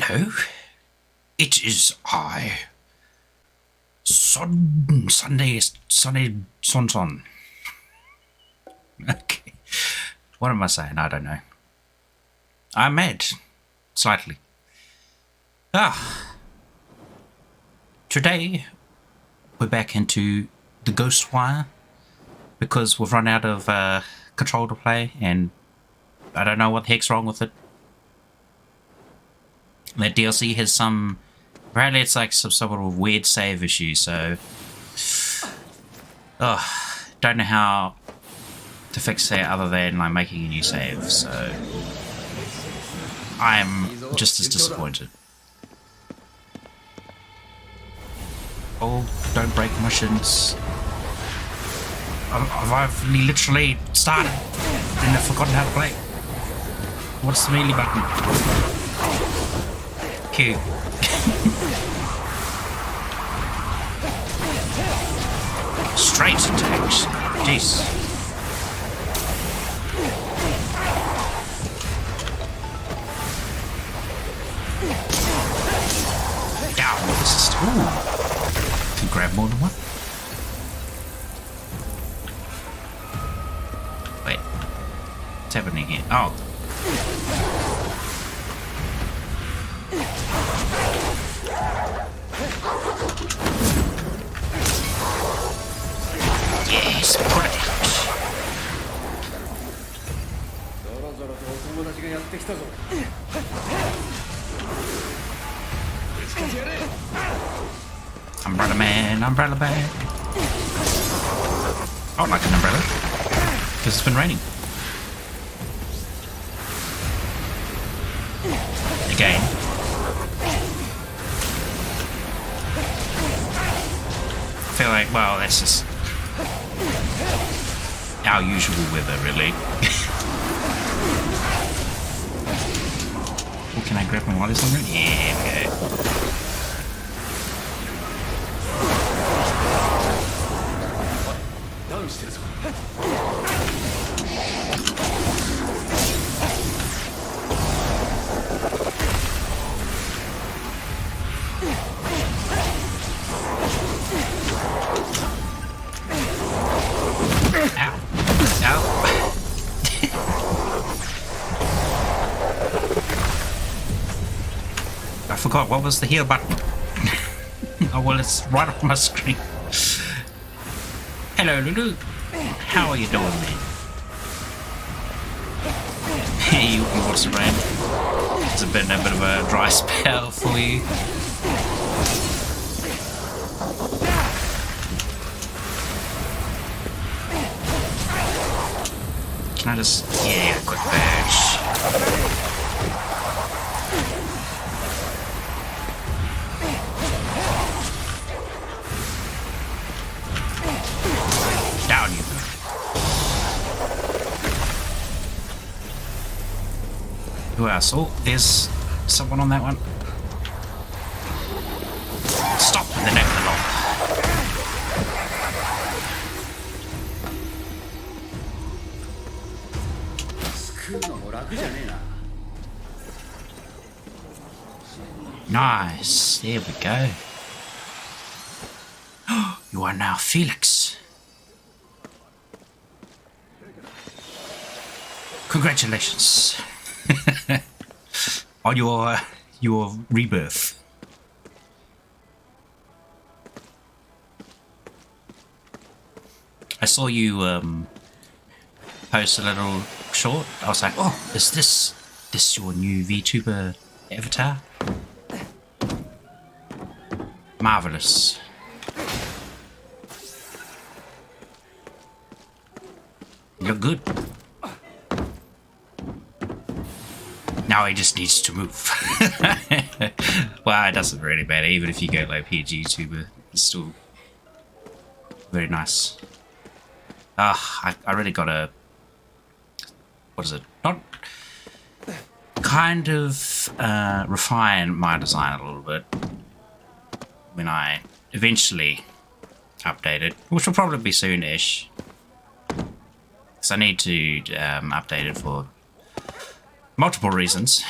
Hello, it is I, Sunday Sonson. Okay, what am I saying? I don't know. I'm mad, slightly. Today we're back into the Ghostwire because we've run out of control to play, and I don't know what the heck's wrong with it. That DLC has some... Apparently it's like some sort of weird save issue, so... don't know how to fix it other than like making a new save, so... I'm just as disappointed. Oh, don't break my shins. I've literally started and I've forgotten how to play. What's the melee button? Q. Straight attacks. Jeez. Down with the system. Ooh. Can grab more than one. Wait. What's happening here? Oh. Yes, put it out. Umbrella man, umbrella man. I would like an umbrella because it's been raining. Again. I feel like, well, that's just our usual weather, really. Oh, can I grab my wallet somewhere? Yeah, okay. I forgot, what was the heal button? Oh well, it's right on my screen. Hello, Lulu. How are you doing, man? Hey, you what's around? It's been a bit of a dry spell for you. Can I just... Yeah, quick badge. Down you. Who else? Oh, there's someone on that one. Stop in the neck of the lock. Nice. There we go. You are now Felix. Congratulations on your rebirth. I saw you post a little short. I was like, oh, is this your new VTuber avatar? Marvelous. You look good. Now he just needs to move. Well, it doesn't really matter. Even if you go like PG YouTuber, it's still very nice. I really gotta... What is it? Not... Kind of refine my design a little bit when I eventually update it, which will probably be soon-ish. Because I need to update it for multiple reasons.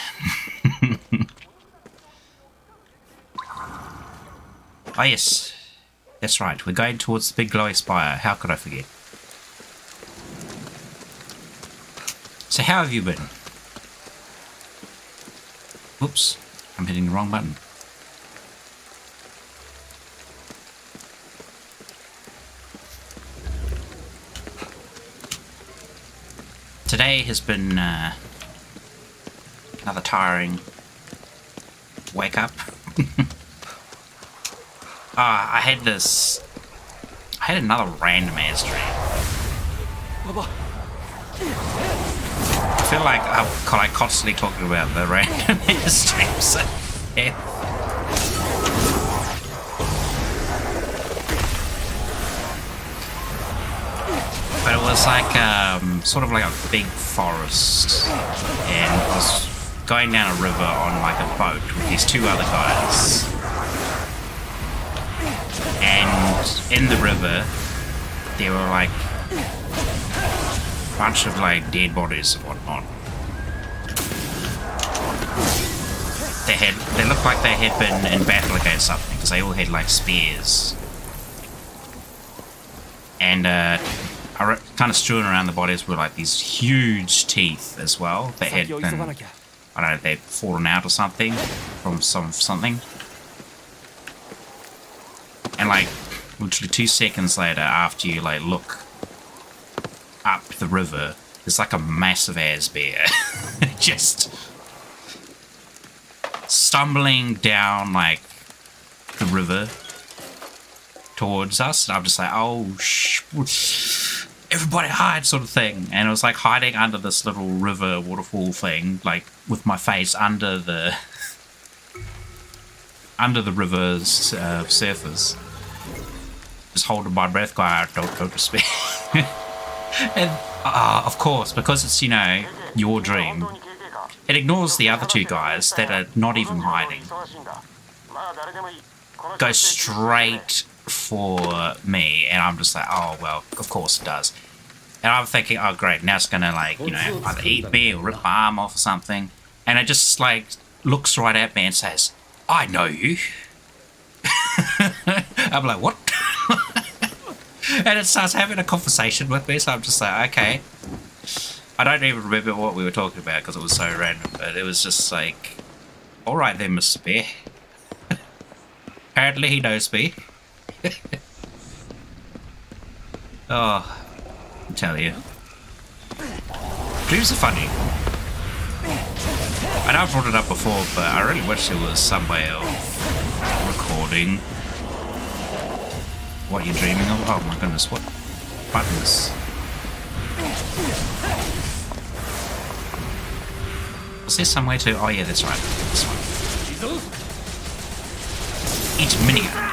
Oh yes, that's right. We're going towards the big glowy spire. How could I forget? So how have you been? Oops, I'm hitting the wrong button. Today has been another tiring wake up. I had another random ass dream. I feel like I'm constantly talking about the random ass dreams. Yeah. But it was like sort of like a big forest, and I was going down a river on like a boat with these two other guys. And in the river, there were like a bunch of like dead bodies and whatnot. They looked like they had been in battle against something, because they all had like spears. And kind of strewn around the bodies were like these huge teeth as well. They had been, I don't know, they'd fallen out or something from something. And like literally 2 seconds later, after you like look up the river, there's like a massive ass bear just stumbling down like the river towards us. And I'm just like, oh everybody hide, sort of thing. And it was like hiding under this little river waterfall thing, like with my face under the river's surface, just holding my breath, going, don't despair. And of course, because it's, you know, your dream, it ignores the other 2 guys that are not even hiding. Go straight for me, and I'm just like, oh well, of course it does. And I'm thinking, oh great, now it's gonna like, you know, either eat me or rip my arm off or something. And it just like looks right at me and says, I know you. I'm like, what? And it starts having a conversation with me, so I'm just like, okay. I don't even remember what we were talking about because it was so random, but it was just like, alright then, Mr. Bear. Apparently he knows me. Oh, I tell you. Dreams are funny. I know I've brought it up before, but I really wish there was some way of recording what you're dreaming of. Oh my goodness, what buttons? Was there some way to... Oh yeah, that's right. This one. Each minigun.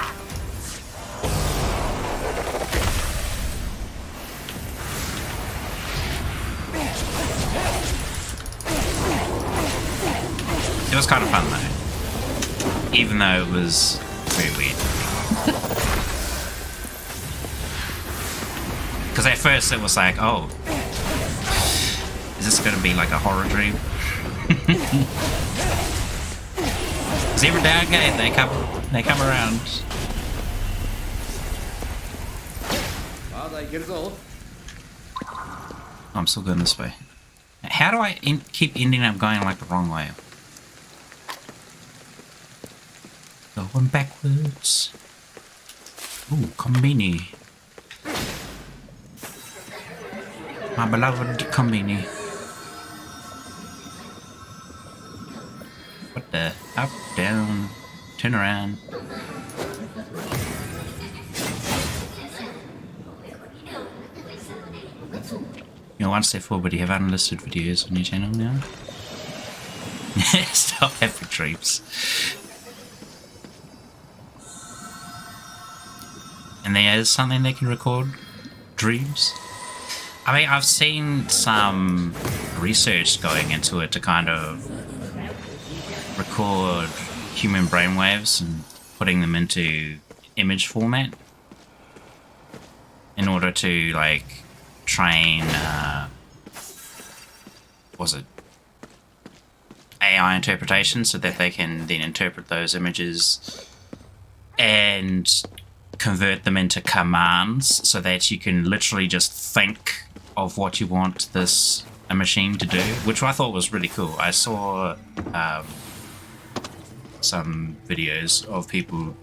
It was kind of fun though, even though it was very weird. Because at first it was like, oh, is this going to be like a horror dream? Because every now and again they come around. Oh, I'm still going this way. How do I keep ending up going like the wrong way? Going backwards. Ooh, Combini. My beloved Combini. What the? Up, down, turn around. You're one step forward, you have unlisted videos on your channel now. Stop having dreams. And there is something they can record dreams. I mean, I've seen some research going into it to kind of record human brainwaves and putting them into image format in order to, like, train, was it AI interpretation, so that they can then interpret those images and convert them into commands so that you can literally just think of what you want a machine to do, which I thought was really cool. I saw some videos of people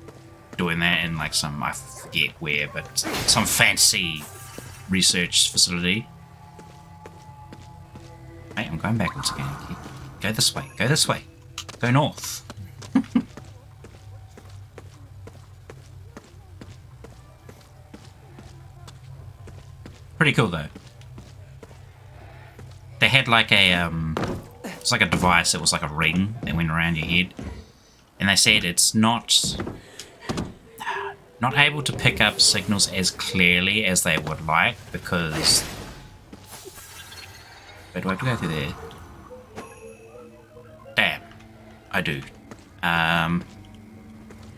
doing that in like some, I forget where, but some fancy research facility. Hey, I'm going backwards again. Go this way, go this way, go north. Pretty cool though. They had like a it's like a device that was like a ring that went around your head, and they said it's not able to pick up signals as clearly as they would like because. Wait, do I have to go through there? Damn, I do.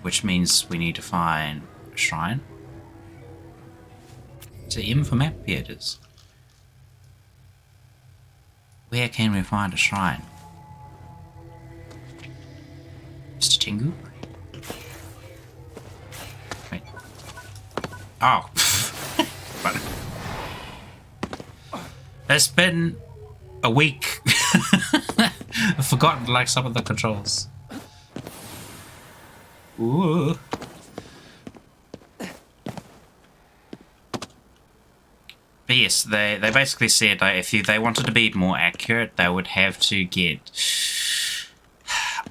Which means we need to find a shrine. Is it M for map? Yeah, it is. Where can we find a shrine? Mr. Tengu? Wait. Oh. It's been a week. I've forgotten like some of the controls. Ooh. But yes, they basically said that if they wanted to be more accurate, they would have to get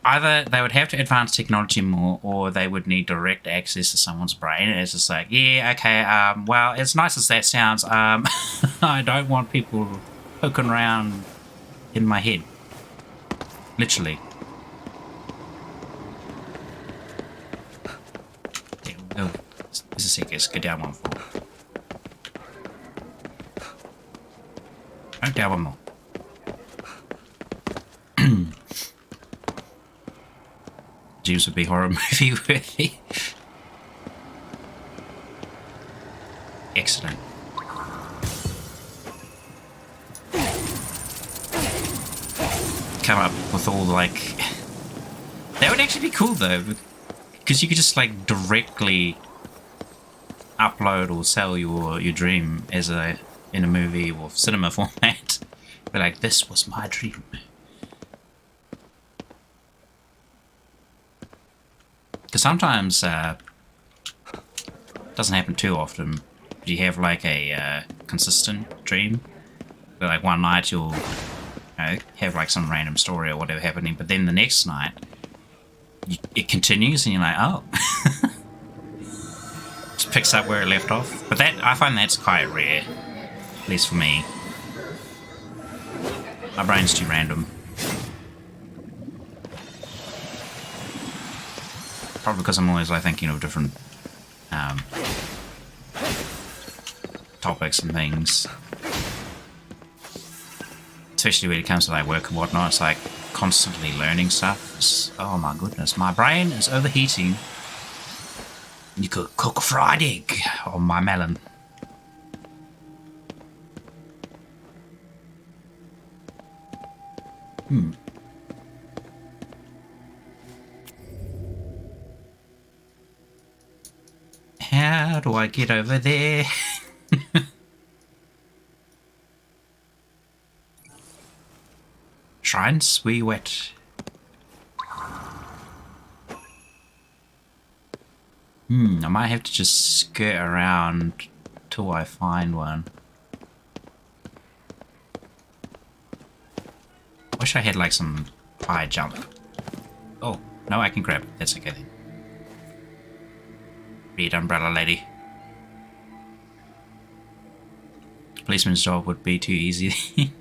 either they would have to advance technology more, or they would need direct access to someone's brain. And it's just like, yeah, okay, well, as nice as that sounds, I don't want people poking around in my head, literally. There we go. This is sick. Let's go down one floor. Oh, down one more. Jews would be horror movie worthy. Excellent. Come up with all like. That would actually be cool though, because you could just like directly upload or sell your dream as in a movie or cinema format. Be like, this was my dream. Because sometimes doesn't happen too often. You have like a consistent dream. Where, like one night you'll have like some random story or whatever happening, but then the next night it continues and you're like, oh. Just picks up where it left off. But that I find that's quite rare. At least for me. My brain's too random. Probably because I'm always like thinking of different topics and things. Especially when it comes to like work and whatnot, it's like constantly learning stuff. Oh my goodness, my brain is overheating. You could cook a fried egg on my melon. How do I get over there? Shrines, we wet. I might have to just skirt around till I find one. Wish I had like some high jump. Oh, no, I can grab it. That's okay then. Red umbrella lady. Policeman's job would be too easy.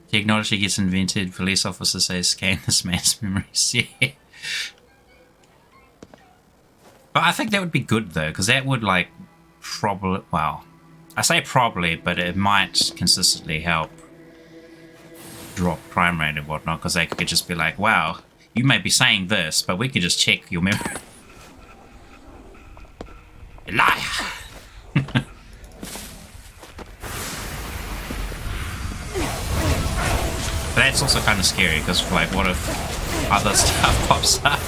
Technology gets invented, police officers say scan this man's memories. Yeah. But I think that would be good though, because that would like probably, well, I say probably, but it might consistently help drop crime rate and whatnot, because they could just be like, wow, you may be saying this, but we could just check your memory. You liar! But that's also kind of scary, because like, what if other stuff pops up?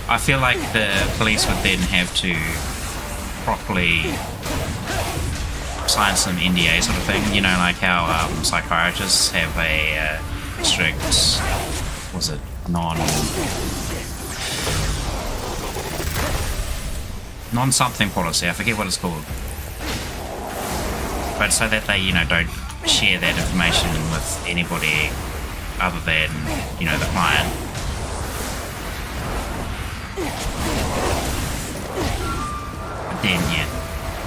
I feel like the police would then have to properly sign some NDA sort of thing, you know, like how psychiatrists have a strict, was it non-something policy, I forget what it's called. But so that they, you know, don't share that information with anybody other than, you know, the client. But then, yeah,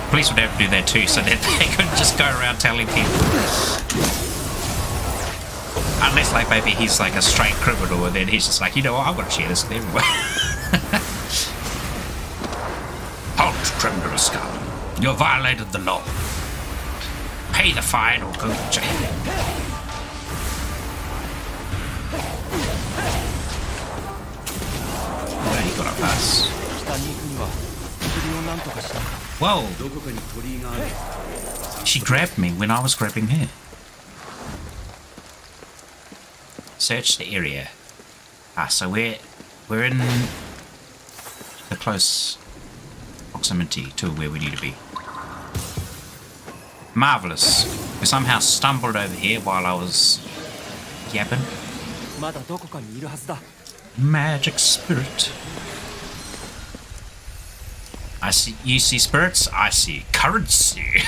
police would have to do that too, so that they couldn't just go around telling people. Unless, like, maybe he's like a straight criminal, and then he's just like, you know what, I'm gonna share this with everyone. Halt, criminal scum! You violated the law. Pay the fine or go to jail. There you got a pass. Whoa! She grabbed me when I was grabbing her. Search the area. So we're in the close proximity to where we need to be. Marvelous. We somehow stumbled over here while I was yapping. Magic spirit. I see. You see spirits? I see currency.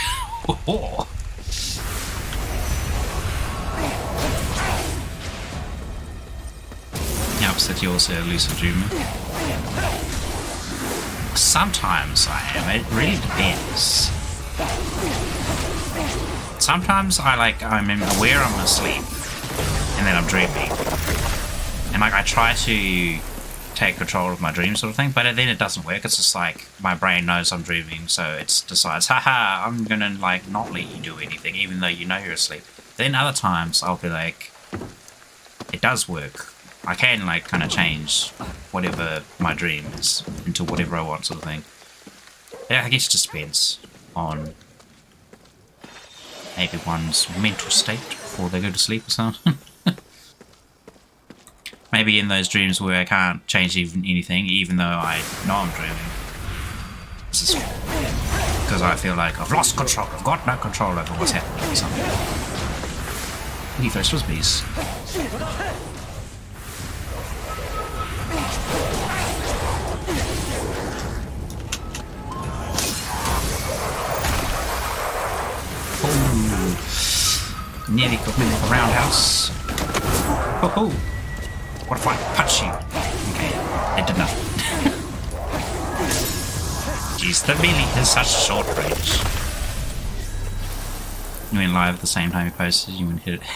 Helps that you're also a lucid dreamer. Sometimes I am. It really depends. Sometimes I'm aware I'm asleep and then I'm dreaming. And like I try to take control of my dream sort of thing, but then it doesn't work. It's just like my brain knows I'm dreaming, so it decides, haha, I'm gonna like not let you do anything even though you know you're asleep. Then other times I'll be like, it does work. I can like kind of change whatever my dream is into whatever I want sort of thing. Yeah, I guess it just depends on maybe one's mental state before they go to sleep or something. Maybe in those dreams where I can't change anything, even though I know I'm dreaming. This is because I feel like I've lost control. I've got no control over what's happening or something. He first was bees. Oh, nearly got me with a roundhouse. Oh, what if I punch you? Okay, it did nothing. Jeez, the melee has such short range. You went live at the same time you posted, you went hit it.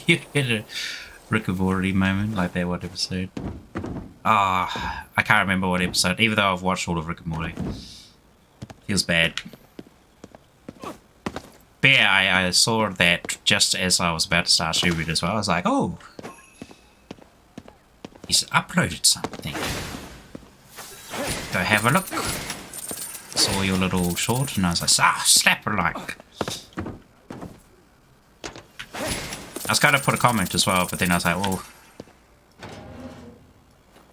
You hit a Rick of Morty moment, like that one episode. Ah, I can't remember what episode, even though I've watched all of Rick and Morty. Feels bad. But yeah, I saw that just as I was about to start streaming as well. I was like, oh, he's uploaded something. Go have a look. Saw your little short and I was like, slap a like. I was going to put a comment as well, but then I was like, well,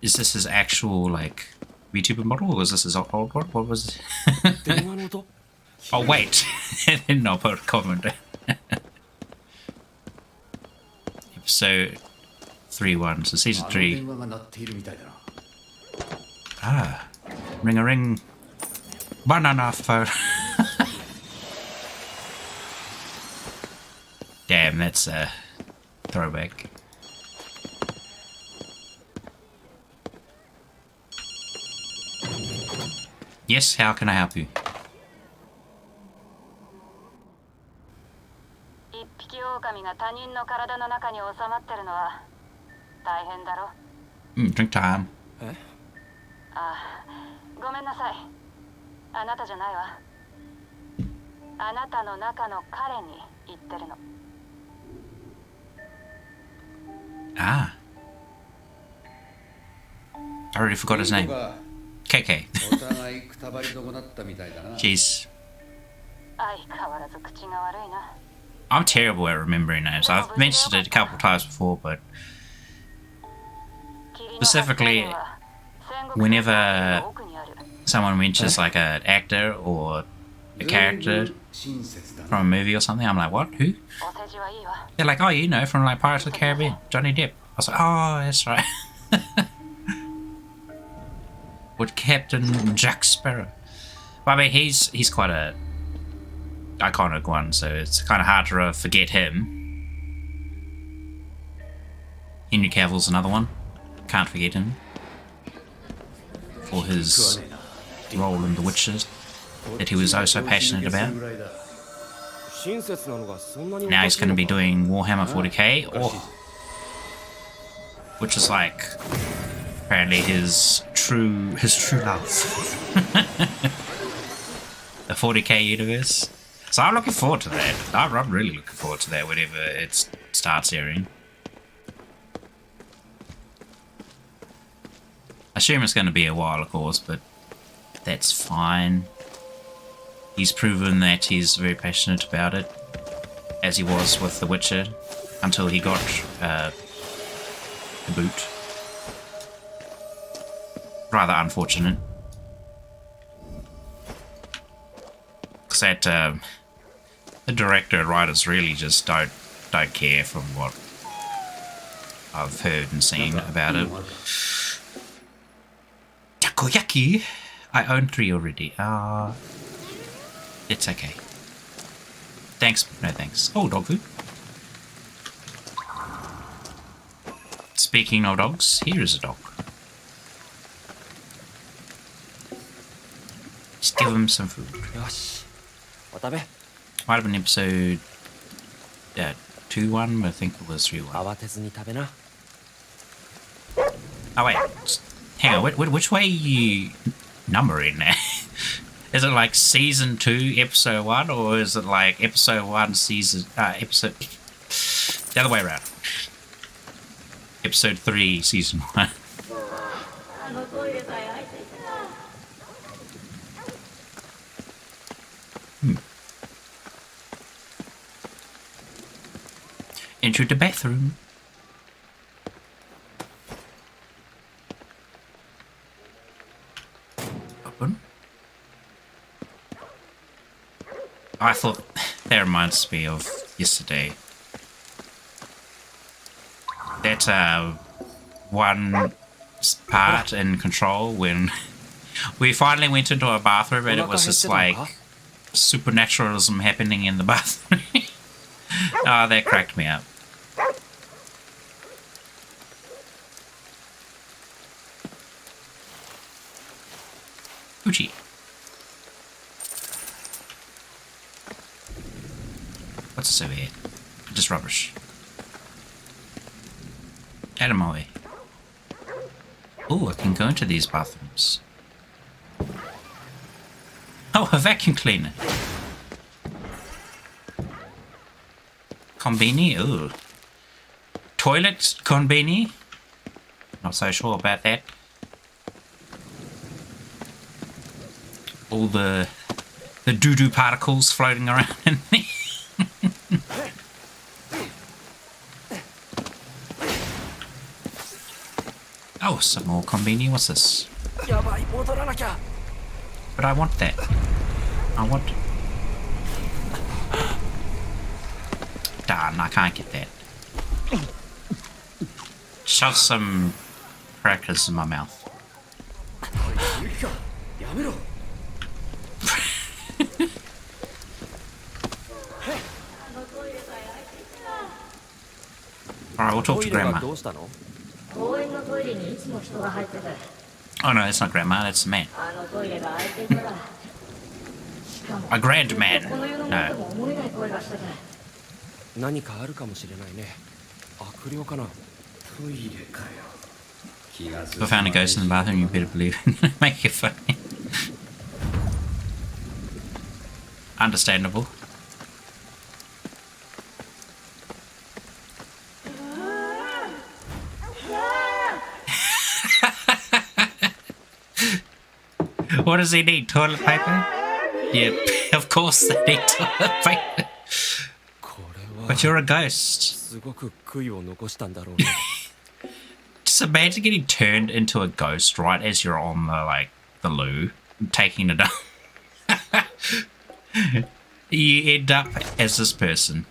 is this his actual like VTuber model or is this his old one? What was it? Oh wait, and then I'll put a comment. Episode 3-1, so season 3. Ah, ring a ring, banana phone. Damn, that's a throwback. Yes, how can I help you? Drink time. Ah. I already forgot his name. KK. Jeez. I'm terrible at remembering names. I've mentioned it a couple of times before, but specifically, whenever someone mentions like an actor or a character from a movie or something, I'm like, what? Who? They're like, oh, you know, from like Pirates of the Caribbean, Johnny Depp. I was like, oh, that's right. With Captain Jack Sparrow. Well, I mean, he's quite a iconic one, so it's kind of hard to forget him. Henry Cavill's another one. Can't forget him for his role in The Witcher that he was oh so passionate about. Now he's going to be doing Warhammer 40k, which is like apparently his true love. The 40k universe. So I'm looking forward to that. I'm really looking forward to that whenever it starts airing. I assume it's going to be a while, of course, but that's fine. He's proven that he's very passionate about it, as he was with The Witcher, until he got the boot. Rather unfortunate. Because that the director and writers really just don't care from what I've heard and seen about it. Takoyaki! I own 3 already. It's okay. Thanks, no thanks. Oh, dog food. Speaking of dogs, here is a dog. Just give him some food. Might have been episode 2-1, but I think it was 3-1. Oh wait, hang on, which way are you numbering now? Is it like season 2, episode 1, or is it like episode 1, episode... The other way around. Episode 3, season 1. Enter the bathroom. Open. I thought that reminds me of yesterday. That one part in Control when we finally went into a bathroom and it was just like supernaturalism happening in the bathroom. Oh, that cracked me up. Uchi. What's this over here? Just rubbish. Out of my way. Oh, I can go into these bathrooms. Oh, a vacuum cleaner. Konbini? Ooh. Toilet konbini? Not so sure about that. All the doo-doo particles floating around in there. Oh, some more konbini. What's this? But I want that. I want... Darn, I can't get that. Shove some crackers in my mouth. Alright, we'll talk to Grandma. Oh no, it's not Grandma, that's the man. A grand man. No. If I found a ghost in the bathroom, you better believe it. Make it funny. Understandable. What does he need? Toilet paper? Yep, of course they need toilet paper. But you're a ghost. Just imagine getting turned into a ghost right as you're on the loo, taking it up. You end up as this person.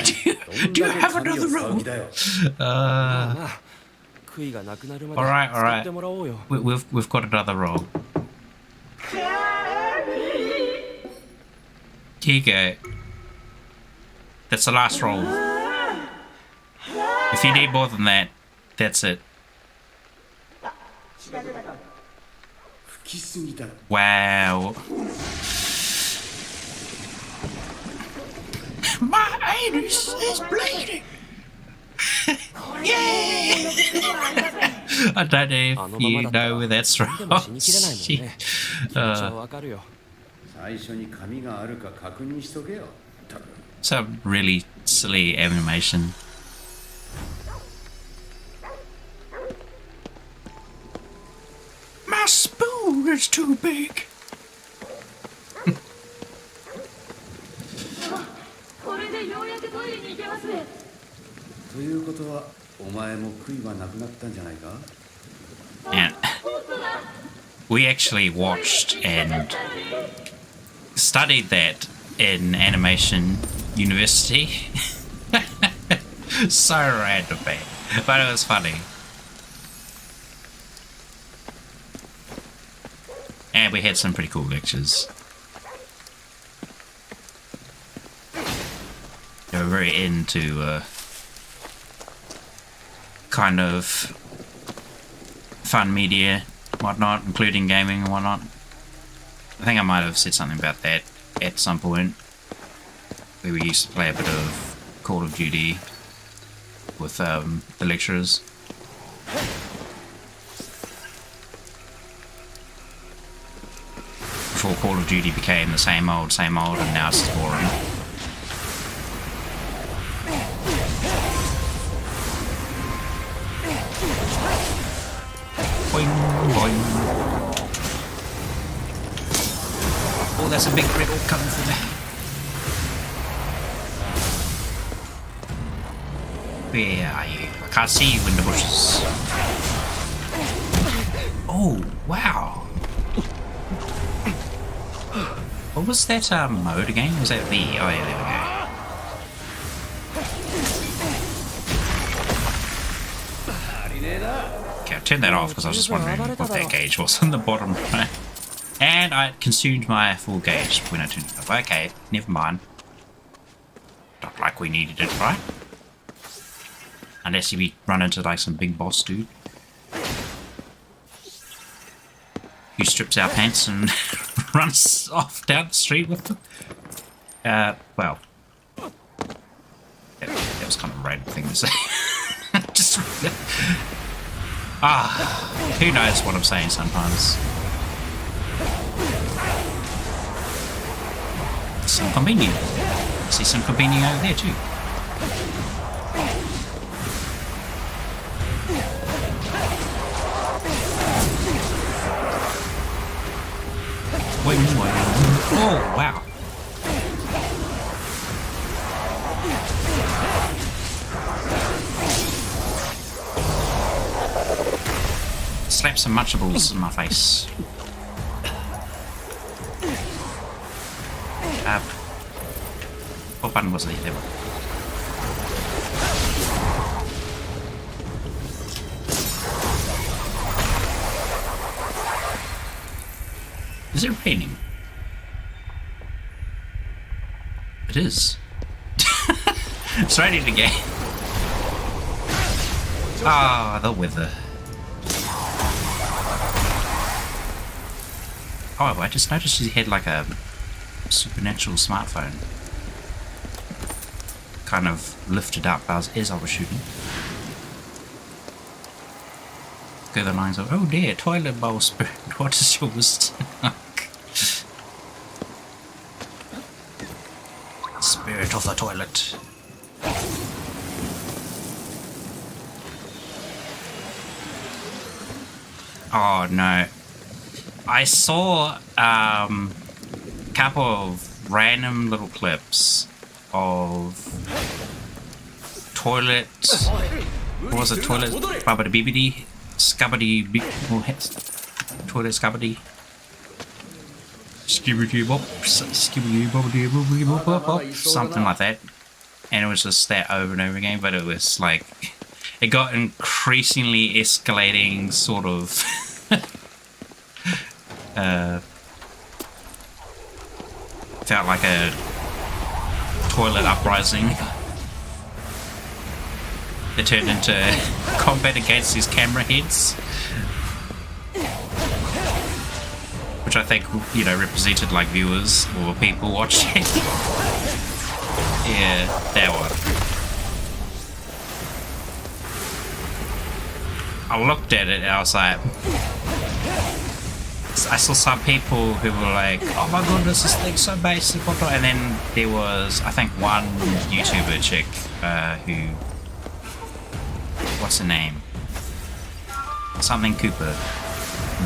do you have another roll? Alright. We've got another roll. Here you go. That's the last roll. If you need more than that, that's it. Wow. My anus is bleeding. Yay! I don't know if you know where that's from. Some really silly animation. My spoon is too big. And we actually watched and studied that in animation university. So random, man. But it was funny. And we had some pretty cool lectures. They were very into kind of fun media, whatnot, including gaming and whatnot. I think I might have said something about that at some point, where we used to play a bit of Call of Duty with the lecturers. Before Call of Duty became the same old, and now it's boring. Boing, boing. Oh, that's a big riddle coming for me. Where are you? I can't see you in the bushes. Oh, wow. What was that mode again? Was that V? Oh yeah, there we go. Okay, I turned that off because I was just wondering what that gauge was on the bottom right. And I consumed my full gauge when I turned it off. Okay, never mind. Not like we needed it, right? Unless you run into like some big boss dude who strips our pants and runs off down the street with them. Well, that was kind of a random thing to say. Just who knows what I'm saying sometimes. Some convenient. See some convenient over there too. Wait. Oh, wow. Slap some Munchables in my face. What button was it? There. Is it raining? It is. It's raining again. Ah, the weather. Oh, I just noticed he had like a supernatural smartphone. Kind of lifted up as I was shooting. Go the lines of, oh dear, toilet bowl spirit, what is yours? Spirit of the toilet. Oh no. I saw a couple of random little clips of toilet. What was it? Toilet Babidi Bibidi Scubbity Toilet Scubbity Skibbity Bop Skibbity Bobbity Bobbity Bop Bop Bop, something like that. And it was just that over and over again, but it was like it got increasingly escalating sort of felt like a toilet uprising. It turned into combat against these camera heads, which I think, you know, represented like viewers or people watching. Yeah, that one. I looked at it and I was like, I saw some people who were like, oh my goodness, this thing's so basic, and then there was, I think, one YouTuber chick who, what's her name? Something Cooper.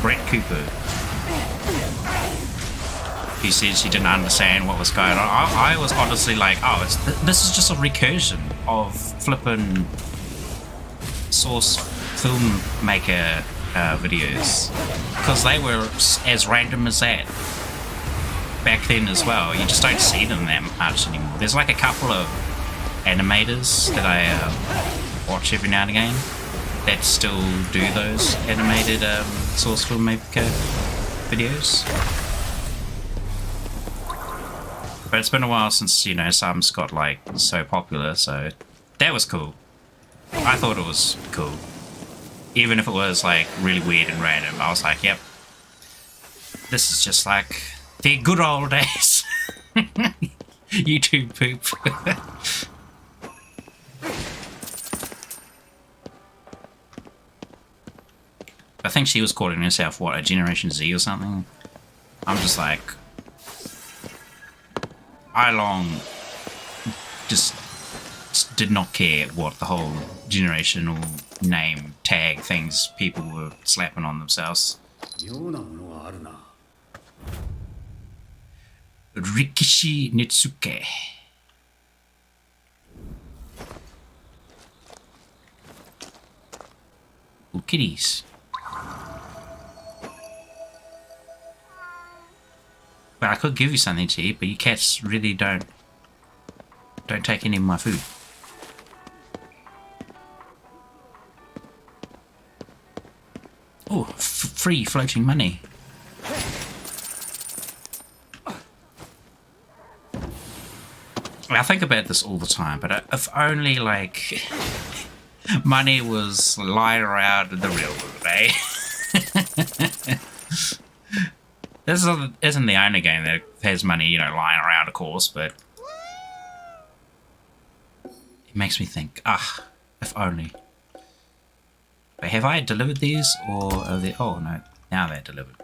Brett Cooper. Who said she didn't understand what was going on. I was honestly like, oh, this is just a recursion of flippin' Source filmmaker videos. Because they were as random as that back then as well. You just don't see them that much anymore. There's like a couple of animators that I watch every now and again that still do those animated Source filmmaker videos. But it's been a while since, you know, some's got like so popular, so that was cool. I thought it was cool. Even if it was like really weird and random, I was like, yep, this is just like the good old days. YouTube poop. I think she was calling herself, what, a Generation Z or something? I'm just like, I long just did not care what the whole generational name tag things people were slapping on themselves. Rikishi Nitsuke. Ooh, kitties. But I could give you something to eat, but you cats really don't take any of my food. Oh, free floating money. I think about this all the time, but if only like money was lying around in the real world, eh? This isn't the only game that has money, you know, lying around, of course, but it makes me think, if only. But have I delivered these, or are they? Oh no, now they're delivered.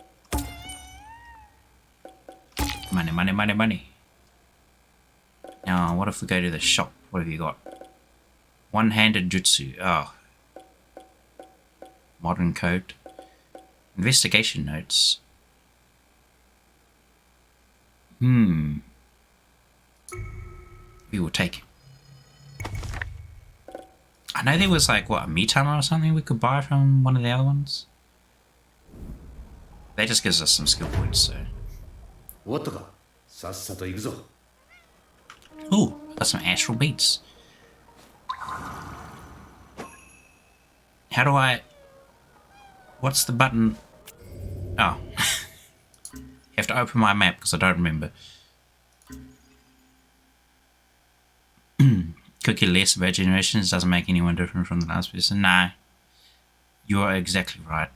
Money, money, money, money. Now, what if we go to the shop? What have you got? One-handed jutsu. Oh. Modern code. Investigation notes. We will take it. I know there was like, what, a Mitama or something we could buy from one of the other ones? That just gives us some skill points, so. Ooh, got some astral beats. How do I... What's the button? Oh. You have to open my map because I don't remember. Could care less about generations. Doesn't make anyone different from the last person. No. You are exactly right.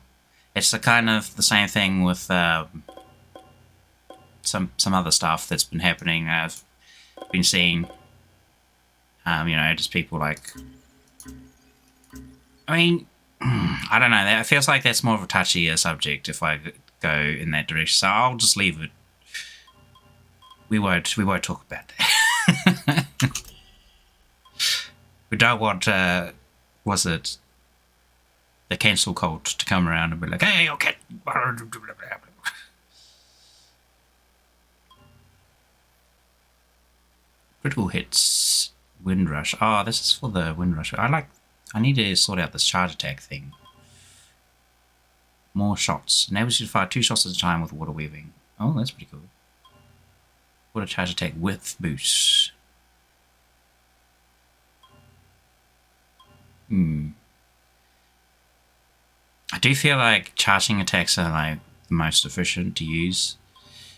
It's the kind of the same thing with some other stuff that's been happening. I've been seeing, you know, just people like... I mean, I don't know. It feels like that's more of a touchier subject if I go in that direction. So I'll just leave it. We won't talk about that. We don't want, was it a cancel cult to come around and be like, hey, okay. Critical hits, Windrush. Oh, this is for the Windrush. I need to sort out this charge attack thing. More shots. Enables you to fire 2 shots at a time with water weaving. Oh, that's pretty cool. Water charge attack with boost. I do feel like charging attacks are like the most efficient to use.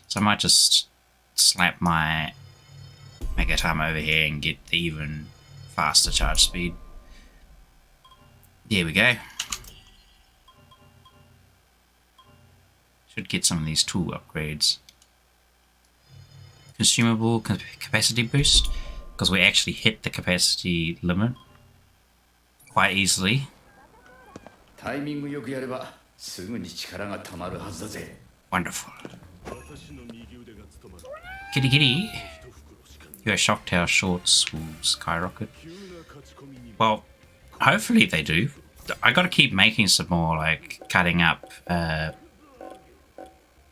So I might just slap my Mega Time over here and get the even faster charge speed. There we go. Should get some of these tool upgrades. Consumable capacity boost, because we actually hit the capacity limit quite easily. Wonderful. Kitty kitty. Your shock tower shorts will skyrocket. Well, hopefully they do. I gotta keep making some more, like, cutting up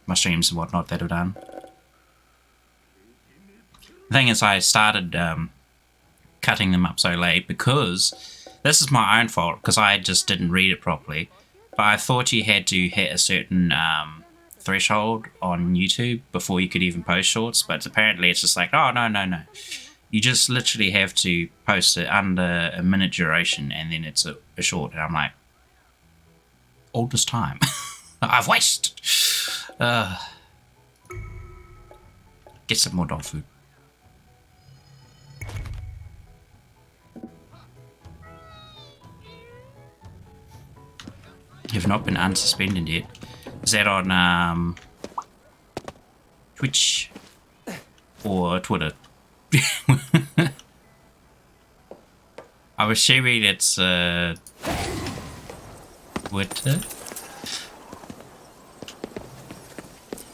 my streams and whatnot that are done. The thing is, I started cutting them up so late because this is my own fault, because I just didn't read it properly. But I thought you had to hit a certain threshold on YouTube before you could even post shorts, but apparently it's just like, oh, no. You just literally have to post it under a minute duration and then it's a short. And I'm like, all this time I've wasted. Get some more dog food. You've not been unsuspended yet. Is that on Twitch or Twitter? I'm assuming it's Twitter.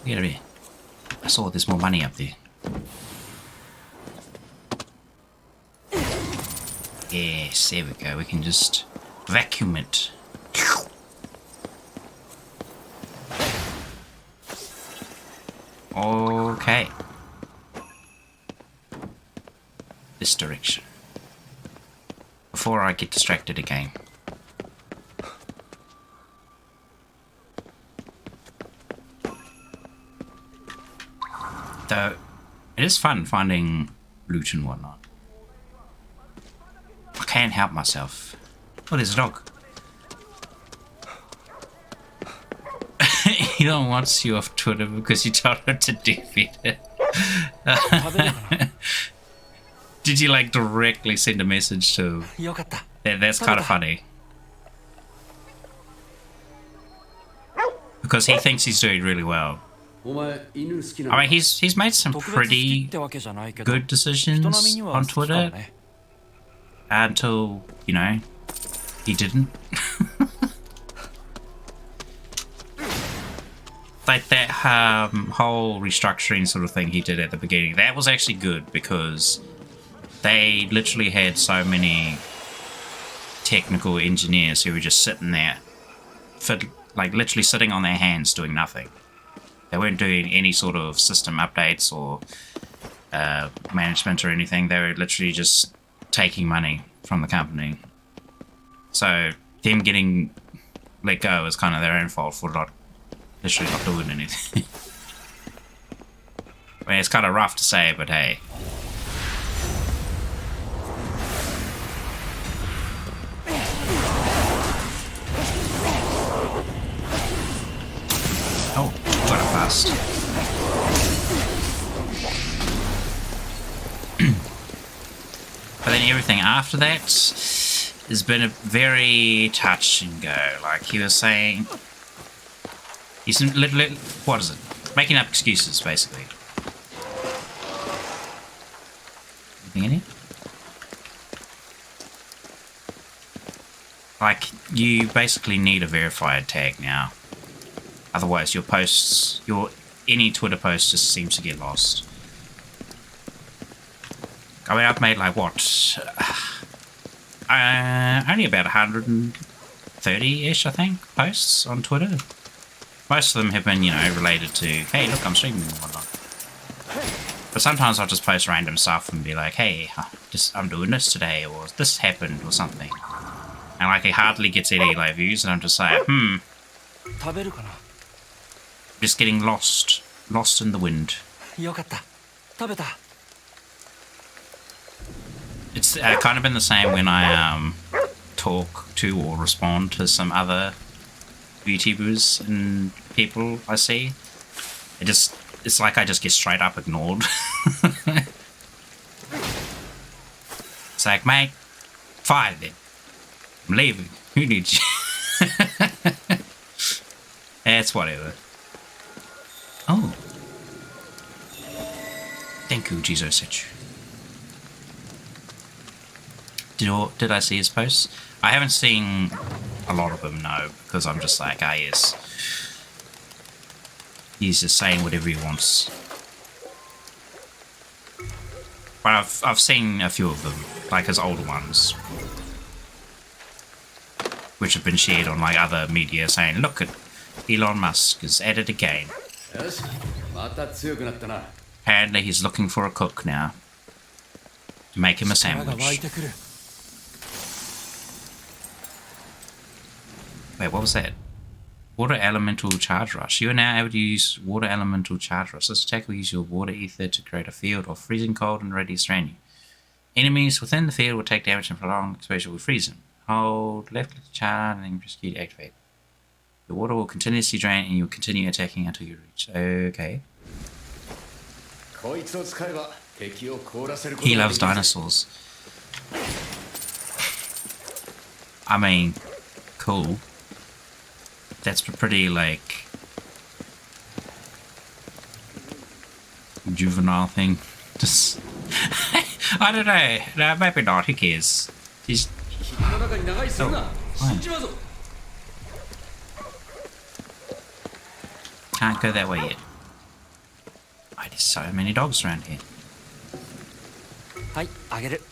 Get over here. I saw there's more money up there. Yes, there we go. We can just vacuum it. Okay. This direction. Before I get distracted again. Though, it is fun finding loot and whatnot. I can't help myself. Oh, there's a dog. Elon wants you off Twitter because you told him to defeat it. Did you like directly send a message to? That's kind of funny. Because he thinks he's doing really well. I mean, he's made some pretty good decisions on Twitter until, you know, he didn't. Like that whole restructuring sort of thing he did at the beginning, that was actually good because they literally had so many technical engineers who were just sitting there, like literally sitting on their hands doing nothing. They weren't doing any sort of system updates or management or anything. They were literally just taking money from the company. So them getting let go is kind of their own fault for literally not doing anything. I mean, it's kind of rough to say, but hey. Oh, got it fast. But then everything after that has been a very touch and go. Like he was saying, he's literally, what is it? Making up excuses, basically. Anything in here? Like, you basically need a verified tag now. Otherwise, your posts, any Twitter post just seems to get lost. I mean, I've made like what? Only about 100 30-ish, I think, posts on Twitter. Most of them have been, you know, related to, hey, look, I'm streaming and whatnot. But sometimes I'll just post random stuff and be like, hey, I'm doing this today, or this happened, or something. And like, it hardly gets any like views, and I'm just like, just getting lost in the wind. It's kind of been the same when I talk to or respond to some other YouTubers and people I see. It's like I just get straight up ignored. It's like, mate, fine then. I'm leaving. Who needs you? It's whatever. Oh. Thank you, Jesus. Did I see his posts? I haven't seen a lot of them, no, because I'm just like, ah, yes. He's just saying whatever he wants. But I've seen a few of them, like his older ones, which have been shared on like other media saying, look at Elon Musk is at it again. Apparently he's looking for a cook now to make him a sandwich. Wait, what was that? Water Elemental Charge Rush. You are now able to use Water Elemental Charge Rush. This attack will use your Water Ether to create a field of freezing cold and radius around you. Enemies within the field will take damage and prolonged exposure will freeze them. Hold left click to charge and then press Q to activate. The water will continuously drain and you'll continue attacking until you reach. Okay. He loves dinosaurs. I mean, cool. That's a pretty, like, juvenile thing. Just, I don't know. No, maybe not. Who cares? He's... Oh, right. Can't go that way yet. Oh, there's so many dogs around here. I get it.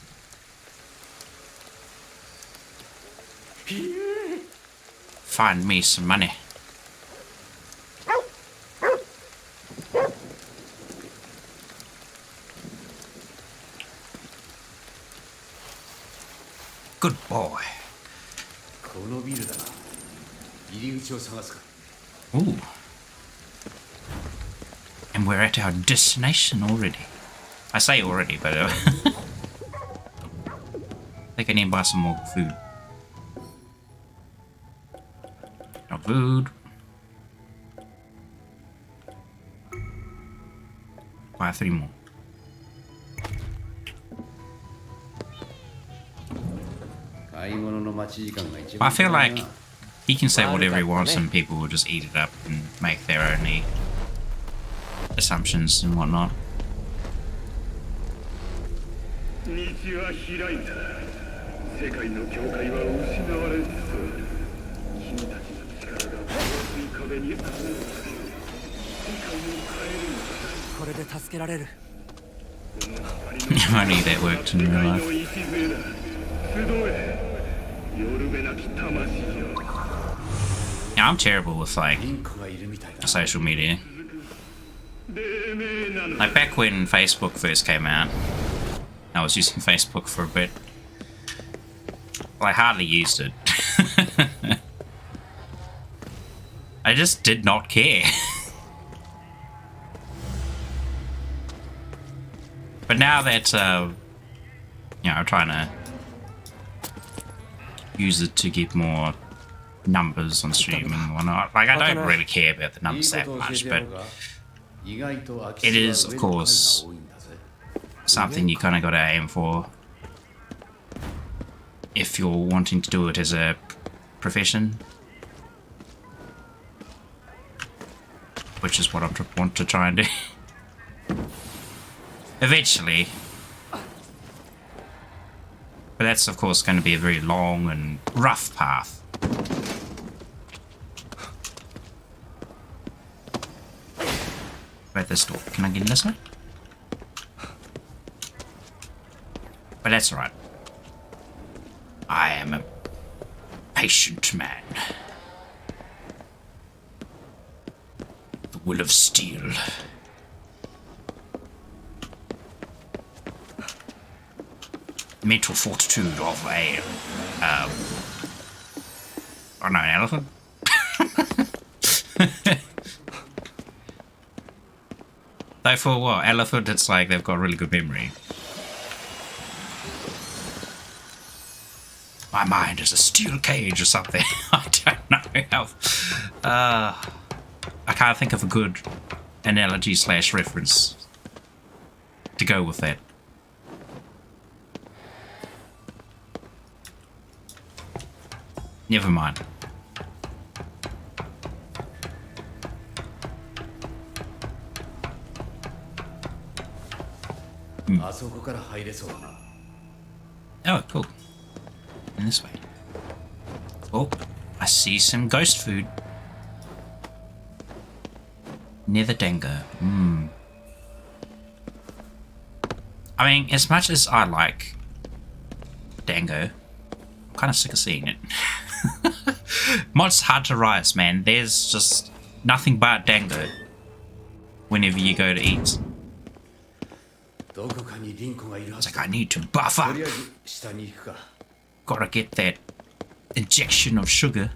Find me some money. Good boy. Ooh. And we're at our destination already. I say already, but I think I need to buy some more food. No food. Buy 3 more. I feel like he can say whatever he wants and people will just eat it up and make their own assumptions and whatnot. If only that worked in real life. Yeah, I'm terrible with like social media. Like back when Facebook first came out, I was using Facebook for a bit. Well, I hardly used it. I just did not care. But now that, you know, I'm trying to use it to get more numbers on stream and whatnot. Like, I don't really care about the numbers that much, but it is, of course, something you kind of got to aim for if you're wanting to do it as a profession, which is what I want to try and do eventually. But that's, of course, going to be a very long and rough path. Where's this door? Can I get in this way? But that's alright. I am a patient man. The will of steel. Mental fortitude of a, I don't know, an elephant? Though for what? Elephant, it's like they've got a really good memory. My mind is a steel cage or something. I don't know how. I can't think of a good analogy / reference to go with that. Never mind. Oh, cool. In this way. Oh, I see some ghost food. Nether dango. I mean, as much as I like dango, I'm kind of sick of seeing it. Mods hard to rise, man. There's just nothing but dango whenever you go to eat. It's like, I need to buff up. Gotta get that injection of sugar.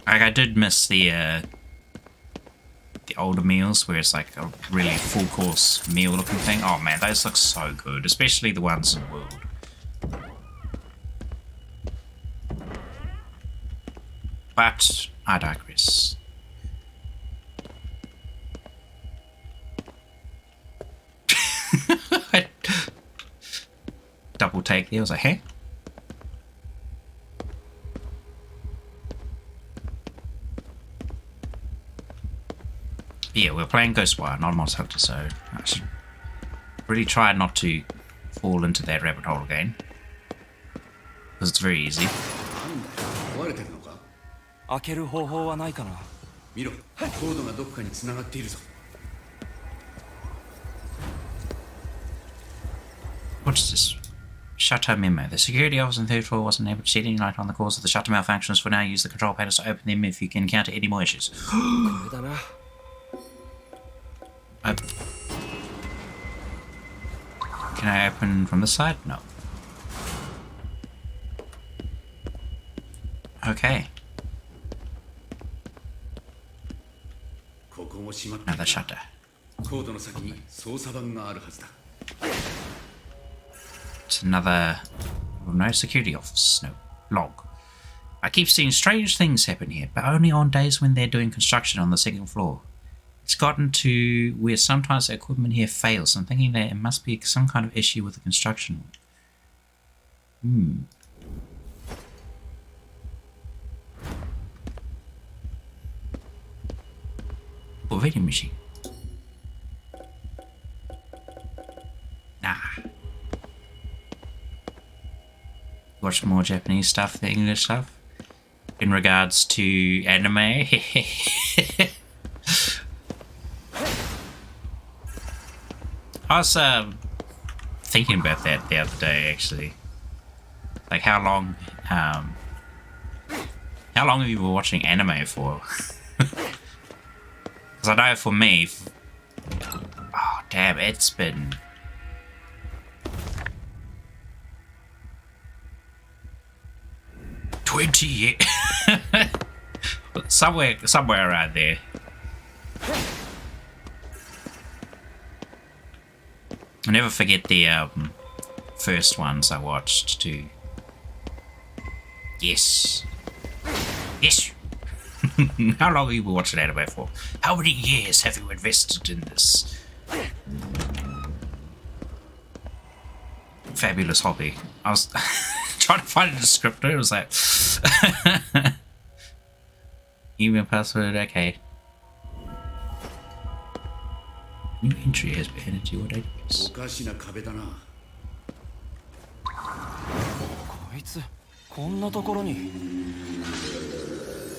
Like, I did miss the older meals where it's like a really full course meal looking thing. Oh man, those look so good, especially the ones in World. But I digress. Double take there. I was like, hey. Yeah, we're playing Ghostwire, not Monster Hunter, so I should really try not to fall into that rabbit hole again. Because it's very easy. What's this? Shutter memo. The security officer on the 3rd floor wasn't able to shed any light on the cause of the shutter malfunctions. For now, use the control panels to open them if you can encounter any more issues. Can I open from this side? No. Okay. Another shutter. It's another... Oh, no security office. No. Log. I keep seeing strange things happen here, but only on days when they're doing construction on the 2nd floor. It's gotten to where sometimes the equipment here fails. I'm thinking that it must be some kind of issue with the construction. Oh, vending machine. Nah. Watch more Japanese stuff than English stuff. In regards to anime. I was thinking about that the other day, actually. Like, how long have you been watching anime for? Because I know for me, oh damn, it's been $20 years. somewhere around there. I never forget the first ones I watched too. Yes. Yes. How long have you been watching anime for? How many years have you invested in this fabulous hobby? I was trying to find a descriptor. It was like email password. Okay. New entry has been added to your database.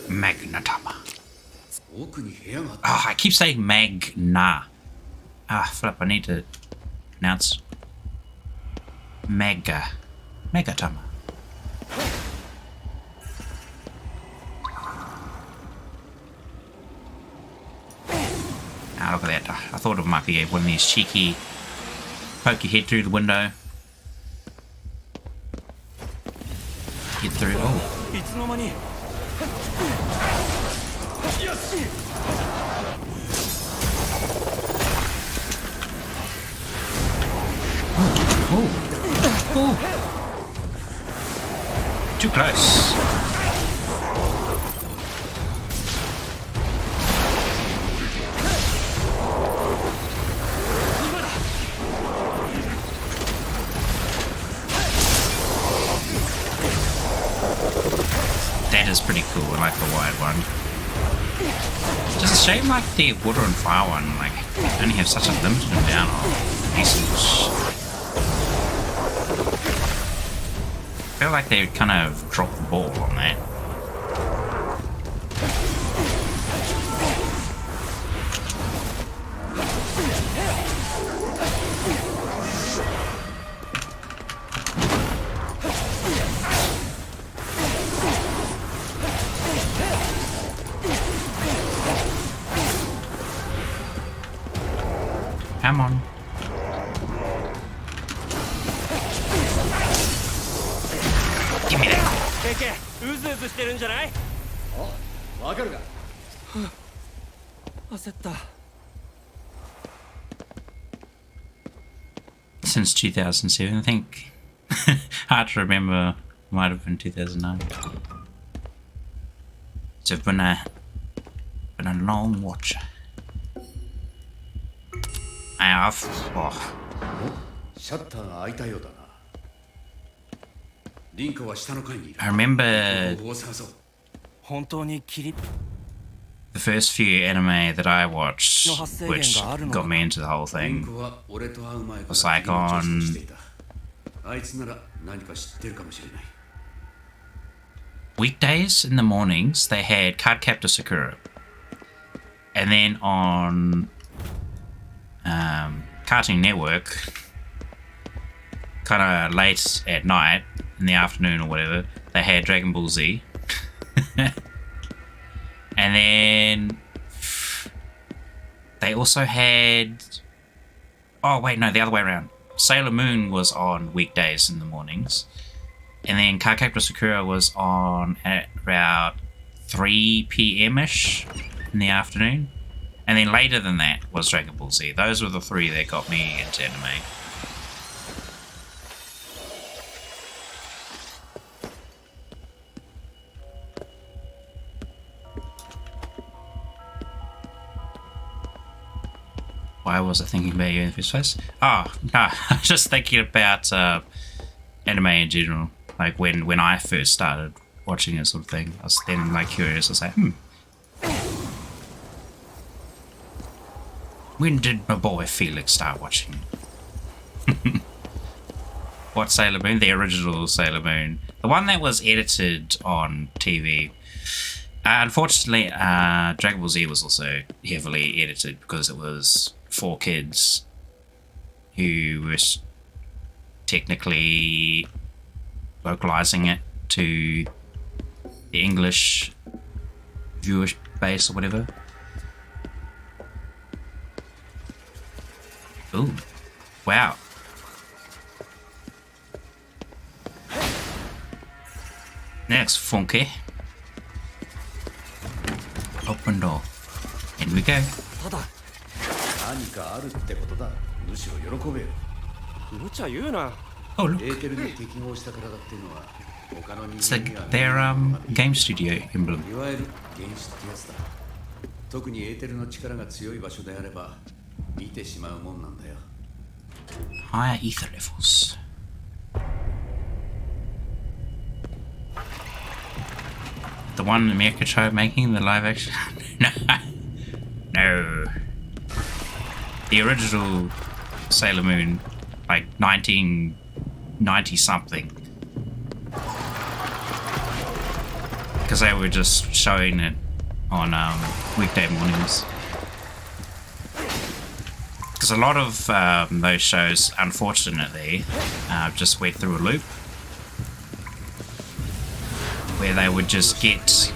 Magnatama. Oh, I keep saying Magna. Ah, flip, I need to pronounce. Megatama. Ah, look at that. I thought it might be one of these cheeky poke your head through the window. Get through. Oh. Oh. Oh. Too close. That is pretty cool. I like the wide one. Just a shame, like the water and fire one, like only have such a limited amount of usage. I feel like they kind of dropped the ball on that. Come on. Give me that. Since 2007, I think. Hard to remember. Might have been 2009. So it's been a long watch. I remember the first few anime that I watched, which got me into the whole thing, was like on weekdays in the mornings. They had Cardcaptor Sakura, and then on Cartoon Network, kind of late at night, in the afternoon or whatever, they had Dragon Ball Z. And then they also had... Oh, wait, no, the other way around. Sailor Moon was on weekdays in the mornings. And then Cardcaptor Sakura was on at about 3 p.m.-ish in the afternoon. And then later than that was Dragon Ball Z. Those were the three that got me into anime. Why was I thinking about you in the first place? Oh, no, I was just thinking about anime in general. Like when I first started watching this sort of thing, I was then like curious. I was like, when did my boy Felix start watching it? What Sailor Moon? The original Sailor Moon. The one that was edited on TV. Unfortunately, Dragon Ball Z was also heavily edited because it was for kids who were technically localizing it to the English viewer base or whatever. Ooh, wow. That's funky. Open door. In we go. Oh, look. It's like their game studio emblem. Higher ether levels. The one America tried making, the live action? No. The original Sailor Moon, like 1990 something. Because they were just showing it on weekday mornings. because a lot of those shows, unfortunately, just went through a loop where they would just get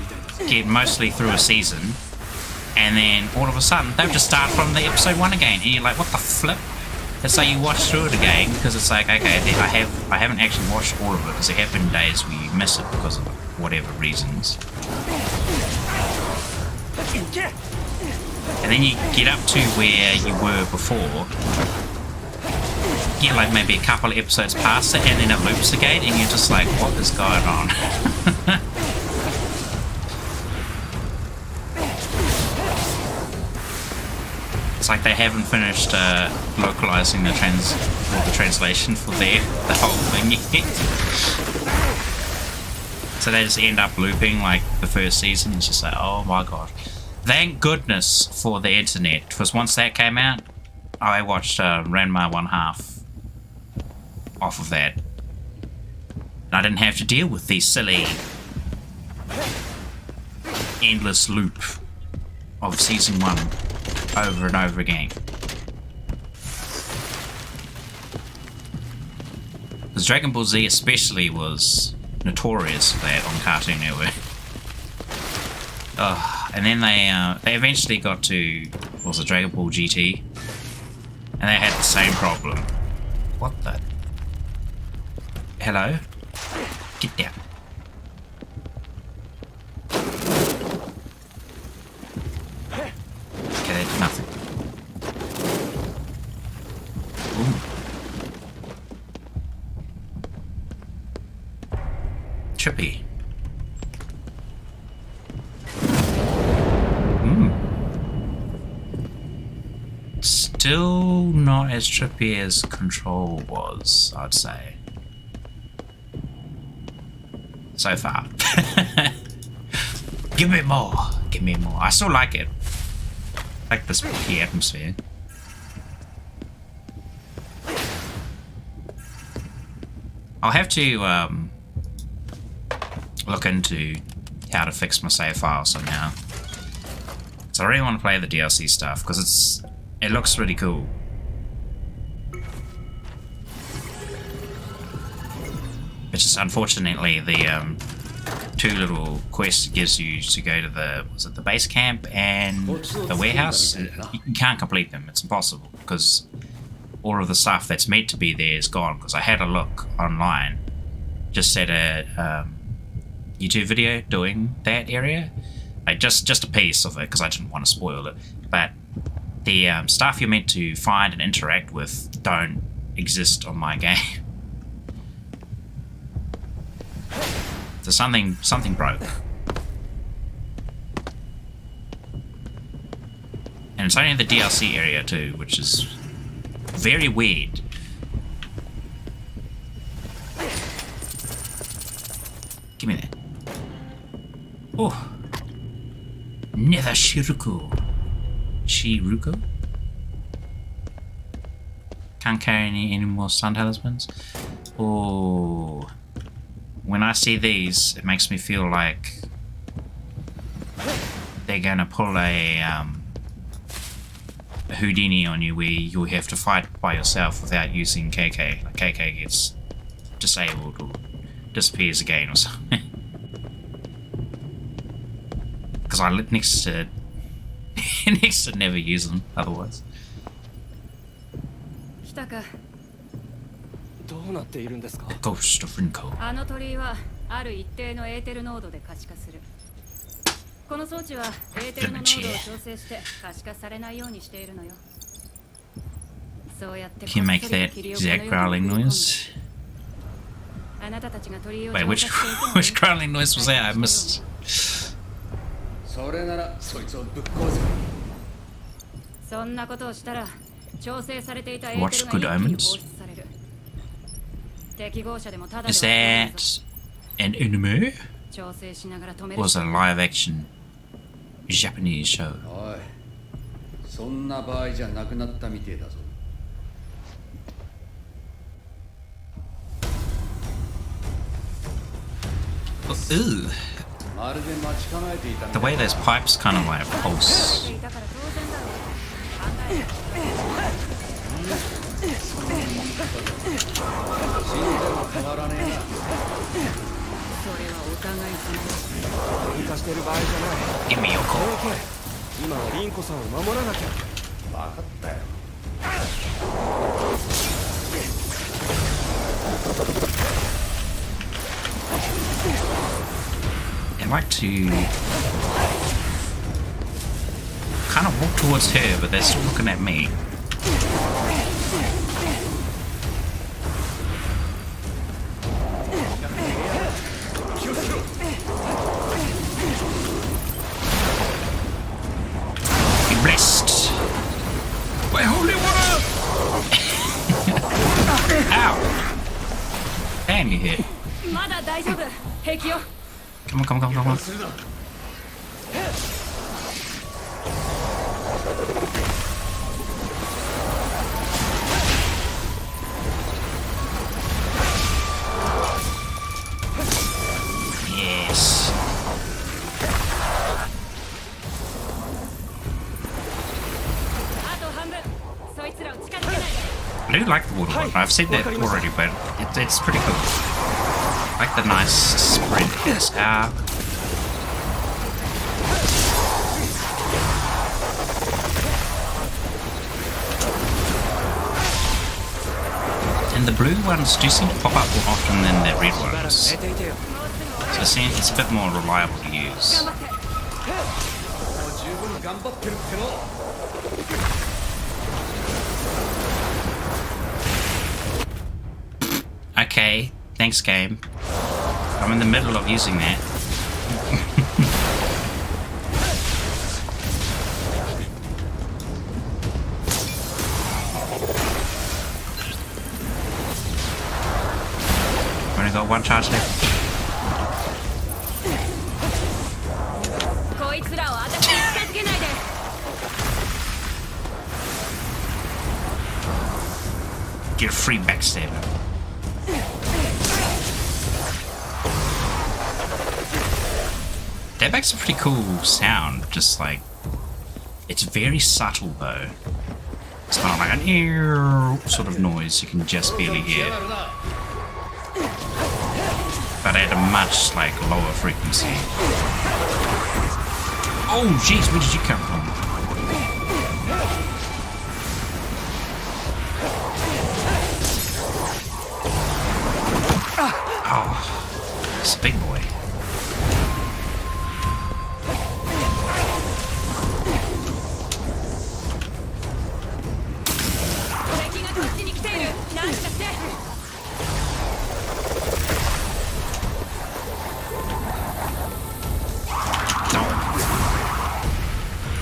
mostly through a season, and then all of a sudden they would just start from the episode 1 again, and you're like, what the flip? It's like you watch through it again because it's like, okay, I haven't actually watched all of it because there have been days where you miss it because of whatever reasons. And then you get up to where you were before, get like maybe a couple of episodes past it, and then it loops again, and you're just like, what is going on? It's like they haven't finished localizing the translation for the whole thing yet. So they just end up looping like the first season. It's just like, oh my god. Thank goodness for the internet, because once that came out, I watched Ranma 1/2 off of that. And I didn't have to deal with the silly endless loop of season 1 over and over again. Because Dragon Ball Z especially was notorious for that on Cartoon Network. And then they eventually got to, what was it, Dragon Ball GT, and they had the same problem. What the? Hello? Get down. Okay, they did nothing. Ooh. Trippy. Still not as trippy as Control was, I'd say. So far. Give me more. Give me more. I still like it. I like the spooky atmosphere. I'll have to look into how to fix my save file somehow. So I really want to play the DLC stuff because it looks really cool. It's just unfortunately the 2 little quests it gives you to go to the base camp and the warehouse. You can't complete them. It's impossible because all of the stuff that's meant to be there is gone. Because I had a look online, just at a YouTube video doing that area, like just a piece of it because I didn't want to spoil it, but the stuff you're meant to find and interact with don't exist on my game. So something broke. And it's only in the DLC area too, which is very weird. Give me that. Oh. Nether Shiruko. Shiruko? Can't carry any more sun talismans. Oh, when I see these, it makes me feel like they're gonna pull a Houdini on you, where you have to fight by yourself without using KK. Like KK gets disabled or disappears again or something. Because I live next to never use them otherwise. 来たか。どうなっているんですか。 The Ghost of Rinko. あの鳥居はある一定のエーテル濃度で可視化する。この装置はエーテルの濃度を調整して可視化されないようにしているのよ。そうやって Can you make that exact growling noise? あなたたちが鳥居を Wait, which growling noise was that? I missed. それならそいつをぶっ壊せ。そんなことをしたら調整されていたエー Watch テル Good が一気に Omens. 放出される。適合者でもただで Is は that an anime? 調整しながら止め Or る was it a live action Japanese show? おい、そんな場合じゃなくなったみてえだぞ。 Ooh. まるで待ち構えていたみ The たい way those pipes kind of like pulse. だから当然だろう。考える変わらねえな。それはお互い様。喧嘩してる場合じゃない。 Give me your call. 今は凛子さんを守らなきゃ。分かったよ。I'd like to kind of walk towards her, but they're still looking at me. Be blessed. Wait, holy water! Ow! Damn, you hit. まだ大丈夫。平気よ。Come on, come on, come on, come on. Yes. I do like the water one. I've said that already, but it's pretty cool. I like the nice spread it has out. And the blue ones do seem to pop up more often than the red ones. So it's a bit more reliable to use. もう十分頑張ってるっての。Okay, thanks game. I'm in the middle of using that. Only got one charge left. こいつらを私に近づけないで。Get a free backstab. That makes a pretty cool sound, just like, it's very subtle though. It's not like an ear sort of noise you can just barely hear, but at a much like lower frequency. Oh jeez, where did you come from? Oh, it's a big boy.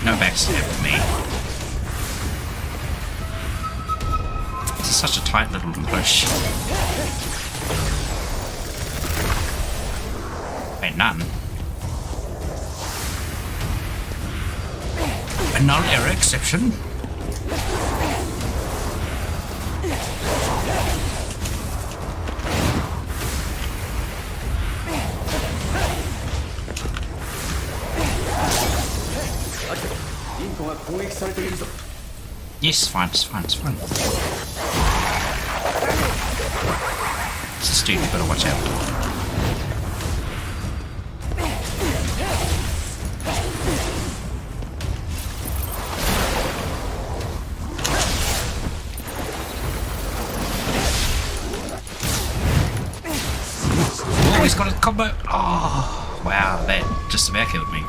No backstab for me. This is such a tight little push. Wait, none. A null error exception? Yes, it's fine, it's fine, it's fine. It's a dude, you better watch out. Oh, he's got a combo. Oh, wow, that just about killed me.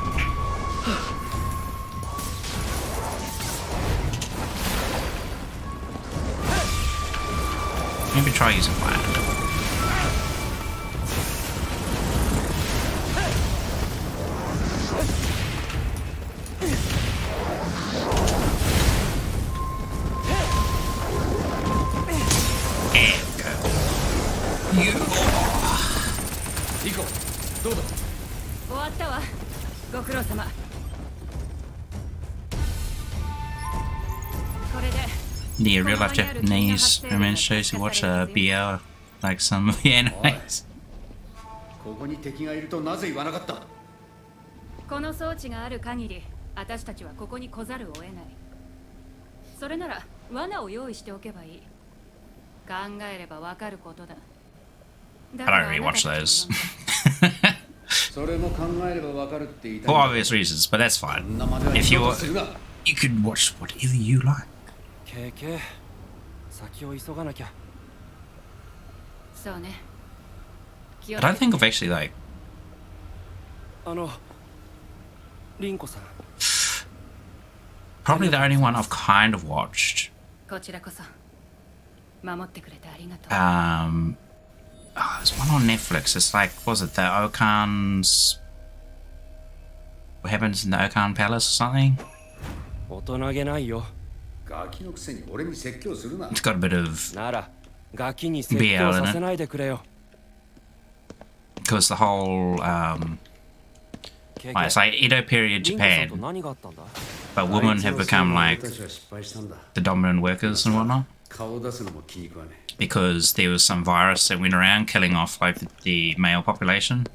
Maybe try using fire. There we go. You. リコ、どうだ。終わったわ。ご苦労様。これで。The real life Japanese romance shows you watch BL like some of the animes. ここに敵がいるとなぜ言わなかった。この装置がある限り、私たちはここに来ざるを得ない。それなら罠を用意しておけばいい。考えればわかることだ。 I don't really watch those それも考えればわかるって言いたい for んだ。 obvious reasons, but that's そ fine. んなまでは If 言おう you とするな。 you can watch whatever you like. ケケ先を急がなきゃ。そうね。 I don't think I've actually like リンコさん。 probably the only one I've kind of watched. こちらこそ守ってくれてありがとう。 There's one on Netflix. It's like, was it the Okan's? What happens in the Okan Palace or something? 大人げないよ。ガキのくせに俺に説教するな。 It's got a bit of ならガキに説教させないでくれよ。 because the whole ケケ it's like Edo period リンコさんと Japan, 何があったんだ。 but women have become like 俺たちは失敗したんだ。 the dominant workers and whatnot 顔を出すのも気に食わねえ。 because there was some virus that went around killing off like the male population,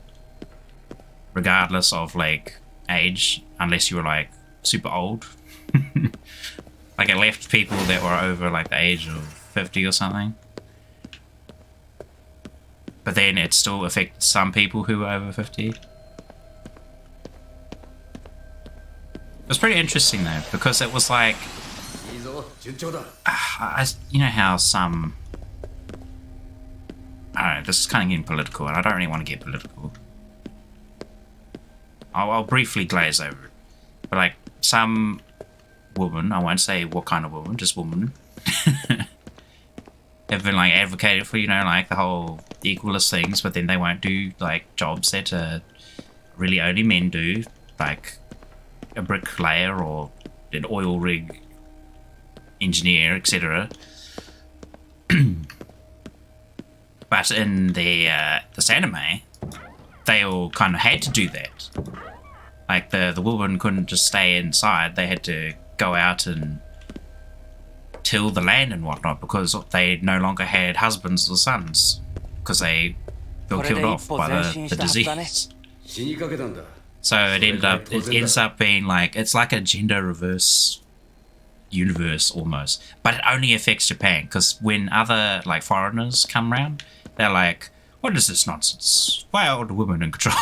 regardless of like age, unless you were like super old. Like it left people that were over like the age of 50 or something. But then it still affected some people who were over 50. It was pretty interesting though, because it was like, いいぞ、順調だ。 you know how some, I don't know, this is kind of getting political and I don't really want to get political. I'll briefly glaze over it. But like some woman, I won't say what kind of woman, just woman, have been like advocated for, you know, like the whole equalist things, but then they won't do like jobs that really only men do, like a bricklayer or an oil rig engineer, etc. But in this anime, they all kind of had to do that. Like the woman couldn't just stay inside; they had to go out and till the land and whatnot because they no longer had husbands or sons because they got killed off by the disease. 死にかけたんだ。 So it ends up being like it's like a gender reverse universe almost, but it only affects Japan because when other like foreigners come around, they're like, "What is this nonsense? Why are all the women in control?"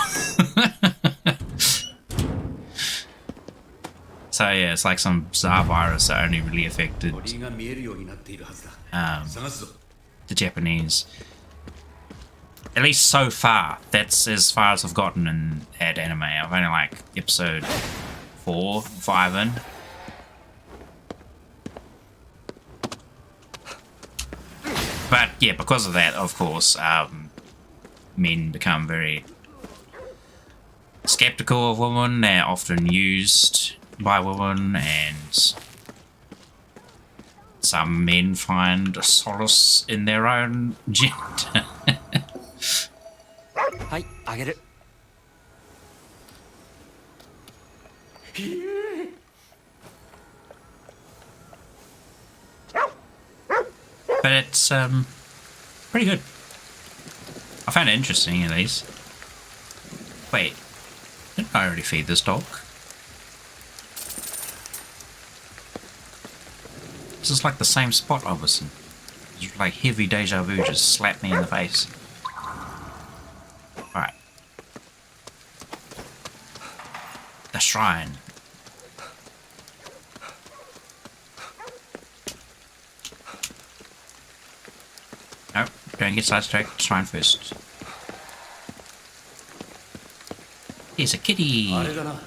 So yeah, it's like some bizarre virus that only really affected 鳥が見えるようになっているはずだ。 探すぞ。 the Japanese. At least so far, that's as far as I've gotten in that anime. I've only like episode 4, 5 in. But yeah, because of that, of course, men become very skeptical of women. They're often used by women, and some men find solace in their own gender. はい、あげる。 But it's pretty good. I found it interesting at least. Wait, didn't I already feed this dog? This is like the same spot I was in. It's like heavy deja vu just slapped me in the face. Alright. The shrine. Nope, don't get sidetracked. Shrine first. Here's a kitty. あれだな。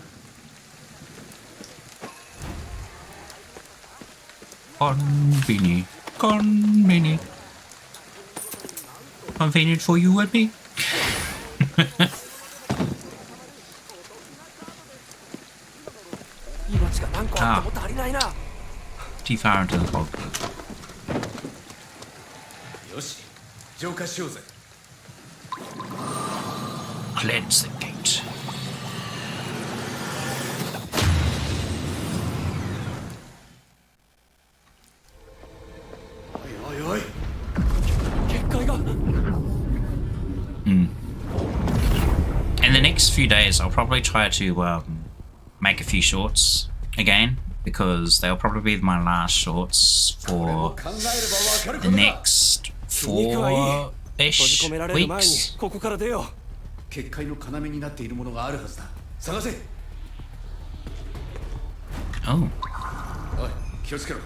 Convenient. Convenient. Convenient for you and me. Too far into the fog. よし、浄化しようぜ。 Cleanse the gate. Oi, oi, oi. 結界が。 In the next few days, I'll probably try to make a few shorts again because they'll probably be my last shorts for 考えればわかるこ the とだ。 next 4-ish められる前に weeks. ここから出よう。結界の要になっているものがあるはずだ。探せ。 Oh, おい、気をつけろ。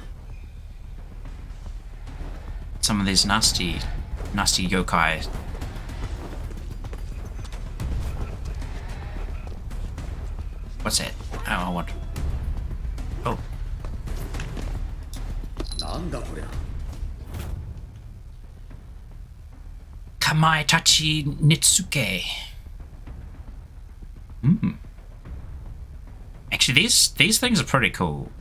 some of these nasty yokai. What's that? Oh, I want. Oh, なんだこりゃ。 Kamae Tachi Nitsuke. Actually, these things are pretty cool.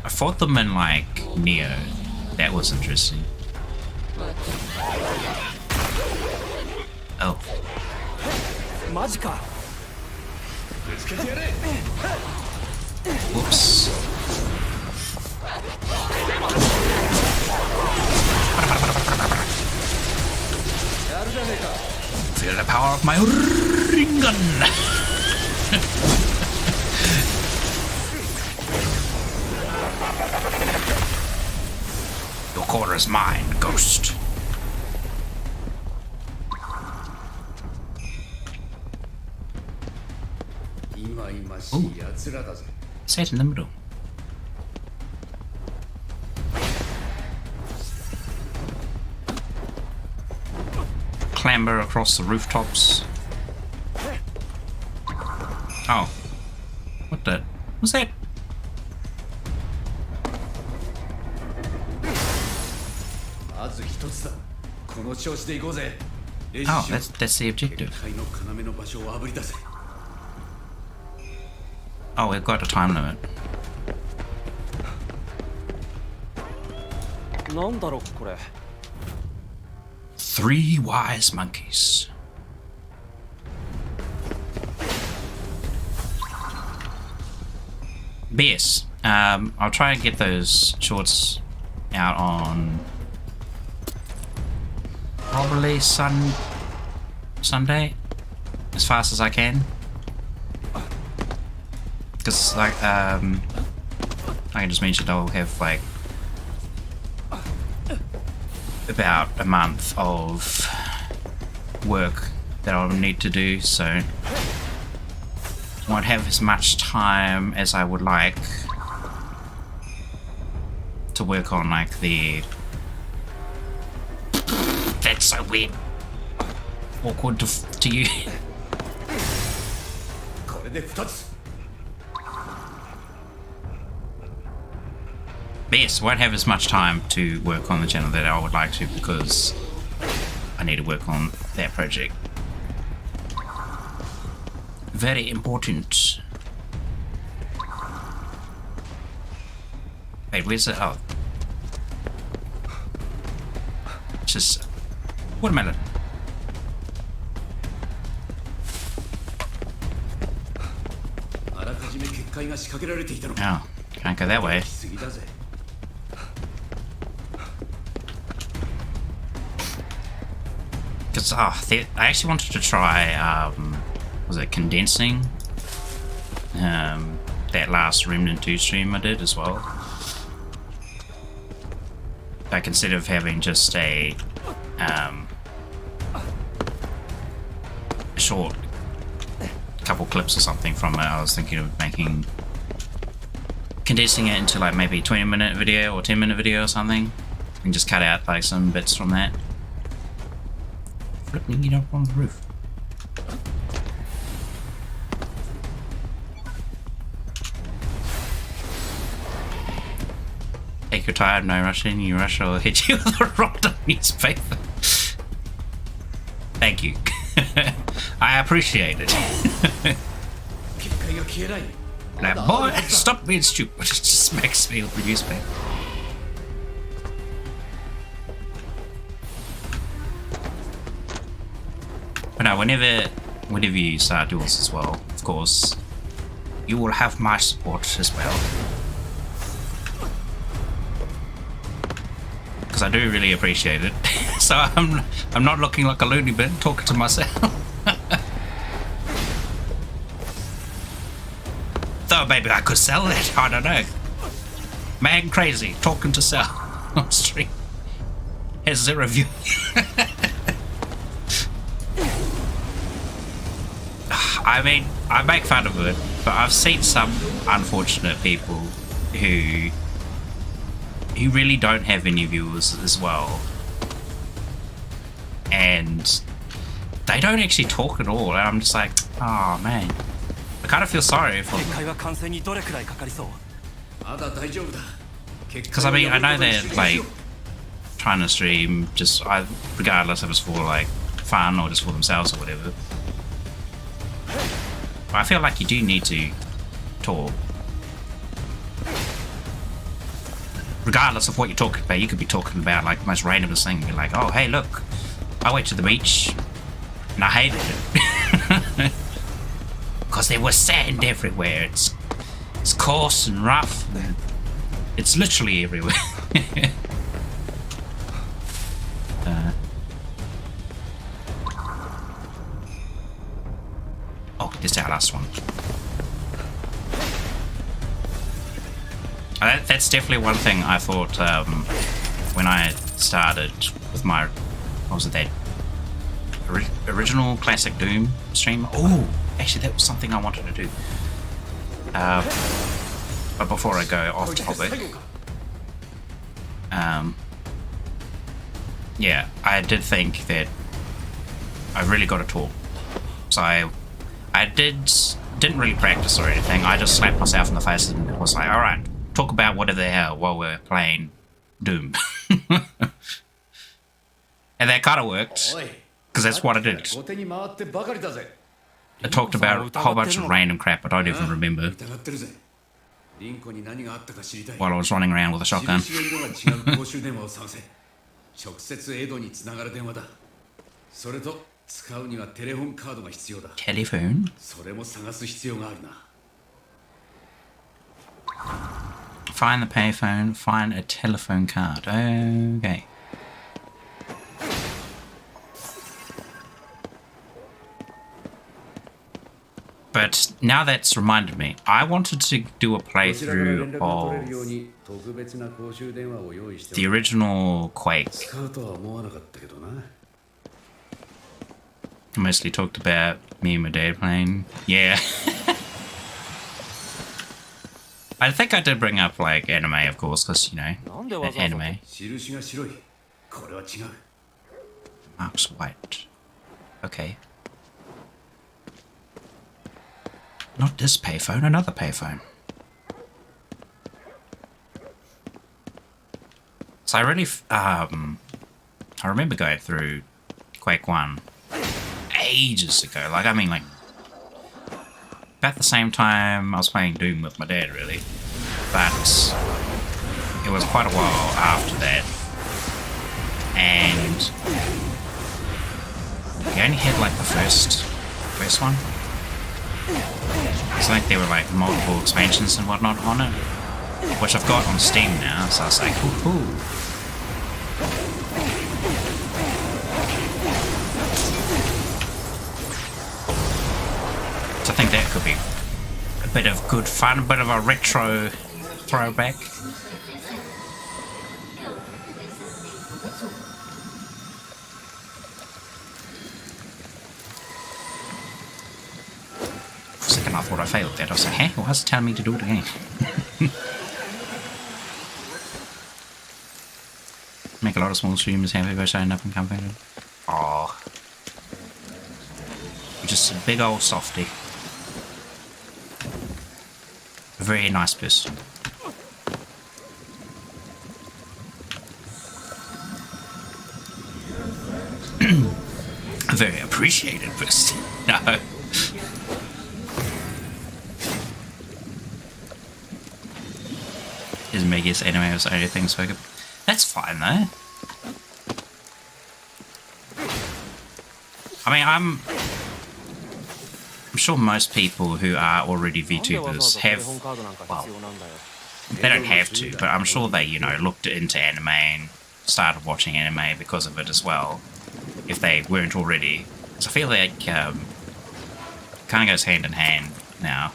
I fought them in like Neo. That was interesting. Oh, マジか。 whoops. Feel the power of my ring gun. Your core is mine, Ghost. Set in the middle. Clamber across the rooftops. Oh. What the? What's that? Oh, that's the objective. Oh, we've got a time limit. なんだろうこれ。 3 wise monkeys. But yes, I'll try and get those shorts out on probably Sunday as fast as I can. Because like I just mentioned, I'll have like about a month of work that I'll need to do, so I won't have as much time as I would like to work on like the... That's so weird. Awkward to you. But yes, won't have as much time to work on the channel that I would like to because I need to work on that project. Very important. Wait, where's it? Oh. Just... watermelon. Oh, can't go that way. Because I actually wanted to try, was it condensing? That last Remnant 2 stream I did as well. Like instead of having just a short couple clips or something from it, I was thinking of condensing it into like maybe 20-minute video or 10-minute video or something, and just cut out like some bits from that. Flipping it up on the roof. Take your time, no rushing. You rush or hit you with a rocked up newspaper. Thank you. I appreciate it. Now, boy, stop being stupid. It just smacks me with the newspaper. But no, whenever you start duels as well, of course, you will have my support as well. Because I do really appreciate it. So I'm not looking like a loony bin talking to myself. Though maybe I could sell it, I don't know. Man crazy, talking to self. on stream. Has 0 views. I mean, I make fun of it, but I've seen some unfortunate people who really don't have any viewers as well, and they don't actually talk at all, and I'm just like, oh man, I kind of feel sorry for them. Because I mean, I know they're like trying to stream just regardless if it's for like fun or just for themselves or whatever. But I feel like you do need to talk. Regardless of what you're talking about, you could be talking about like the most randomest thing. Be like, oh hey look, I went to the beach and I hated it. Because there was sand everywhere. It's coarse and rough. And it's literally everywhere. Oh, this is our last one. That's definitely one thing I thought when I started with my, what was it, that original classic Doom stream. Oh, actually that was something I wanted to do. But before I go off topic, yeah, I did think that I really got to talk. So I didn't really practice or anything. I just slapped myself in the face and was like, all right, talk about whatever the hell while we're playing Doom. And that kind of worked, because that's what I did. I talked about a whole bunch of random crap I don't even remember while I was running around with a shotgun. Telephone? Find the payphone, find a telephone card. Okay. But now that's reminded me, I wanted to do a playthrough of the original Quake. I mostly talked about me and my dad playing. Yeah. I think I did bring up like anime, of course, because, you know, anime. Mark's white. Okay. Not this payphone, another payphone. So I really, I remember going through Quake 1 ages ago. Like, I mean, like, about the same time I was playing Doom with my dad, really. But it was quite a while after that. And we only had, like, the first one. It's like there were like multiple expansions and whatnot on it, which I've got on Steam now, so I was like, cool. So I think that could be a bit of good fun, a bit of a retro throwback. I thought I failed that. I was like, hey, why is it telling me to do it again? Make a lot of small streamers happy by showing up and coming. Oh, just a big old softie. A very nice person. A very appreciated person. No. Isn't my guess anime was the only thing spoken. That's fine though. I mean, I'm sure most people who are already VTubers have, well, they don't have to, but I'm sure they, you know, looked into anime and started watching anime because of it as well, if they weren't already. So I feel like kind of goes hand in hand now.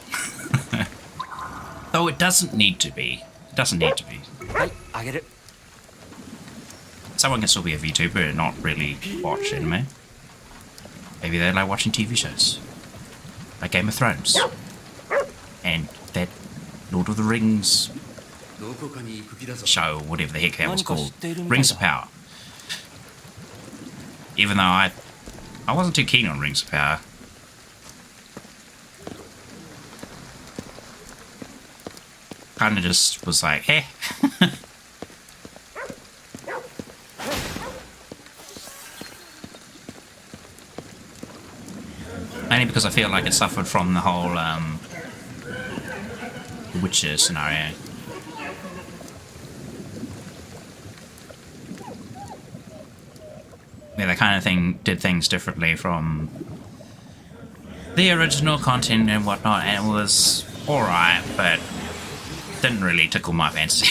Though it doesn't need to be. It doesn't need to be. someone can still be a VTuber and not really watch anime. Maybe they like watching TV shows, like Game of Thrones, and that Lord of the Rings show, whatever the heck that was called, Rings of Power. Even though I wasn't too keen on Rings of Power. Kind of just was like, eh. Mainly because I feel like it suffered from the whole Witcher scenario. Yeah, they kind of did things differently from the original content and whatnot, and it was alright, but didn't really tickle my fancy.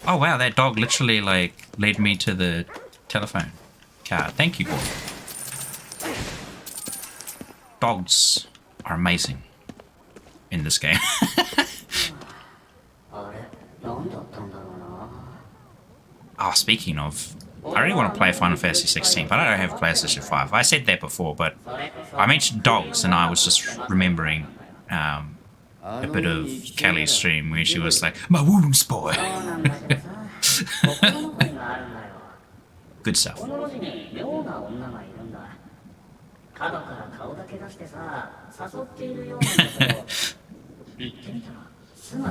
Oh wow, that dog literally like led me to the telephone card. Thank you, boy. Dogs are amazing in this game. Oh, speaking of, I really want to play Final Fantasy 16, but I don't have PlayStation 5. I said that before, but I mentioned dogs, and I was just remembering a bit of Kelly's stream where she was like, "My wounds, boy." Good stuff.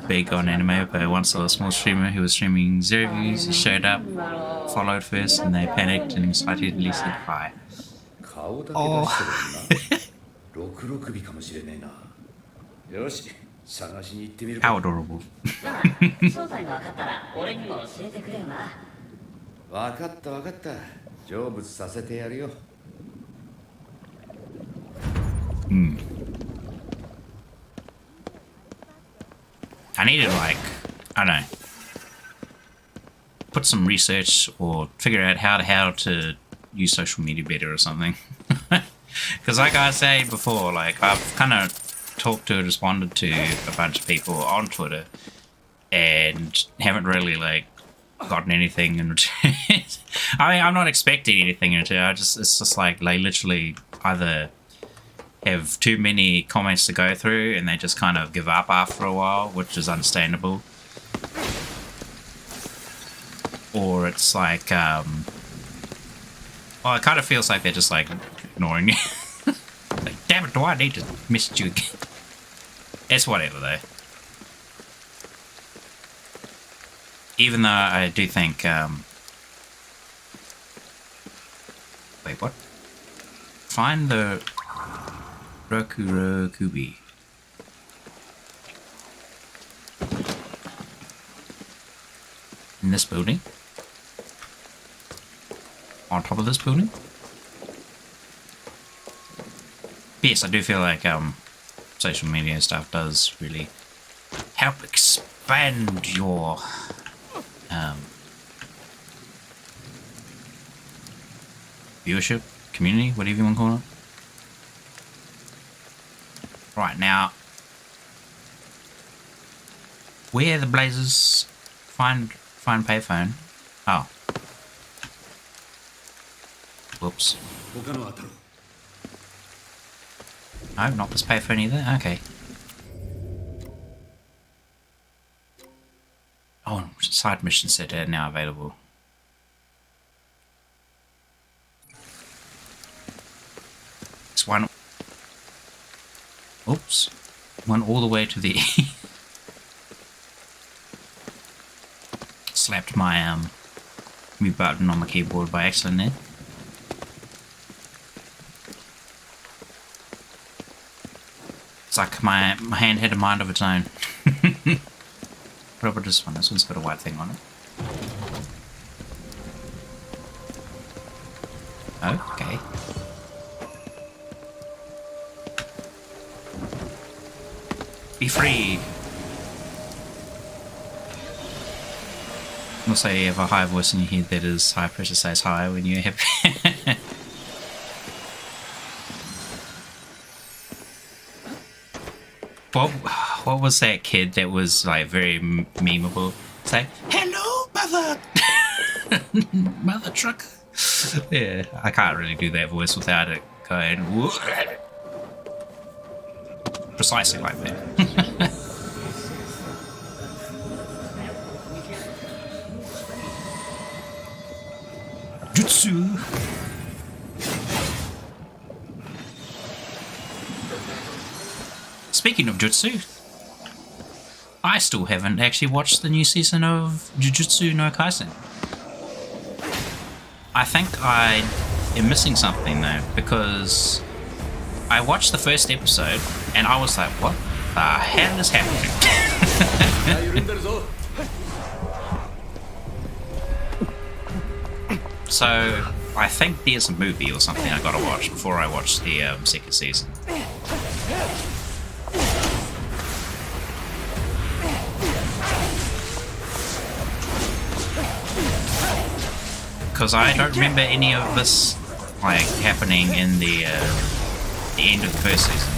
Big on anime, but once saw a small streamer who was streaming 0 views. He showed up, followed first, and they panicked and excitedly said hi. Oh. How adorable. I need to, like, I don't know, put some research or figure out how to use social media better or something. Because like I said before, like, I've kind of talked to and responded to a bunch of people on Twitter and haven't really, like, gotten anything in return. I mean, I'm not expecting anything in return. It's just like, they literally either have too many comments to go through and they just kind of give up after a while, which is understandable. Or it's like, well, it kind of feels like they're just like ignoring you. Like, damn it, do I need to message you again? It's whatever though. Even though I do think, wait, what? Find the Rokurokubi. In this building? On top of this building? Yes, I do feel like social media stuff does really help expand your viewership, community, whatever you want to call it. Right, now, where the blazers find payphone? Oh. Whoops. No, not this payphone either? Okay. Oh, side missions that are now available. It's one... Oops. One all the way to the... Slapped my mute button on my keyboard by accident there. It's like my hand had a mind of its own. What about this one? This one's got a white thing on it. Okay. Be free! Also, you have a high voice in your head that is high pressure says hi when you're happy. Bob, what was that kid that was like very memeable? It's like, hello, mother, mother trucker. Yeah, I can't really do that voice without it going precisely like that. Jutsu. Speaking of Jutsu, I still haven't actually watched the new season of Jujutsu no Kaisen. I think I am missing something though, because I watched the first episode and I was like, what the hell is happening? So I think there's a movie or something I gotta watch before I watch the second season. Because I don't remember any of this like happening in the end of the first season.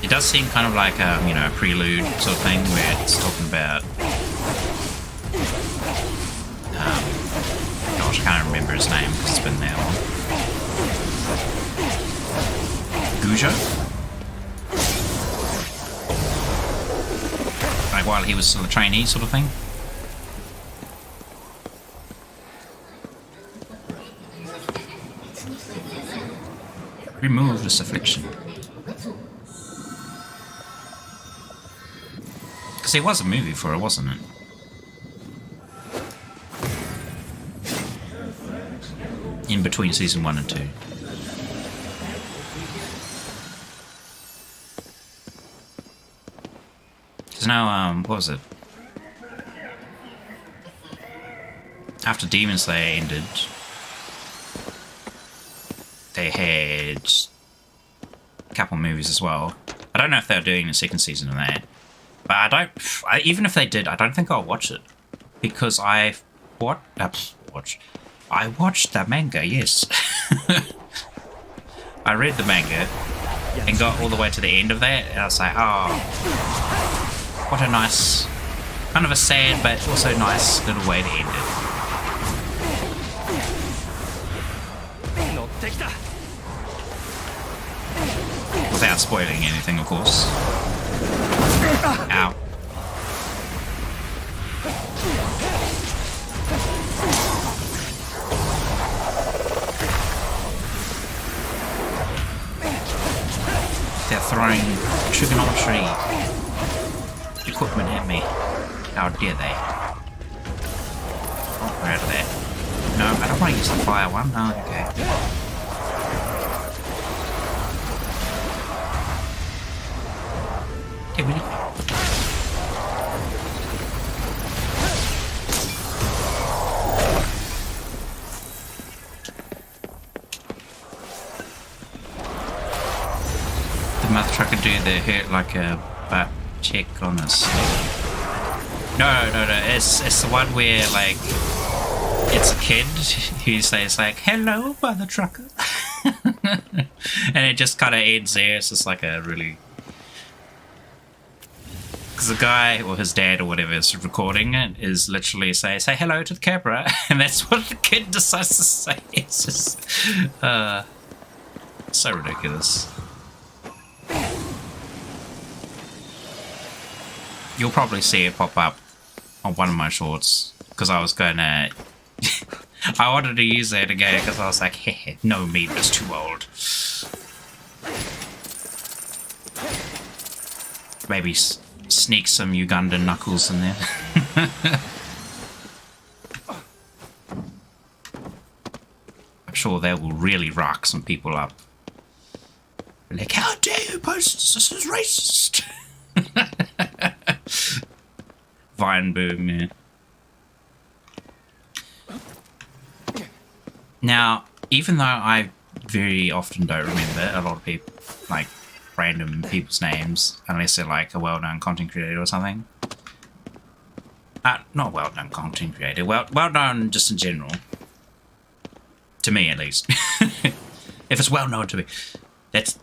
It does seem kind of like a a prelude sort of thing where it's talking about gosh, I can't remember his name because it's been that long. Gujo? Like while he was still a trainee sort of thing. Remove this affliction. Because there was a movie for it, wasn't it? In between season 1 and 2. Because now, what was it? After Demon Slayer ended, they had a couple movies as well. I don't know if they're doing the second season of that, but even if they did, I don't think I'll watch it because I watched the manga. Yes, I read the manga and got all the way to the end of that, and I was like, oh, what a nice, kind of a sad but also nice little way to end it. Without spoiling anything, of course. Ow. They're throwing trigonometry equipment at me. How dare they? Oh, we're out of there. No, I don't want to use the fire one. Oh, okay. Okay, really? The mother trucker do the hurt like a butt check on this. No, it's the one where like it's a kid who says like, hello mother trucker. And it just kind of ends there. It's just like a really, because the guy or his dad or whatever is recording it is literally say hello to the camera, and that's what the kid decides to say. It's just so ridiculous. You'll probably see it pop up on one of my shorts because I was gonna I wanted to use that again because I was like, heh, no meme is too old. Maybe sneak some Ugandan knuckles in there. I'm sure they will really rock some people up. Like, how dare you post this is racist? Vine boom, yeah. Now, even though I very often don't remember a lot of people, like random people's names, unless they're like a well-known content creator or something. Not well-known content creator, well-known just in general. To me, at least. If it's well-known to me, that's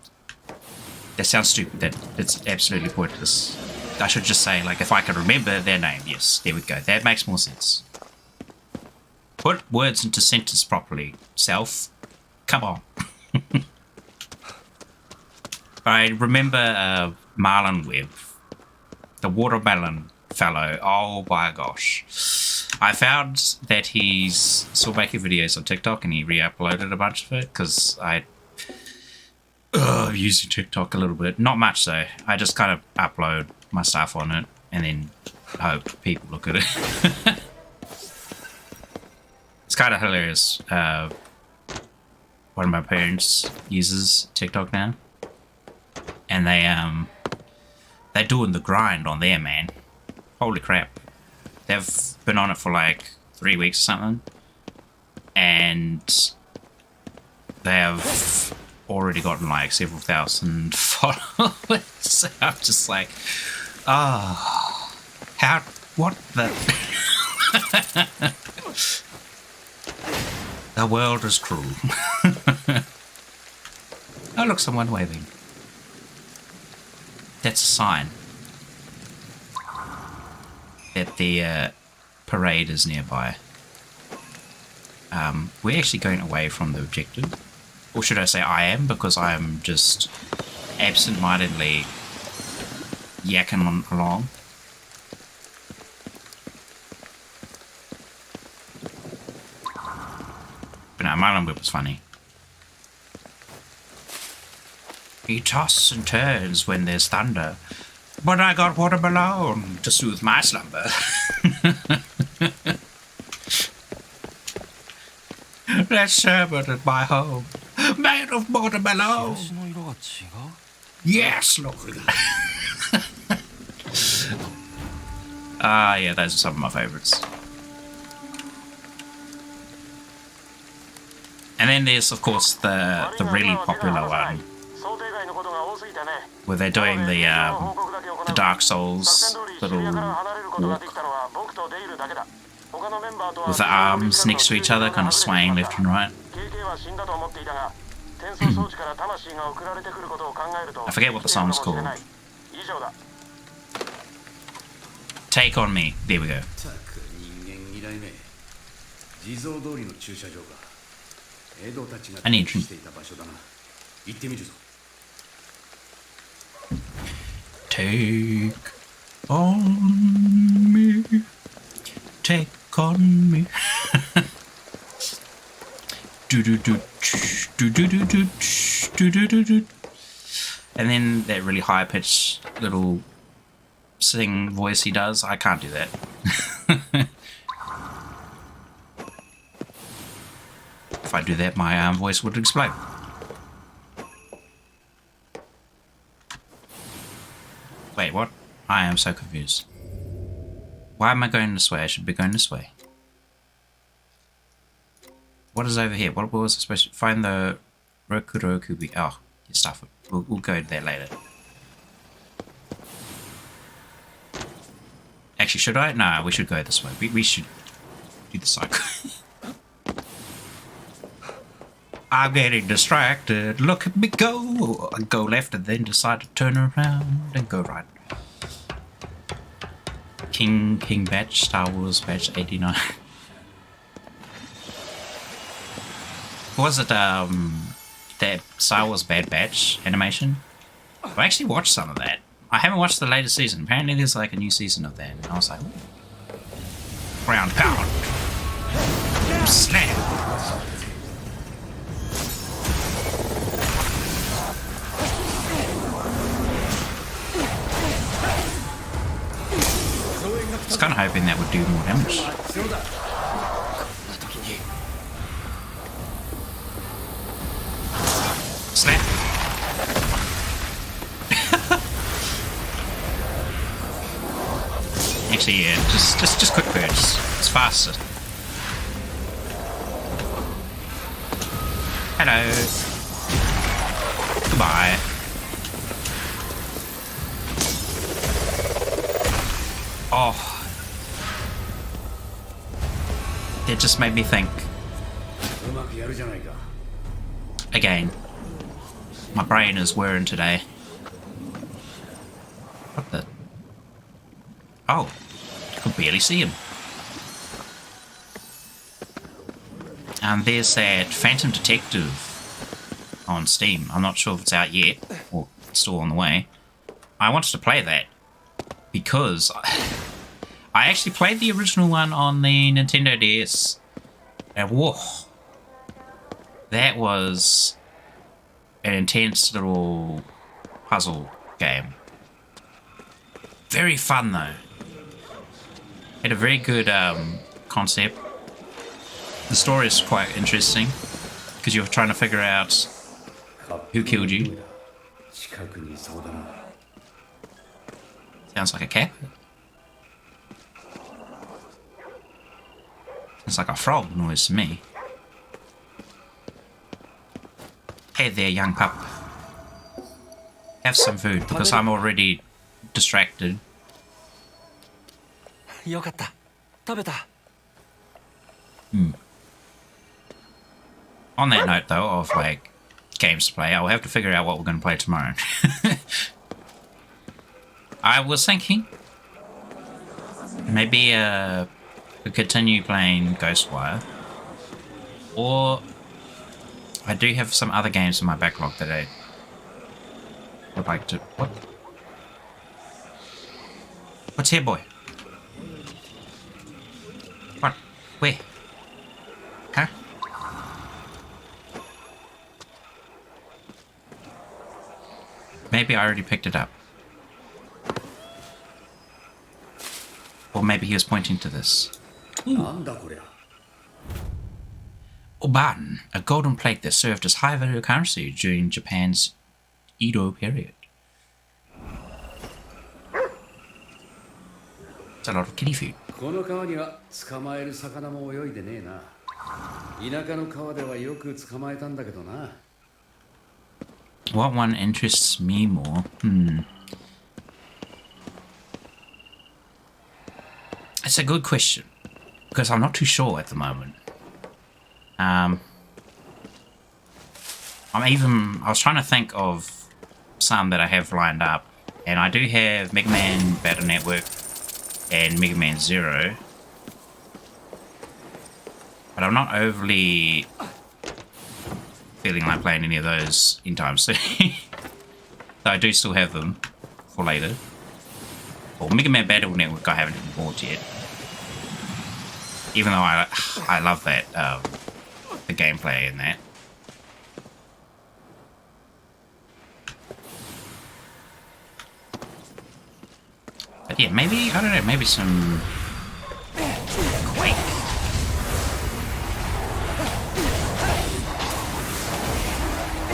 That sounds stupid. It's absolutely pointless. I should just say, like, if I can remember their name. Yes, there we go. That makes more sense. Put words into sentence properly. Self. Come on. I remember Marlon Webb. The watermelon fellow. Oh my gosh. I found that he's still making videos on TikTok and he re-uploaded a bunch of it because I using TikTok a little bit. Not much though. I just kind of upload my stuff on it and then hope people look at it. It's kind of hilarious. One of my parents uses TikTok now, and they're doing the grind on there, man. Holy crap. They've been on it for like 3 weeks or something, and they have already gotten like several thousand followers. I'm just like, what the? The world is cruel. Oh look, someone waving. That's a sign that the parade is nearby. We're actually going away from the objective. Or should I say I am, because I am just absent-mindedly yakking on along. But no, Marlon Whip was funny. He tosses and turns when there's thunder, but I got watermelon to soothe my slumber. That sherbet at my home, made of watermelon. Yes, look. Yeah, those are some of my favourites. And then there's, of course, the really popular one, where they're doing the Dark Souls little walk with the arms next to each other, kind of swaying left and right. I forget what the song's called. Take on Me. There we go. I need to... Take on me. Take on me. Do do do do do do do do do do do. And then that really high pitched little sing voice he does. I can't do that. If I do that, my voice would explode. Wait, what? I am so confused. Why am I going this way? I should be going this way. What is over here? What was I supposed to find? The Rokurokubi. Oh, your stuff. We'll go there later. Actually, should I? No, we should go this way. We should do the cycle. I'm getting distracted. Look at me go. I go left and then decide to turn around and go right. King Batch, Star Wars Batch 89. Was it that Star Wars Bad Batch animation? I actually watched some of that. I haven't watched the latest season. Apparently there's like a new season of that. And I was like, ground pound. Slam. I was kind of hoping that would do more damage. Snap. Actually, yeah, just quick birds. It's faster. Hello. Goodbye. Oh. It just made me think. Again. My brain is whirring today. Oh, I could barely see him. And there's that Phantom Detective on Steam. I'm not sure if it's out yet or still on the way. I wanted to play that because I actually played the original one on the Nintendo DS. And whoa, that was an intense little puzzle game. Very fun though. Had a very good concept. The story is quite interesting because you're trying to figure out who killed you. Sounds like a Kappa. It's like a frog noise to me. Hey there, young pup. Have some food because I'm already distracted. よかった。食べた。 On that note, though, of like games to play, I'll have to figure out what we're going to play tomorrow. I was thinking maybe we continue playing Ghostwire, or I do have some other games in my backlog that I would like to. What? What's here, boy? What? Where? Huh? Maybe I already picked it up. Or maybe he was pointing to this. Oban, a golden plate that served as high value currency during Japan's Edo period. It's a lot of kiddie food. この川には捕まえる魚も泳いでねえな。田舎の川ではよく捕まえたんだけどな。 What one interests me more? It's a good question because I'm not too sure at the moment. I was trying to think of some that I have lined up, and I do have Mega Man Battle Network and Mega Man Zero, but I'm not overly feeling like playing any of those in time soon. So I do still have them for later. Well, Mega Man Battle Network I haven't even bought yet, even though I love that the gameplay in that. But yeah, maybe, I don't know, maybe some Quake.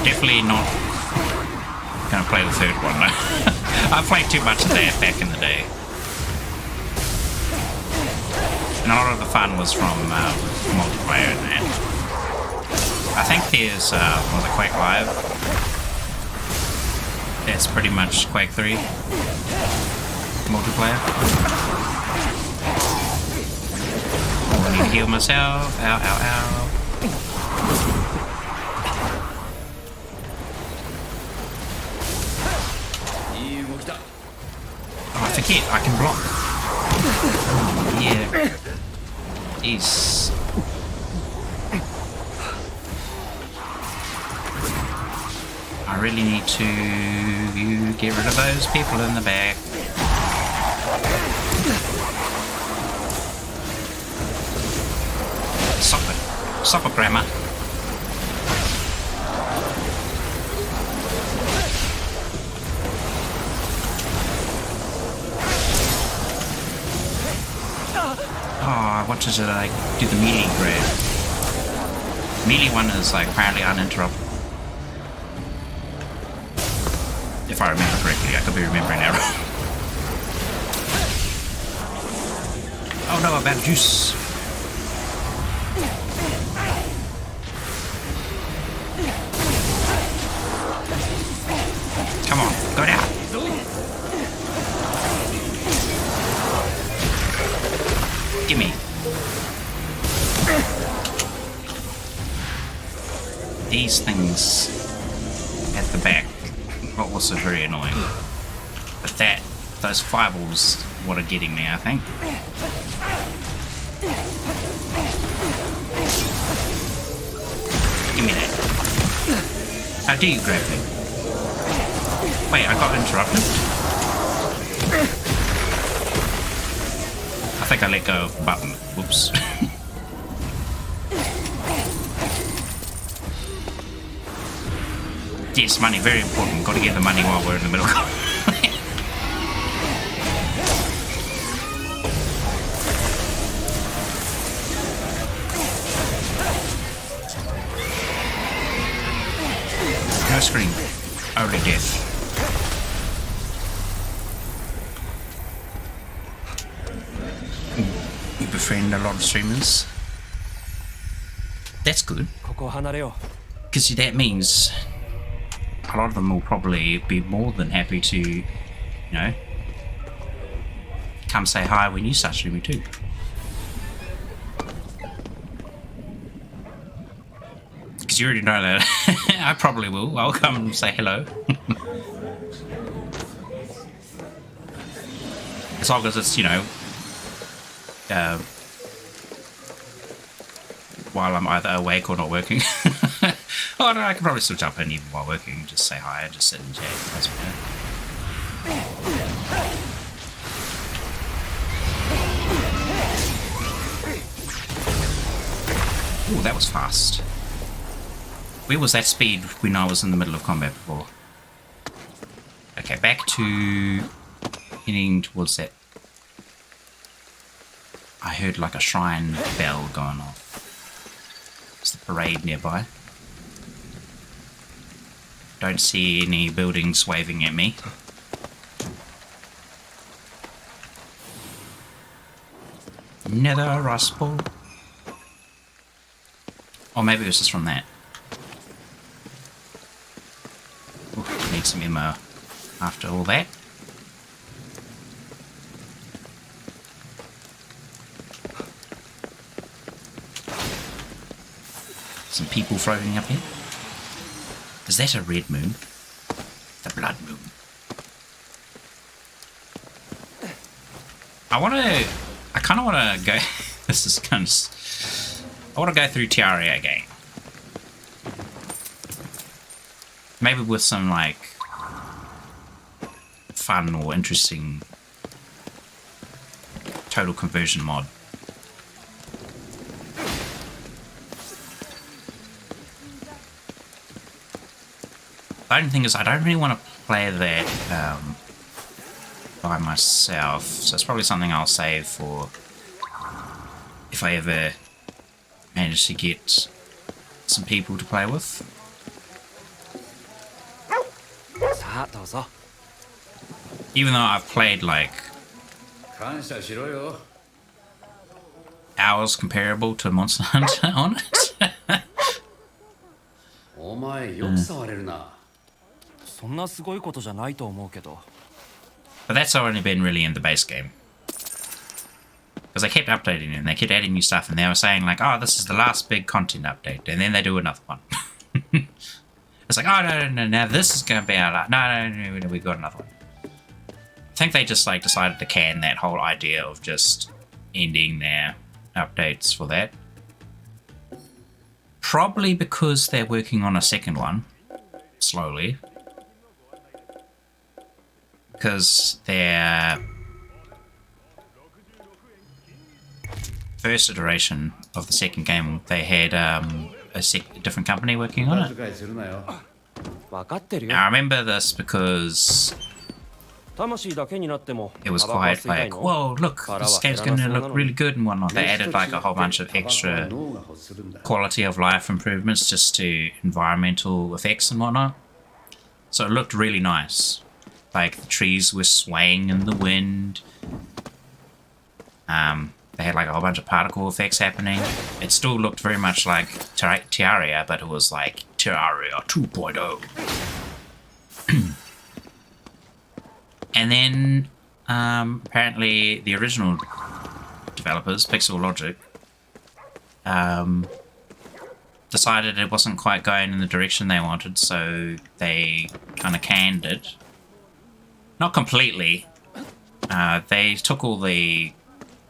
Definitely not gonna play the third one though. I played too much of that back in the day. And a lot of the fun was from multiplayer and that. I think there's was it Quake Live? That's pretty much Quake 3 multiplayer. Oh, I need to heal myself. Ow, ow, ow. Oh, I forget, I can block. Yeah. Jeez. I really need to get rid of those people in the back. Stop it. Stop it, Grandma. Oh, what does it like do the melee grab? Melee one is like apparently uninterrupted. If I remember correctly, I could be remembering that wrong. Oh no, I'm out of juice. Come on, go down. Gimme. These things at the back are also very annoying. But those fireballs what are getting me, I think. Give me that. How do you grab me? Wait, I got interrupted? I think I let go of the button. Whoops. Yes, money, very important. Got to get the money while we're in the middle. No scream, only death. You befriend a lot of streamers. That's good. ここを離れよ Because that means a lot of them will probably be more than happy to, you know, come say hi when you start streaming too. Because you already know that. I probably will. I'll come and say hello. As long as it's, you know, while I'm either awake or not working. Oh no, I can probably still jump in even while working and just say hi and just sit and chat. That's fine. Ooh, that was fast. Where was that speed when I was in the middle of combat before? Okay, back to heading towards that. I heard like a shrine bell going off. It's the parade nearby. Don't see any buildings waving at me. Nether rust ball. Or maybe it was just from that. Ooh, need some ammo after all that. Some people floating up here. Is that a red moon? The blood moon. I kind of want to go... This is kind of... I want to go through Tiaria again. Maybe with some, like, fun or interesting total conversion mod. The only thing is, I don't really want to play that by myself, so it's probably something I'll save for if I ever manage to get some people to play with. さあどうぞ Even though I've played like 感謝しろよ hours comparable to Monster Hunter on it. お前よく触れるな そんなすごいことじゃないと思うけど But that's only been really in the base game. Because they kept updating it and they kept adding new stuff and they were saying like, oh, this is the last big content update. And then they do another one. It's like, oh, no, now this is going to be our last. No, we got another one. I think they just like decided to can that whole idea of just ending their updates for that. Probably because they're working on a second one. Slowly. Because their first iteration of the second game, they had a different company working on it. 分かってるよ I remember this because 魂だけになっても it was 幅が quite 薄いたい like, の whoa, look, this game's going to look really good and whatnot. They added like a whole bunch of extra quality of life improvements just to environmental effects and whatnot. So it looked really nice. Like the trees were swaying in the wind. They had like a whole bunch of particle effects happening. It still looked very much like Tiaria, but it was like Tiaria 2.0. And then apparently the original developers, Pixel Logic, decided it wasn't quite going in the direction they wanted, so they kind of canned it. Not completely, They took all the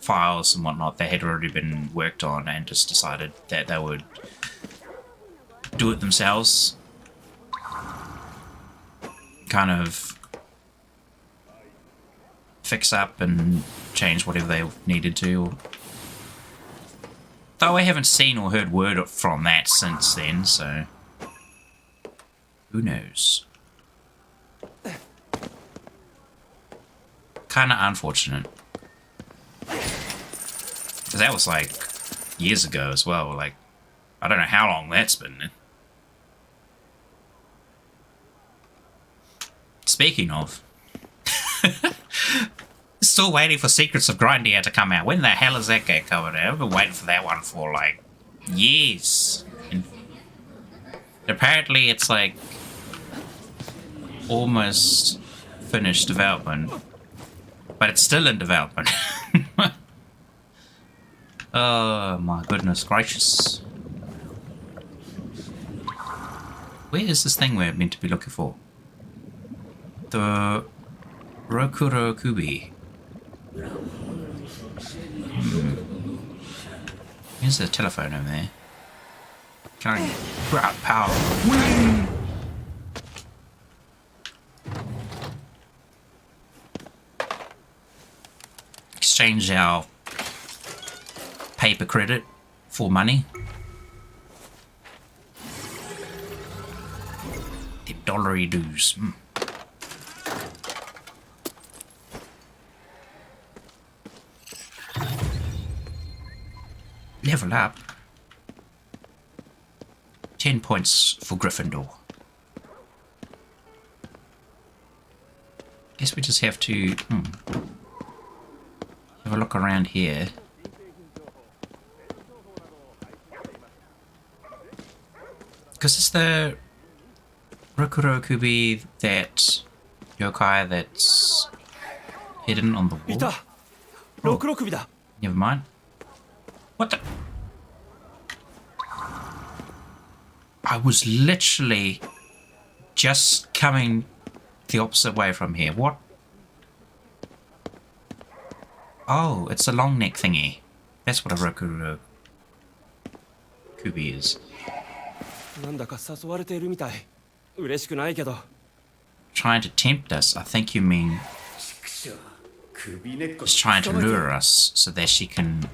files and whatnot that had already been worked on and just decided that they would do it themselves. Kind of fix up and change whatever they needed to. Though I haven't seen or heard word from that since then, so who knows? Kinda unfortunate. Because that was like years ago as well. Like, I don't know how long that's been. Speaking of, still waiting for Secrets of Grindia to come out. When the hell is that game coming out? I've been waiting for that one for like years. And apparently it's like almost finished development, but it's still in development. Oh my goodness gracious. Where is this thing we're meant to be looking for? The Rokuro Kubi. Here's the telephone over there. Can I grab power? Whee! Exchange our paper credit for money. The dollary dues. Level up. 10 points for Gryffindor. Guess we just have to have a look around here. Because it's the Rokuro Kubi that Yokai that's hidden on the wall. Oh, never mind. What the? I was literally just coming the opposite way from here. What? Oh, it's a long neck thingy. That's what a Rokuro Kubi is. Trying to tempt us. I think you mean she's trying to lure us so that she can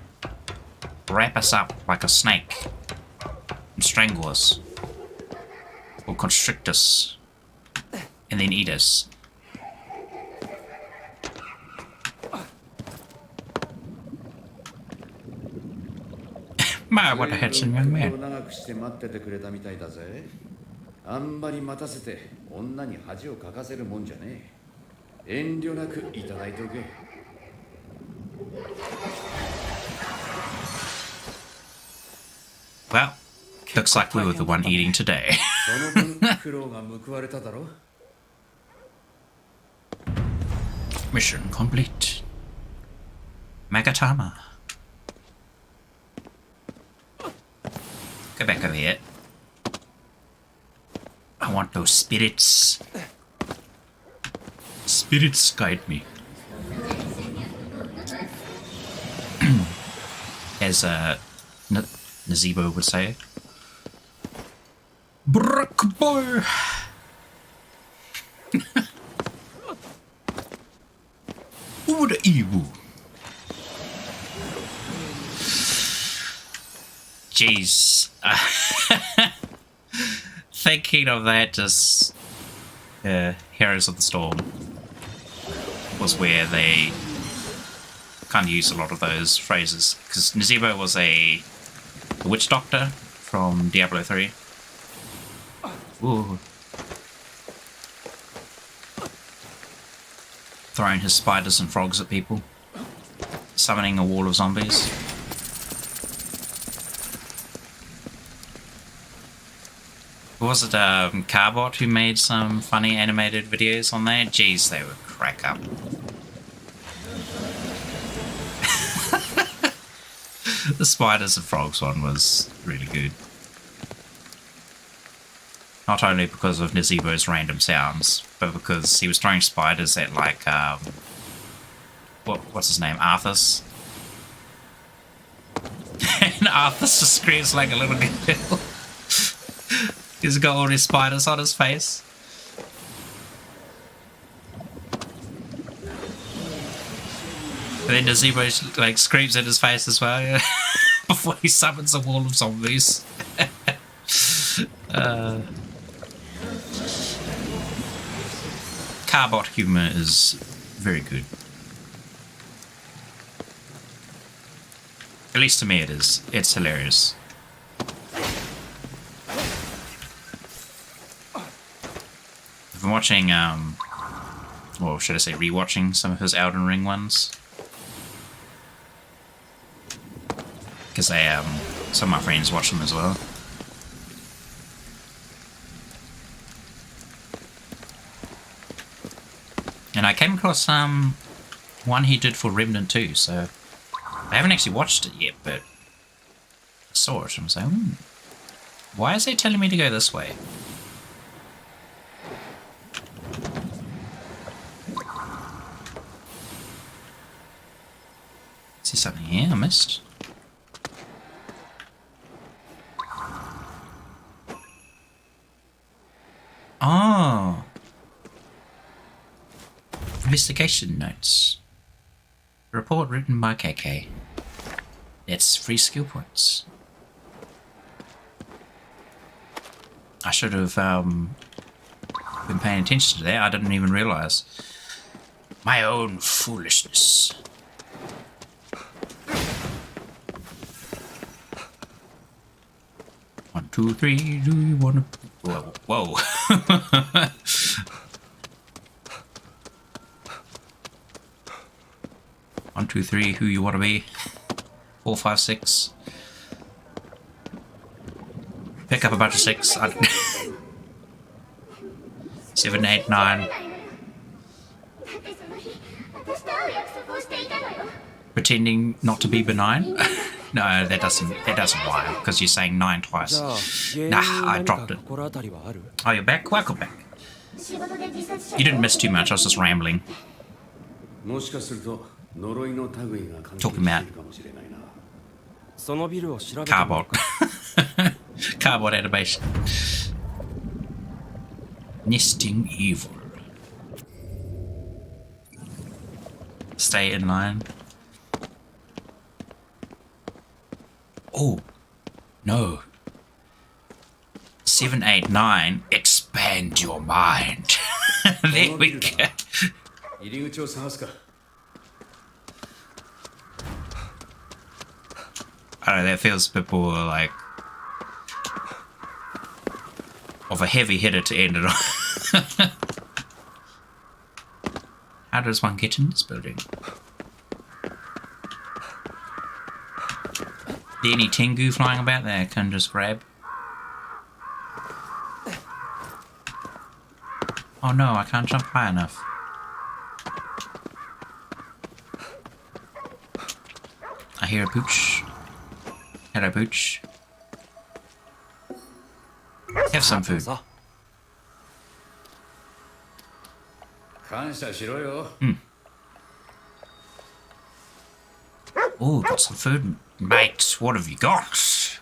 wrap us up like a snake and strangle us or constrict us and then eat us. My, what a handsome young man. あんまり待たせて女に恥をかかせるもんじゃねえ。遠慮なくいただいておけ。Well, looks like we were the one eating today. その分苦労が報われただろ。Mission complete. Magatama. Go back over here. I want those spirits. Spirits guide me. As Nazebo would say. Brook boy. Ooh, the evil. Jeez. Thinking of that, just Heroes of the Storm was where they kind of used a lot of those phrases, because Nazebo was a witch doctor from Diablo 3. Ooh. Throwing his spiders and frogs at people, summoning a wall of zombies. Was it Carbot who made some funny animated videos on there? Jeez, they would crack up. The spiders and frogs one was really good. Not only because of Nazebo's random sounds, but because he was throwing spiders at like what's his name? Arthas. And Arthas just screams like a little girl. He's got all his spiders on his face. And then Nazebo like screams at his face as well, yeah. Before he summons a wall of zombies. Carbot humor is very good. At least to me it is. It's hilarious. I've been watching, or should I say rewatching some of his Elden Ring ones. Because they, some of my friends watch them as well. And I came across one he did for Remnant 2, so I haven't actually watched it yet, but I saw it and I was like, why is it telling me to go this way? Is there something here I missed? Oh. Investigation notes. Report written by KK. That's 3 skill points. I should have been paying attention to that. I didn't even realize. My own foolishness. One, two, three. Do you want to? Whoa. Whoa. 1, 2, 3, who you want to be? 4, 5, 6. Pick up a bunch of 6. 7, 8, 9. Pretending not to be benign? No, that doesn't rhyme, because you're saying 9 twice. Nah, I dropped it. Oh, you're back? Welcome back. You didn't miss too much, I was just rambling. Talking about Carbot. Carbot animation. Nesting evil. Stay in line. Oh, no. 7, 8, 9. Expand your mind. There we go. I don't know, that feels a bit more like of a heavy hitter to end it on. How does one get in this building? There any Tengu flying about that I can just grab? Oh no, I can't jump high enough. I hear a pooch. Hello, pooch. Have some food. Oh, got some food. Mate, what have you got?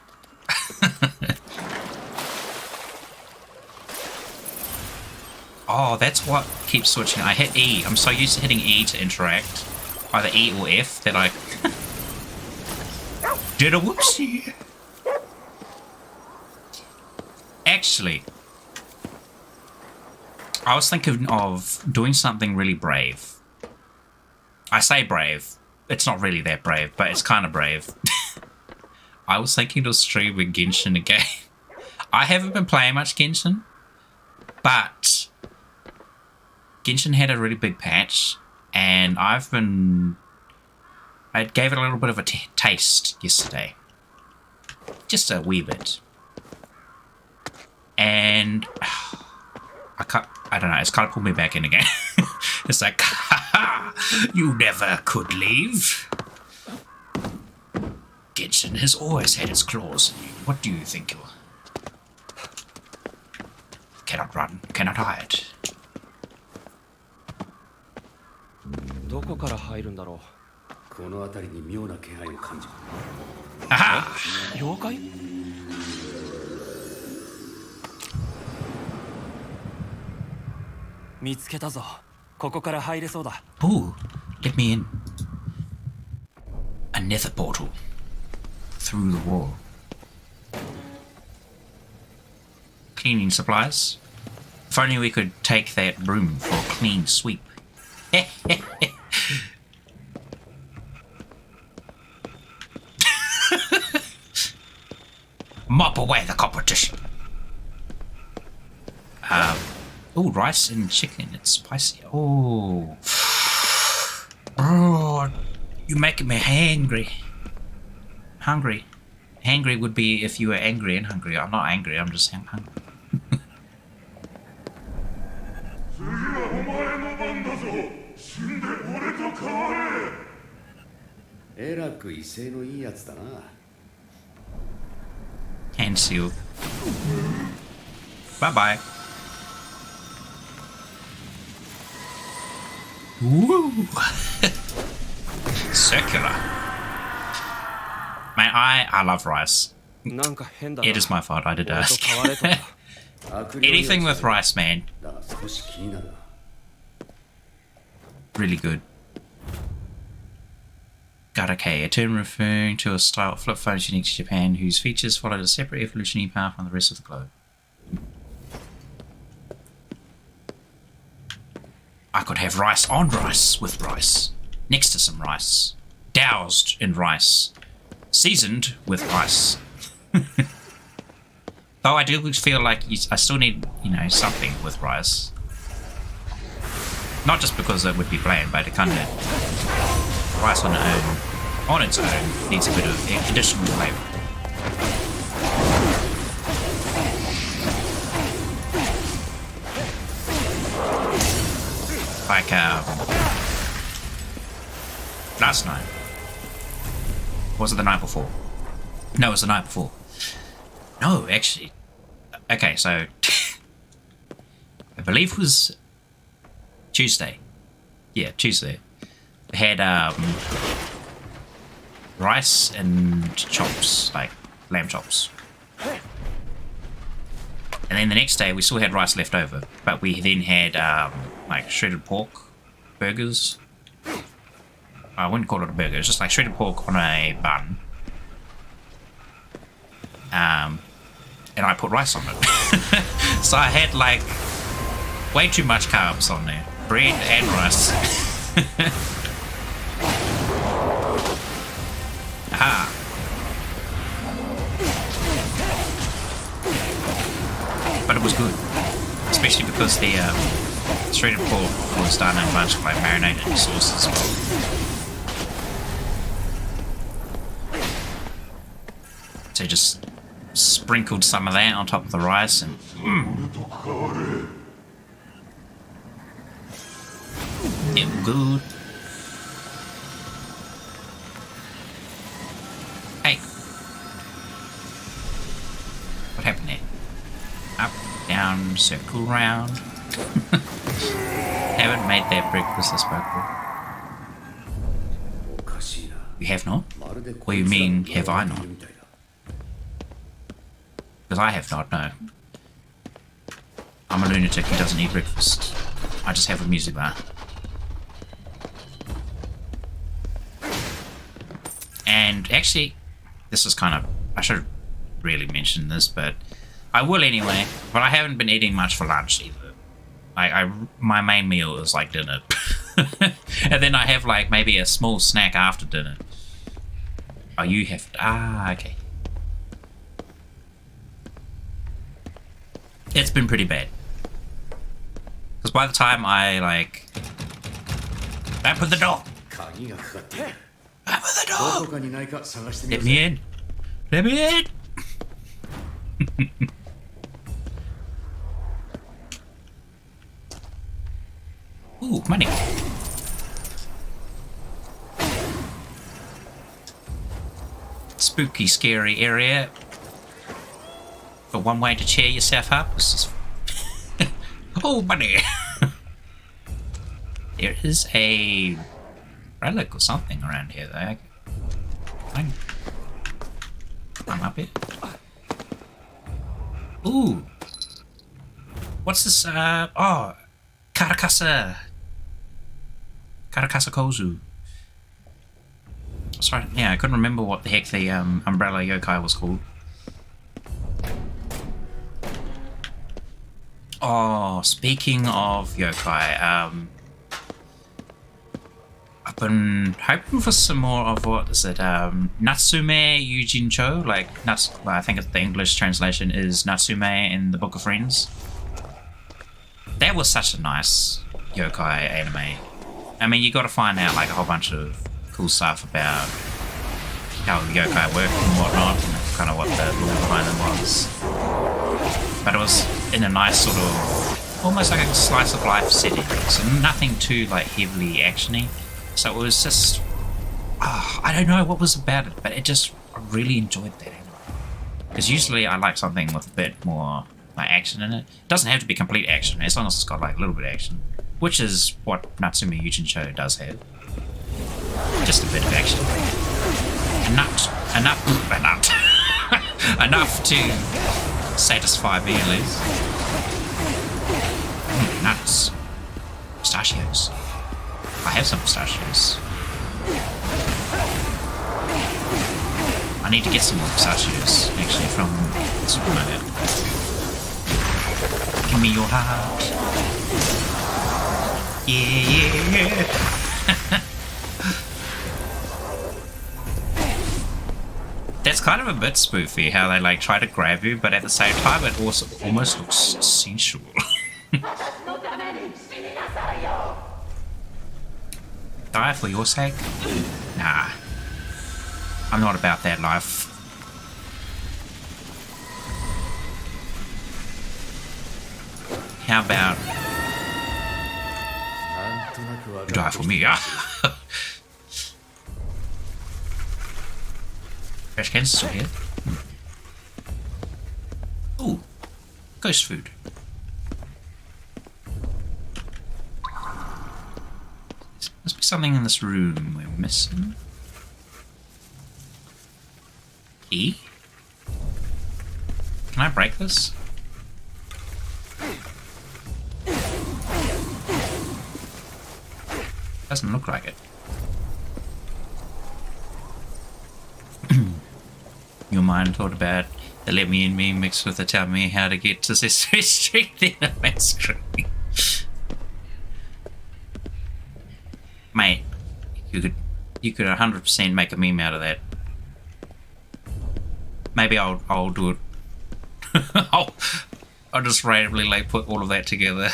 Oh, that's what keeps switching. I hit E. I'm so used to hitting E to interact. Either E or F that I did a whoopsie. Actually, I was thinking of doing something really brave. I say brave. It's not really that brave, but it's kind of brave. I was thinking of streaming Genshin again. I haven't been playing much Genshin, but Genshin had a really big patch, and I gave it a little bit of a taste yesterday. Just a wee bit. And I don't know, it's kind of pulled me back in again. It's like, ha ha, you never could leave. Genshin has always had its claws in you. What do you think you're? Cannot run, cannot hide. どこから入るんだろこの辺りに妙な気配を感じる。 Aha! う。妖怪？見つけたぞ。ここから入れそうだ。 Ooh, let me in. A nether portal. Through the wall. Cleaning supplies. If only we could take that broom for a clean sweep. Mop away the competition. Oh, rice and chicken. It's spicy. Oh. Oh, you're making me hangry. Hungry. Hangry would be if you were angry and hungry. I'm not angry, I'm just hungry. 次はお前の番だぞ。死んで俺と変われ。えらく威勢のいいやつだな。 Hand seal. Bye bye. Woo! Circular. Man, I love rice. なんか変だな。 It is my fault, I did 俺と ask. 変われとか。Anything with rice, man. だが少し気になるな。 Really good. Garakei, a term referring to a style of flip phones unique to Japan whose features followed a separate evolutionary path from the rest of the globe. I could have rice on rice with rice, next to some rice, doused in rice, seasoned with rice. Though I do feel like I still need, you know, something with rice. Not just because it would be bland, but it kind of rice on its own needs a bit of additional flavour. Like last night. Or was it the night before? No, it was the night before. No, actually. Okay, so I believe it was Tuesday. Yeah, Tuesday. I had rice and chops, like lamb chops. And then the next day we still had rice left over, but we then had like shredded pork burgers. I wouldn't call it a burger, it's just like shredded pork on a bun. And I put rice on it. So I had like way too much carbs on there. Bread and rice. Ah. But it was good. Especially because the shredded pork was done in a bunch of like marinated sauces as well. So just sprinkled some of that on top of the rice and it was good. Hey. What happened there? Up, down, circle round. Haven't made that breakfast this before. おかしいな。 We have not? まるで What do you mean, have I not? みたいだ。 Because I have not, no. I'm a lunatic who doesn't eat breakfast. I just have a music bar. And actually, this is kind of... I should really mention this, but I will anyway. But I haven't been eating much for lunch either. My main meal is like dinner. And then I have like maybe a small snack after dinner. Oh, you have... Ah, okay. It's been pretty bad. Because by the time I like... Open the door! 鍵がかかっている。 Open the ど door! こかにないか探してみ Let る me ぜ。 in! Let me in! Ooh, money. Spooky, scary area. But one way to cheer yourself up is just... Oh, money! There is a relic or something around here though. I'm up here. Ooh. What's this? Oh, Karakasa Kozu. Sorry, yeah, I couldn't remember what the heck the umbrella yokai was called. Oh, speaking of yokai, I've been hoping for some more of what is it? Natsume Yujincho, like well, I think the English translation is Natsume in the Book of Friends. That was such a nice yokai anime. I mean, you got to find out like a whole bunch of cool stuff about how yokai work and whatnot, and kind of what the rule behind them was. But it was in a nice sort of, almost like a slice of life setting, so nothing too like heavily actiony. So it was just, I don't know what was about it, but it just, I really enjoyed that anime. Because usually I like something with a bit more like action in it. It doesn't have to be complete action, as long as it's got like a little bit of action, which is what Natsume Yujincho does have. Just a bit of action. Enough to satisfy me at least. Nuts. Pistachios. I have some pistachios. I need to get some more pistachios, actually, from the supermarket. Give me your heart. Yeah. That's kind of a bit spoofy, how they like try to grab you, but at the same time it also almost looks sensual. Die for your sake? Nah. I'm not about that life. How about you die for me? Trash cans still here. Ooh, ghost food. Must be something in this room we're missing. Key? Can I break this? Doesn't look like it. Your mind thought about the let me in me mixed with the tell me how to get to Sesame Street then the main screen. Mate, you could 100% make a meme out of that. Maybe I'll do it. I'll just randomly like put all of that together.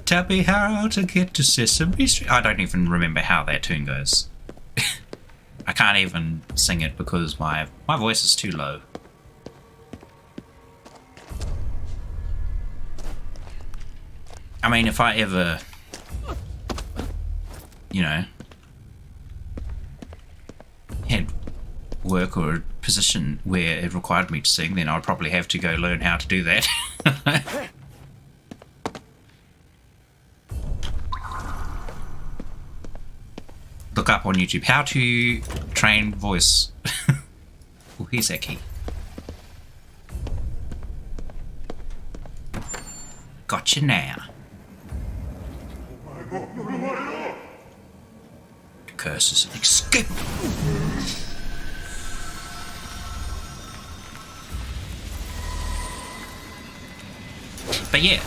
Tell me how to get to Sesame Street. I don't even remember how that tune goes. I can't even sing it because my voice is too low. I mean, if I ever, you know, had work or a position where it required me to sing, then I'd probably have to go learn how to do that. Look up on YouTube how to train voice. Oh, here's that key. Gotcha now. Curse is inescapable. But yeah,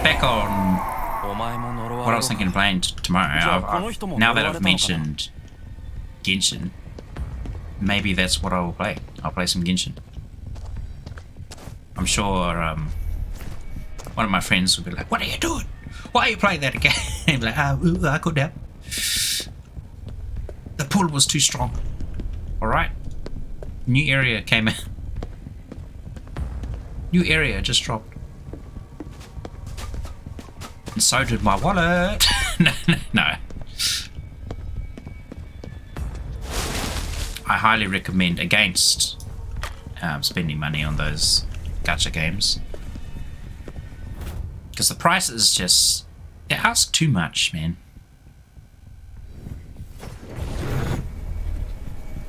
back on what I was thinking of playing tomorrow. Now that I've mentioned Genshin, maybe that's what I will play. I'll play some Genshin. I'm sure one of my friends will be like, "What are you doing? Why are you playing that again?" And be like, I couldn't help. The pull was too strong. Alright. New area came in. New area just dropped. And so did my wallet. No. I highly recommend against spending money on those gacha games. Because the price is just... They ask too much, man.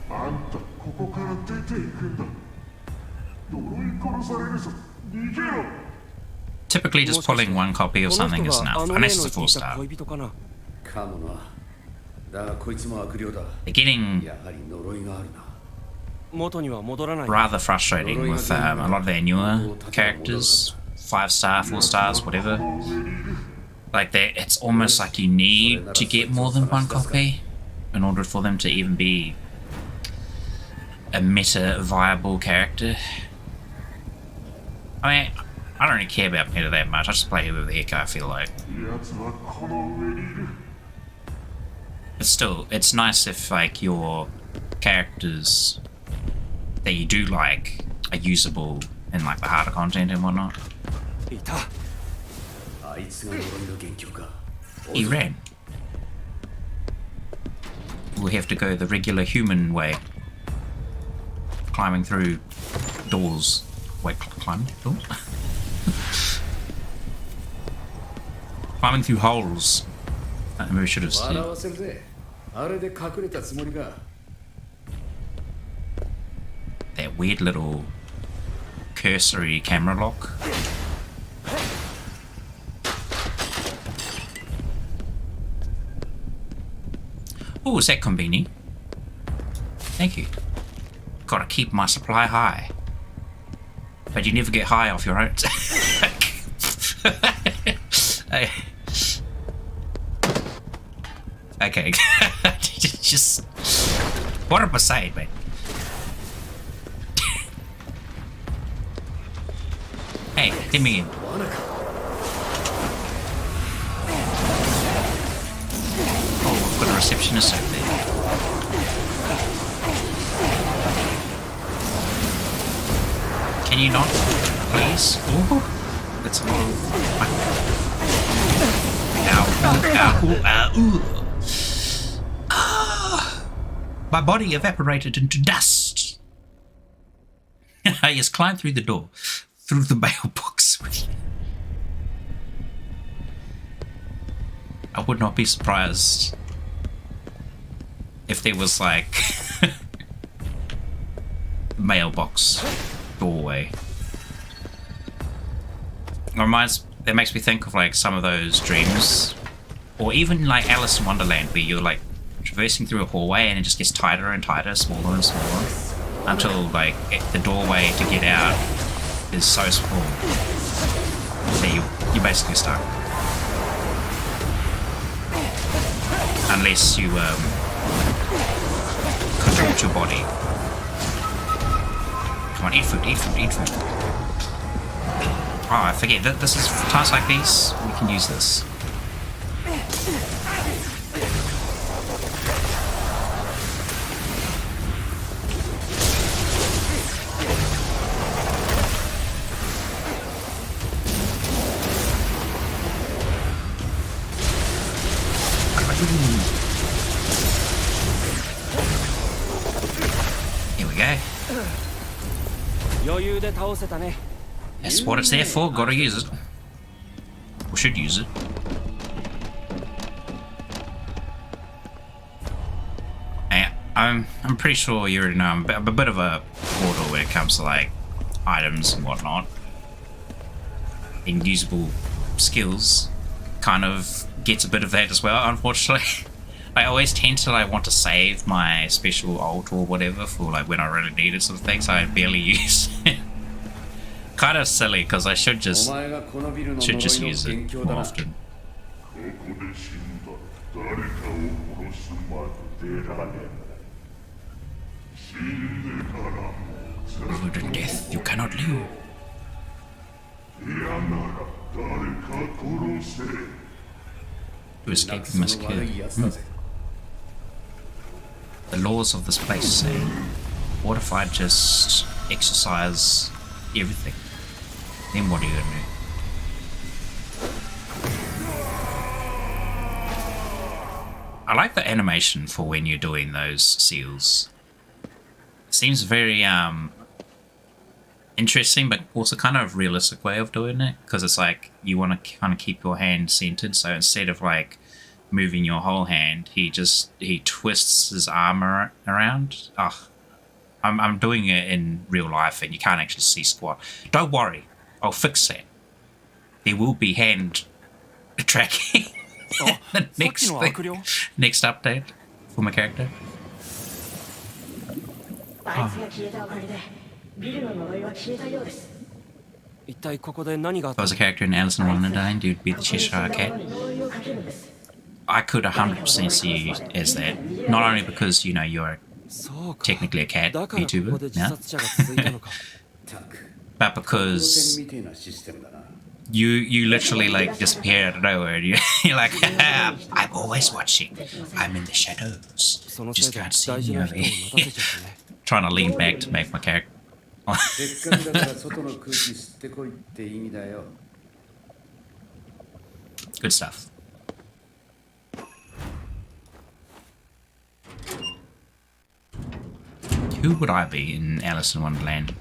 あんたここから出ていくんだ。呪い殺されるぞ。逃げろ。 Typically just pulling one copy of something is enough, unless it's a 4-star. かもな。だがこいつも悪霊だ。 They're getting やはり呪いがあるな。 rather frustrating with a lot of their newer characters, 5-star, 4-stars, whatever. Like it's almost like you need to get more than one copy in order for them to even be a meta viable character. I mean, I don't really care about meta that much. I just play whoever the heck I feel like. 奴はこの上にいる。 But still, it's nice if like your characters that you do like are usable in like the harder content and whatnot. いた。あいつが呪いの元凶か。 He ran. We have to go the regular human way. Climbing through doors. Wait, climbing doors? Climbing through holes. Maybe we should have seen. 笑わせるぜ。あれで隠れたつもりか。 That weird little cursory camera lock. Oh, is that convenient? Thank you. Gotta keep my supply high. But you never get high off your own. Hey. Okay. Just... What am I saying, mate? Hey, let me in. Oh, we've got a receptionist over there. Can you not, please? Ooh, that's a lot of... Ow, ooh. Ah, my body evaporated into dust. I just climbed through the door. Through the mailbox. I would not be surprised if there was like mailbox doorway. That makes me think of like some of those dreams, or even like Alice in Wonderland, where you're like traversing through a hallway and it just gets tighter and tighter, smaller and smaller, until like the doorway to get out is so small that you're basically stuck. Unless you contort your body. Come on, eat food, eat food, eat food. Oh, I forget, this is, for times like these, we can use this. Here we go. That's what it's there for, gotta use it. We should use it. And I'm pretty sure you already know I'm a bit of a hoarder when it comes to like items and whatnot. And usable skills kind of gets a bit of that as well, unfortunately. I always tend to like want to save my special ult or whatever for like when I really need it sort of thing, so I barely use it. Kind of silly because I should just use it more often. Over to death you cannot live. To escape you must kill. The laws of this place say, what if I just exercise everything? Then what are you gonna do? I like the animation for when you're doing those seals. It seems very interesting, but also kind of realistic way of doing it, because it's like you want to kind of keep your hand centered. So instead of like moving your whole hand, he twists his arm around. I'm doing it in real life, and you can't actually see squat. Don't worry, I'll fix that. There will be hand tracking. The next update for my character.一体ここで何があっ If I た was a character in Alice in Wonderland, you'd be the Cheshire Cat. I could 100% see you as that. Not only because, you know, you're そうか technically a cat だからここで VTuber 自 now, 殺者が続いたのか but because みたいなシステムだな。 you literally like disappear out of nowhere and you're like, I'm always watching. I'm in the shadows. そのせい Just で can't see 大 me 事な over 人を待 here. たせちゃったね Trying to lean back to make my character. せっかくだから外の空気吸ってこいって意味だよ。 Good stuff. Who would I be in Alice in Wonderland?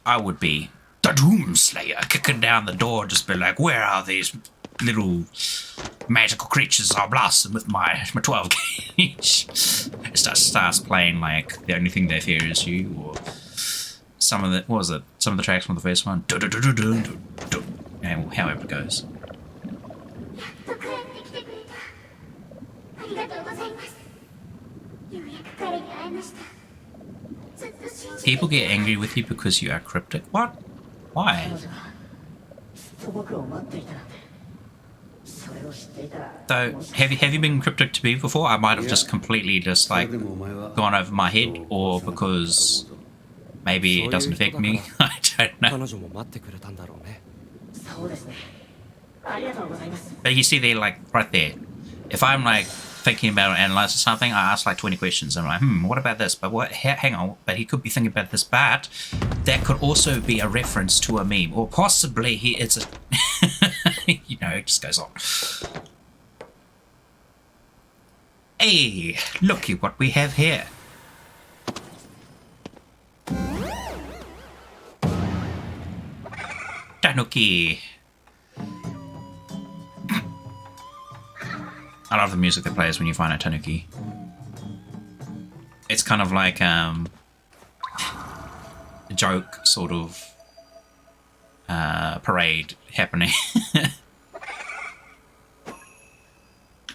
I would be the Doomslayer, kicking down the door, just be like, where are these little magical creatures? I'll blast them with my 12 gauge. It starts playing like The Only Thing They Fear Is You, or some of the, what was it? Some of the tracks from the first one. And however it goes. People get angry with you because you are cryptic. What? Why? So, have you been cryptic to me before? I might have just completely just like gone over my head, or because maybe it doesn't affect me. I don't know. 彼女も待ってくれたんだろうね But you see there, like right there. If I'm like thinking about analyzing something, I ask like 20 questions. I'm like, what about this? But what? Hang on. But he could be thinking about this. But that could also be a reference to a meme, or possibly it's a. You know, it just goes on. Hey, looky what we have here. Tanuki. I love the music that plays when you find a tanuki. It's kind of like a joke sort of parade happening.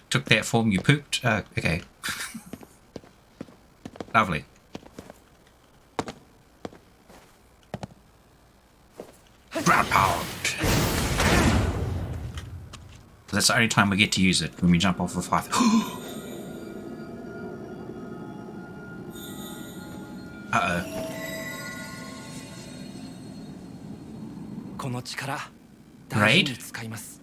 Took that form, you pooped? Okay. Lovely. Ground pound! That's the only time we get to use it, when we jump off of 5. Uh-oh. この力 Raid? 大事に使います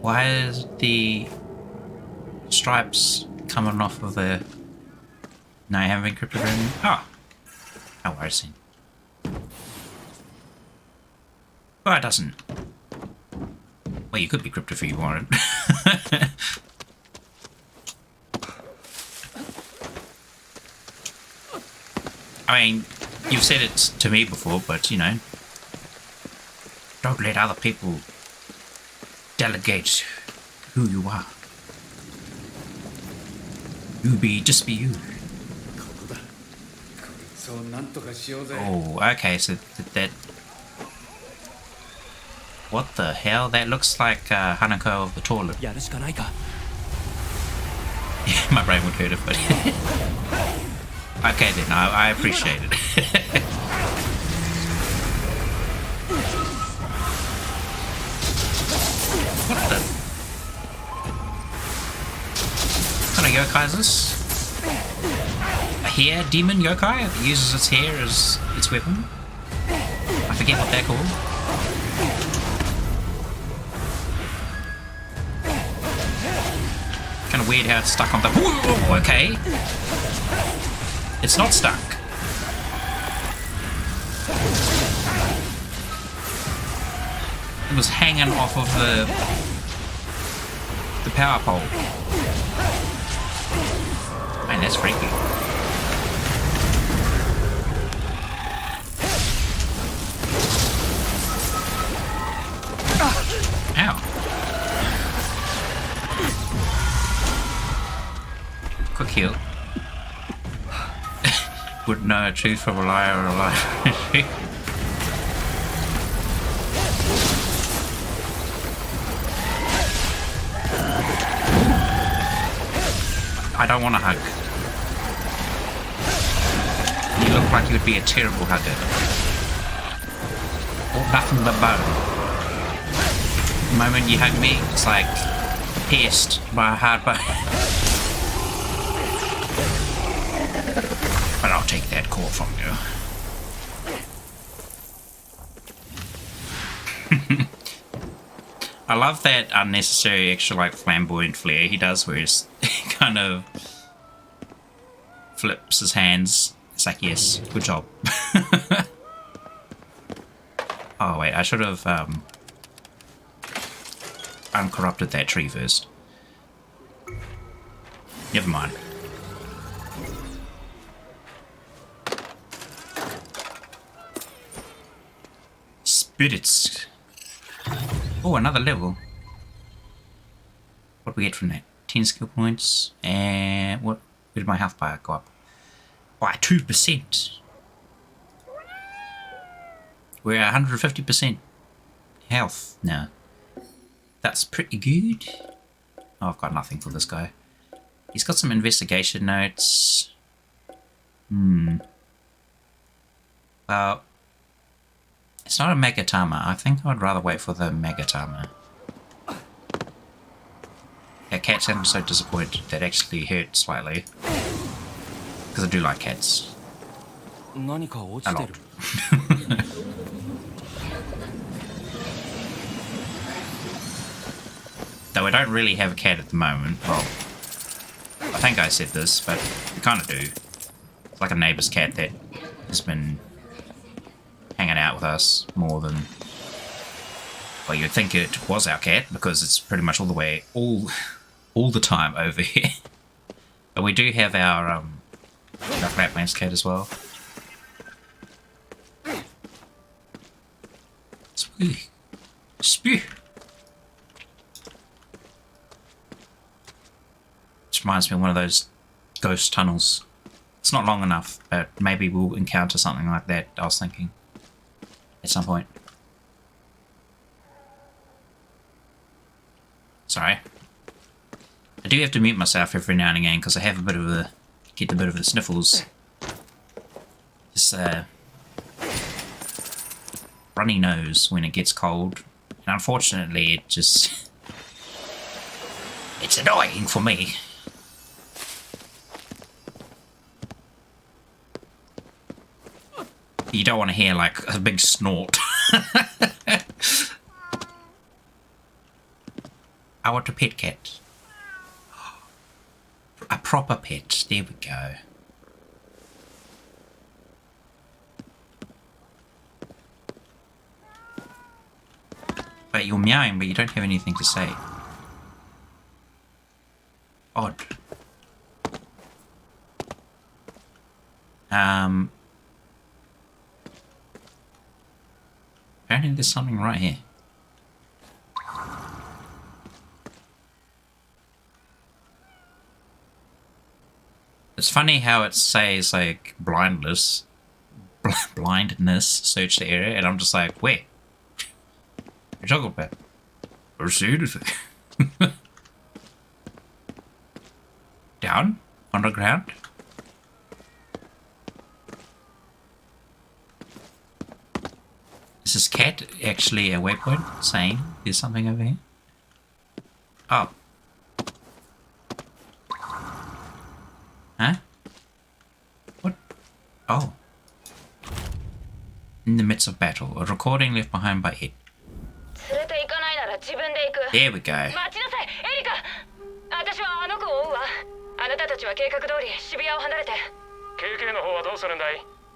Why is the stripes coming off of the... No, you haven't been crypted or anything? Oh. No worries then. Well, it doesn't. Well, you could be crypted if you wanted. I mean, you've said it to me before, but, you know, don't let other people delegate who you are. Just be you. そうなんとかしようぜ。 Oh, okay, so that... What the hell? That looks like Hanako of the toilet. やるしかないか My brain would hurt it, but... Okay then, I appreciate it. What the... What kind of yokai is this? A hair demon yokai that uses its hair as its weapon? I forget what they're called. Kind of weird how it's stuck on the... Whoa, okay. It's not stuck. It was hanging off of the... The power pole. Man, that's freaky. Ow. Quick heal. Would know a truth from a liar or a liar from a truth. I don't want to hug. You look like you would be a terrible hugger. Or nothing but bone. The moment you hug me, it's like pierced by a hard bone. But I'll take that call from you. I love that unnecessary extra like flamboyant flair he does where he's kind of flips his hands. It's like, yes, good job. Oh wait, I should have uncorrupted that tree first. Never mind. Spirits. Oh, another level. What do we get from that? 10 skill points. And what? Where did my health bar go up? By 2%. We're 150% health now. That's pretty good. Oh, I've got nothing for this guy. He's got some investigation notes. Well, it's not a Megatama. I think I'd rather wait for the Megatama. That cat sounded so disappointed that actually hurt slightly. Because I do like cats. A lot. Though I don't really have a cat at the moment. Well, I think I said this, but we kind of do. It's like a neighbour's cat that has been hanging out with us more than... Well, you'd think it was our cat, because it's pretty much all the time over here. But we do have our Flatlands cat as well. Spew. Spew. Which reminds me of one of those ghost tunnels. It's not long enough, but maybe we'll encounter something like that, I was thinking. At some point. Sorry. I do have to mute myself every now and again because I have get a bit of the sniffles. This runny nose when it gets cold. And unfortunately it just... It's annoying for me. You don't want to hear like a big snort. I want a pet cat. A proper pet. There we go. But you're meowing, but you don't have anything to say. Odd. Apparently there's something right here. It's funny how it says like blindness, search the area, and I'm just like, where? You're talking about? Or see anything? Down? Underground? Is this cat actually a waypoint saying there's something over here? Oh. Huh? What? Oh. In the midst of battle, a recording left behind by it. There we go.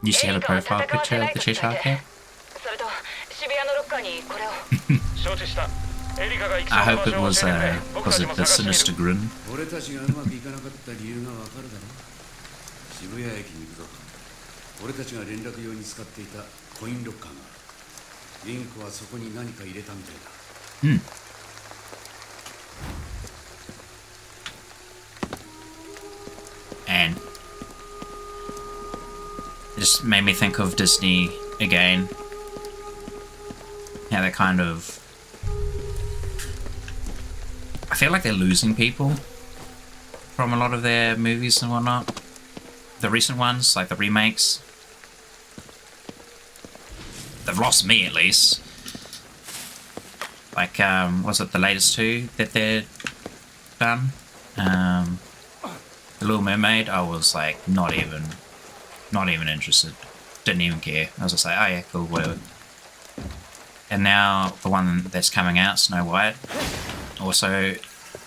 Used to have a profile picture of the Cheshire Cat. I hope it was it the sinister grin? 俺たちがうまくいかなかった理由がわかるだろ。渋谷駅に行くぞ。俺たちが連絡用に使っていたコインロッカーが。リンクはそこに何か入れたみたいだ。And it just made me think of Disney again. How they're kind of... I feel like they're losing people from a lot of their movies and whatnot. The recent ones, like the remakes. They've lost me, at least. Like, was it the latest two that they're done? The Little Mermaid, I was like, not even interested. Didn't even care. I was just like, oh yeah, cool, whatever. And now the one that's coming out, Snow White, also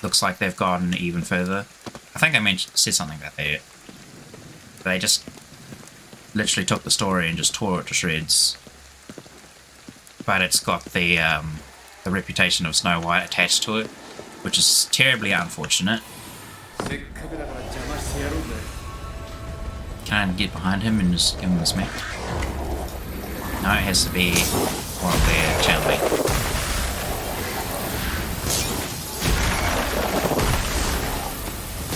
looks like they've gone even further. I think I said something about that. They just literally took the story and just tore it to shreds. But it's got the reputation of Snow White attached to it, which is terribly unfortunate. Can I get behind him and just give him a smack? No, it has to be one of their channel.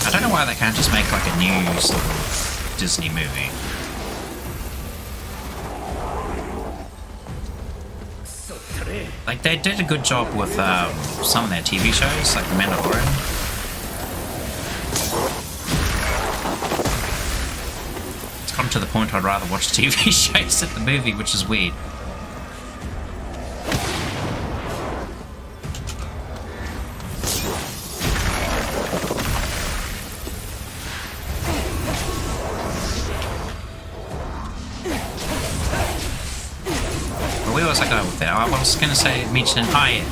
I don't know why they can't just make like a new sort of Disney movie. Like they did a good job with some of their TV shows, like The Mandalorian. It's come to the point I'd rather watch TV shows than the movie, which is weird. But where was I going with that? I was going to say, mention yeah.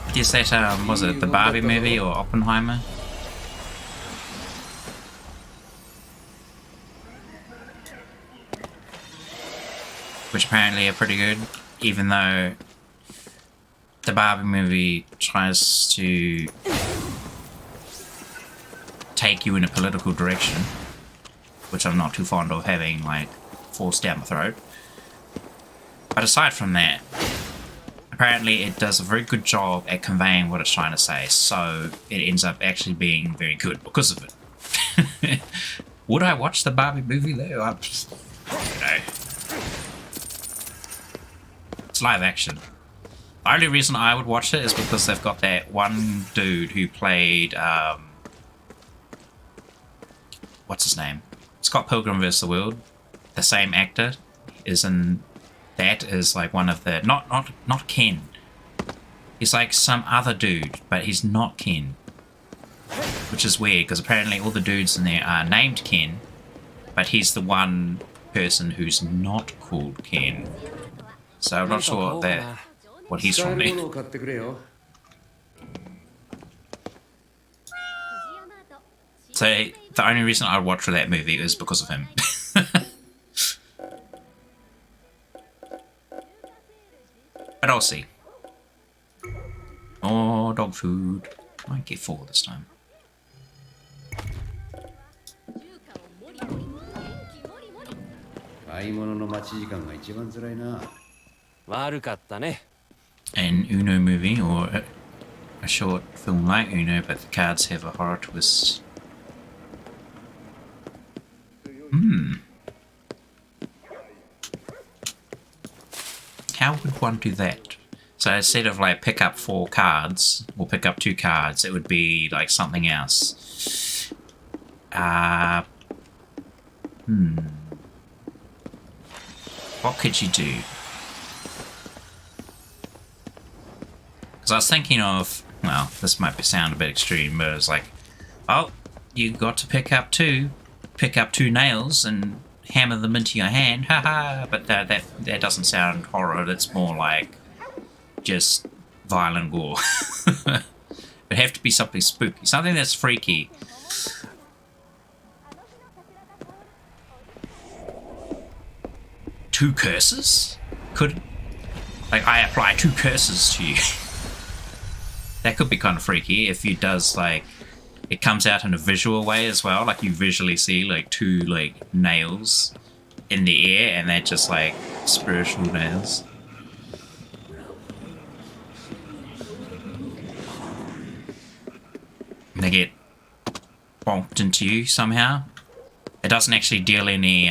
I guess that, was it the Barbie movie or Oppenheimer? Which apparently are pretty good, even though the Barbie movie tries to take you in a political direction, which I'm not too fond of having, like, forced down my throat. But aside from that, apparently it does a very good job at conveying what it's trying to say, so it ends up actually being very good because of it. Would I watch the Barbie movie though? I don't know. It's live action. The only reason I would watch it is because they've got that one dude who played, what's his name? Scott Pilgrim vs. the World. The same actor is in that, is like one of the not Ken. He's like some other dude, but he's not Ken. Which is weird because apparently all the dudes in there are named Ken, but he's the one person who's not called Ken. So I'm not sure what he's from there. So the only reason I watch for that movie is because of him. But I'll see. Oh, dog food. Might get 4 this time. An Uno movie, or a short film like Uno, but the cards have a horror twist. How would one do that? So instead of like pick up 4 cards, or pick up 2 cards, it would be like something else. What could you do? Because I was thinking of, well, this might sound a bit extreme, but it's like, oh, you got to pick up 2 nails and hammer them into your hand, haha. But that doesn't sound horror. That's more like just violent gore. It'd have to be something spooky, something that's freaky. Two curses? Could Like, I apply 2 curses to you. That could be kind of freaky if he does, like, it comes out in a visual way as well. Like, you visually see, like, 2, like, nails in the air, and they're just, like, spiritual nails. And they get bonked into you somehow. It doesn't actually deal any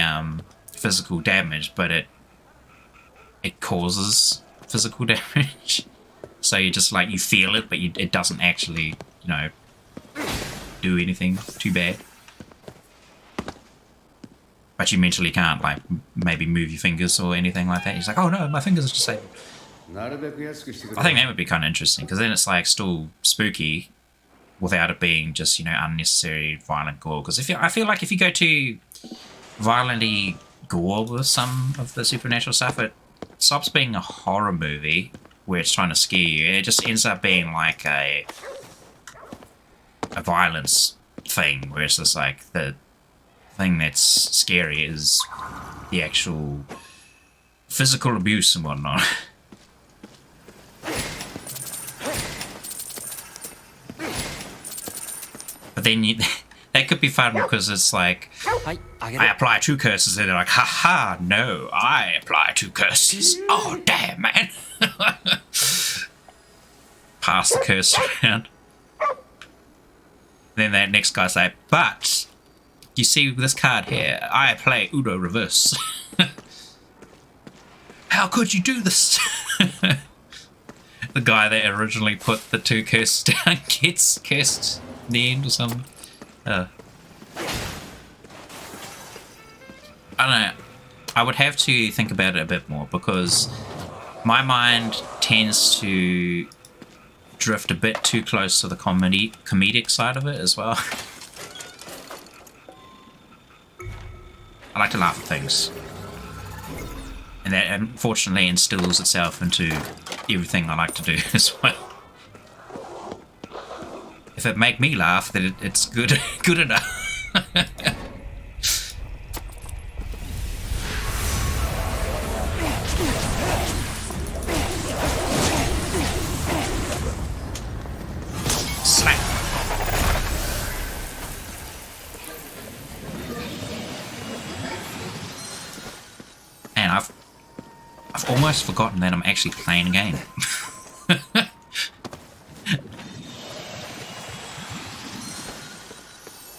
physical damage, but it causes physical damage. So you just like, you feel it, but it doesn't actually, you know, do anything too bad. But you mentally can't, like, maybe move your fingers or anything like that. He's like, oh no, my fingers are disabled. I think that would be kind of interesting, because then it's like still spooky without it being just, you know, unnecessary violent gore. Because I feel like if you go too violently gore with some of the supernatural stuff, it stops being a horror movie where it's trying to scare you. It just ends up being like a violence thing, where it's just like the thing that's scary is the actual physical abuse and whatnot. But then that could be fun, because it's like, I apply 2 curses, and they're like, haha, no, I apply 2 curses. Oh, damn, man. Pass the curse around. Then that next guy's like, but, you see this card here, I play Uno reverse. How could you do this? The guy that originally put the 2 curses down gets cursed in the end or something. I don't know. I would have to think about it a bit more, because my tends to drift a bit too close to the comedic side of it as well. I like to laugh at things. And that unfortunately instills itself into everything I like to do as well. If it make me laugh, then it's good enough. Slap. And I've almost forgotten that I'm actually playing a game.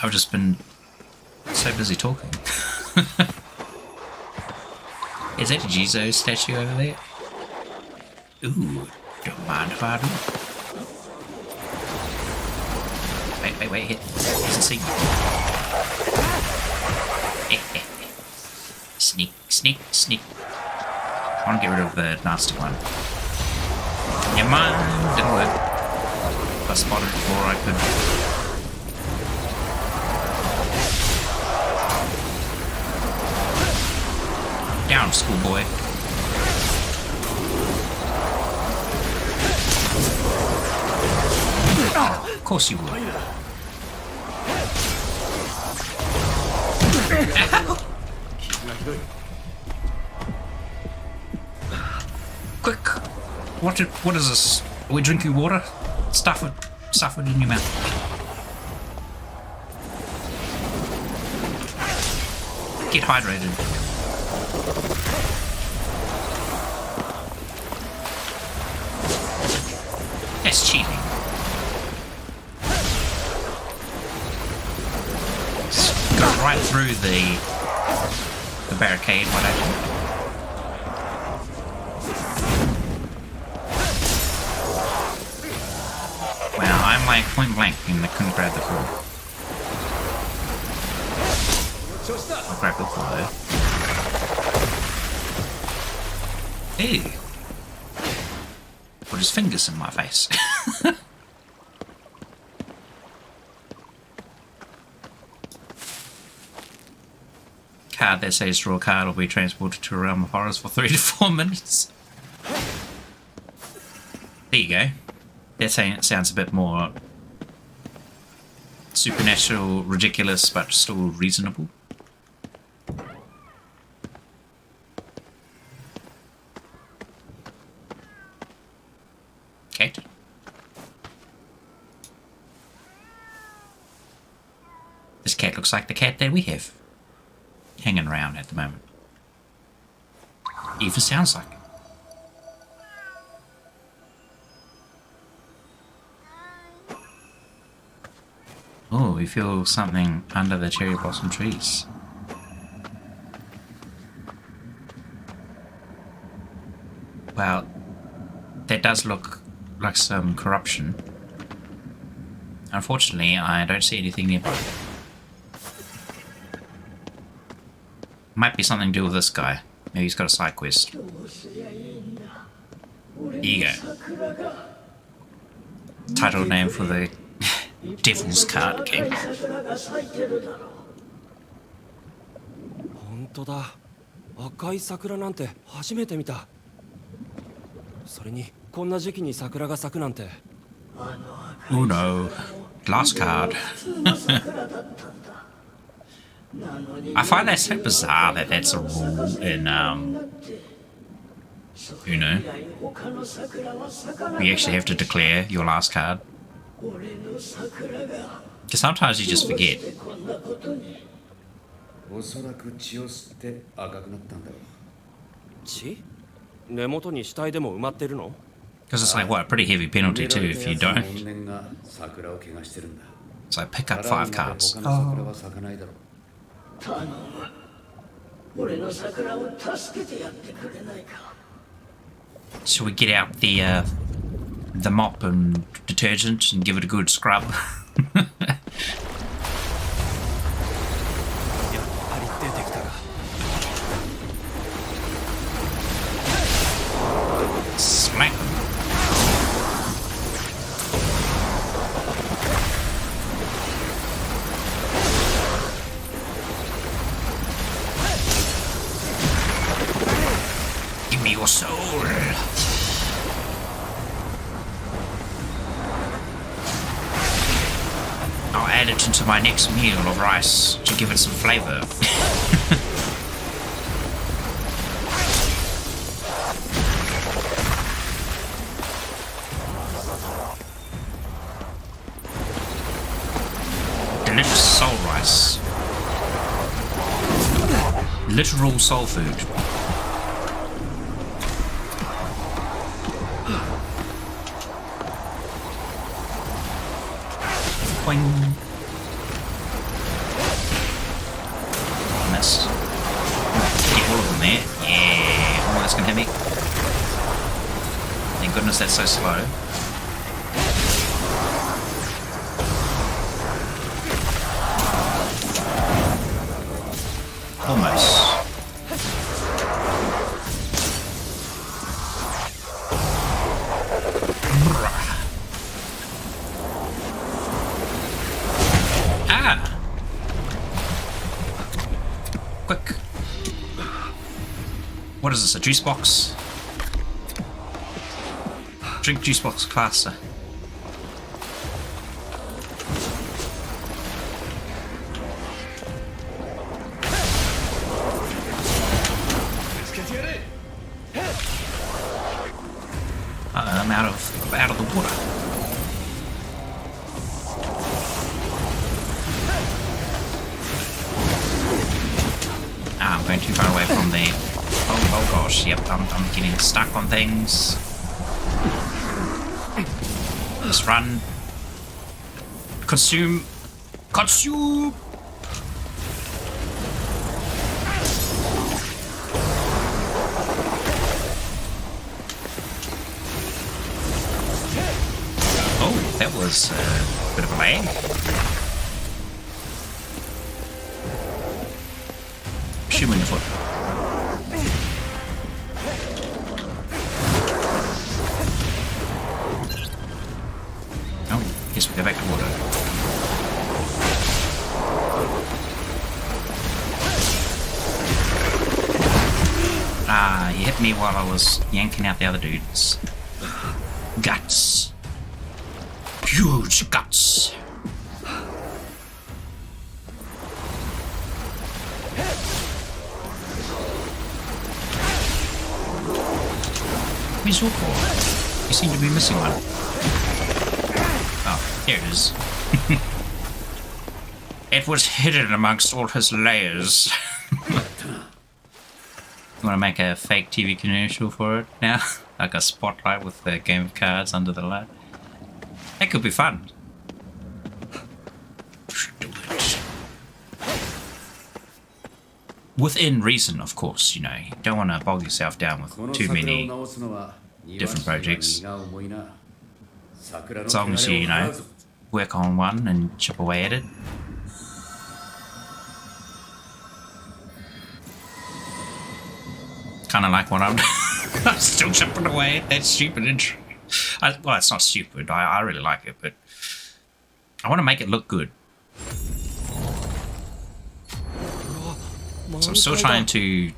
I've just been so busy talking. Is that a Jesus statue over there? Ooh, don't mind if I do. Wait, he doesn't see me. Sneak. I want to get rid of the nasty one. Never mind, didn't work. I spotted it before I could. Down, schoolboy. Oh, of course you would. Quick! What is this? Are we drinking water? Stuff it in your mouth. Get hydrated. That's cheating. Go right through the barricade, whatever. Wow, I'm like point blank and I couldn't grab the floor. I'll grab the floor though. Ew. Put his fingers in my face. Card that says draw a card will be transported to a realm of horrors for 3 to 4 minutes. There you go. That sounds a bit more supernatural, ridiculous, but still reasonable. cat looks like the cat that we have hanging around at the moment. Even sounds like it. Oh, we feel something under the cherry blossom trees. Well, that does look like some corruption. Unfortunately, I don't see anything nearby. Might be something to do with this guy. Maybe he's got a side quest. Here you go. Title name for the Devil's Card game. 本当だ。赤い桜なんて初めて見た。それにこんな時期に桜が咲くなんて。Oh no. Last card. I find that so bizarre that that's a rule in, you know, you actually have to declare your last card. Because sometimes you just forget. おそらく血を吸って赤くなったんだろう。血？根元に死体でも埋まってるの？ Because it's like, what, a pretty heavy penalty too if you don't. 怨念が桜を怪我してるんだ。 So pick up 5 cards. 他の桜は咲かないだろう。頼む。俺の桜を助けてやってくれないか。 Shall we get out the mop and detergent and give it a good scrub? やっぱり出てきたか。 Smack. Give me your soul. I'll add it into my next meal of rice to give it some flavor. Delicious soul rice. Literal soul food. Boing. Miss. Get all of them there. Yeah. Oh, that's gonna hit me. Thank goodness that's so slow. Almost. Ah! Quick. What is this, a juice box? Drink juice box faster. I'm out of the water. I'm going too far away from the. Oh gosh, yep, I'm getting stuck on things. Let's run. Consume. Consume! Oh, that was a bit of a lag. Shoot him in the foot. Oh, guess we go back to water. Ah, he hit me while I was yanking out the other dudes. Guts. Huge guts. Where's your paw? You seem to be missing one. Oh, there it is. It was hidden amongst all his layers. You want to make a fake TV commercial for it now? Like a spotlight with the game of cards under the light? That could be fun. Do it. Within reason, of course, you know. You don't want to bog yourself down with too many different projects. As long as you know, work on one and chip away at it. Kind of like what I'm I'm still chipping away at that stupid intro. Well, it's not stupid. I really like it, but I want to make it look good. So I'm still trying to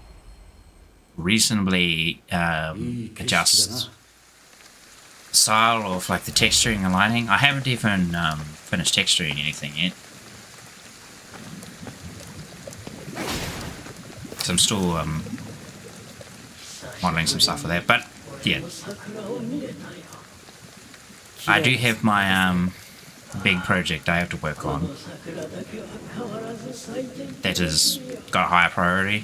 reasonably adjust style of like the texturing and lighting. I haven't even finished texturing anything yet. So I'm still modeling some stuff for that, but yeah, I do have my big project I have to work on that has got a higher priority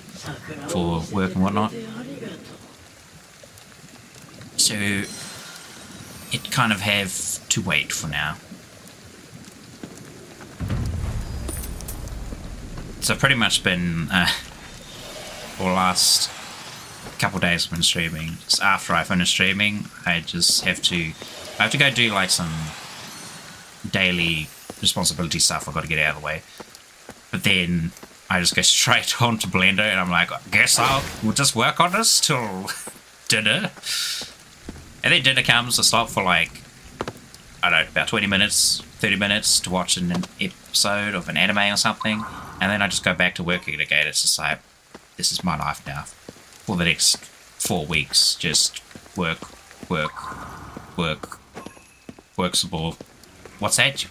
for work and whatnot, so it kind of have to wait for now. So I've pretty much been for the last couple days I've been streaming. Just after I finish streaming, I have to go do like some daily responsibility stuff I've got to get out of the way. But then I just go straight on to Blender and I'm like, I guess we'll just work on this till dinner. And then dinner comes, I stop for like, I don't know, about 20 minutes, 30 minutes to watch an episode of an anime or something. And then I just go back to working again. It's just like, this is my life now. For the next 4 weeks, just work, workable. What's that?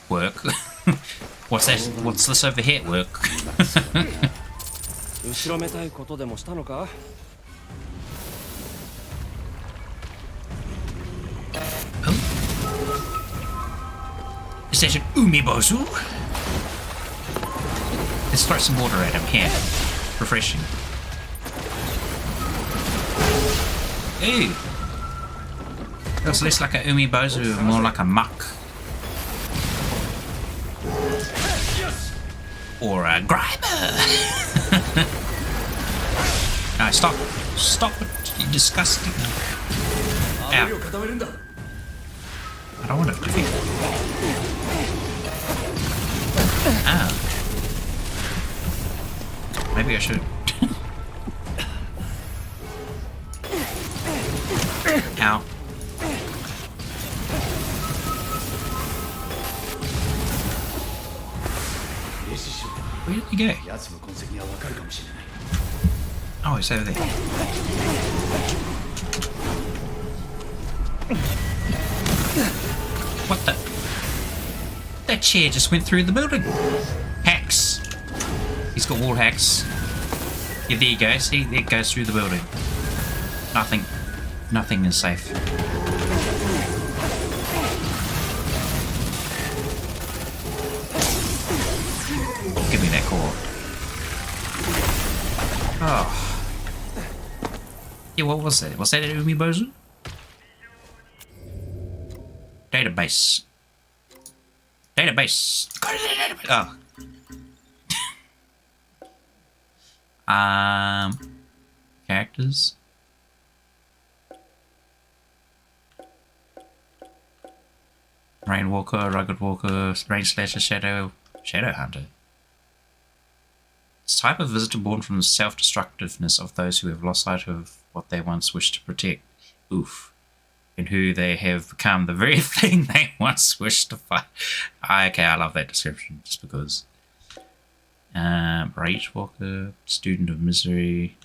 Work. What's that? What's this over here? Work. 後ろめたいことでもしたのか? Is that an umibozu? Let's throw some water at him. Here. Refreshing. Ooh. Looks less like a umibozu, more like a muck. Or a grimer. No, stop. Stop it, you disgusting. Ow. I don't want to defeat it. Ah. Maybe I should. Ow. Where did he go? Oh, he's over there. What the? That chair just went through the building. Hacks. He's got wall hacks. Yeah, there you go. See, it goes through the building. Nothing is safe. Give me that core. Oh. Yeah, what was that? Was that an umibozu? Database. Database. Go to the database. Oh. Characters. Rain Walker, Rugged Walker, Rain Slasher, Shadow Hunter. It's a type of visitor born from the self-destructiveness of those who have lost sight of what they once wished to protect. Oof. And who they have become the very thing they once wished to fight. Okay, I love that description, just because. Rage Walker, Student of Misery,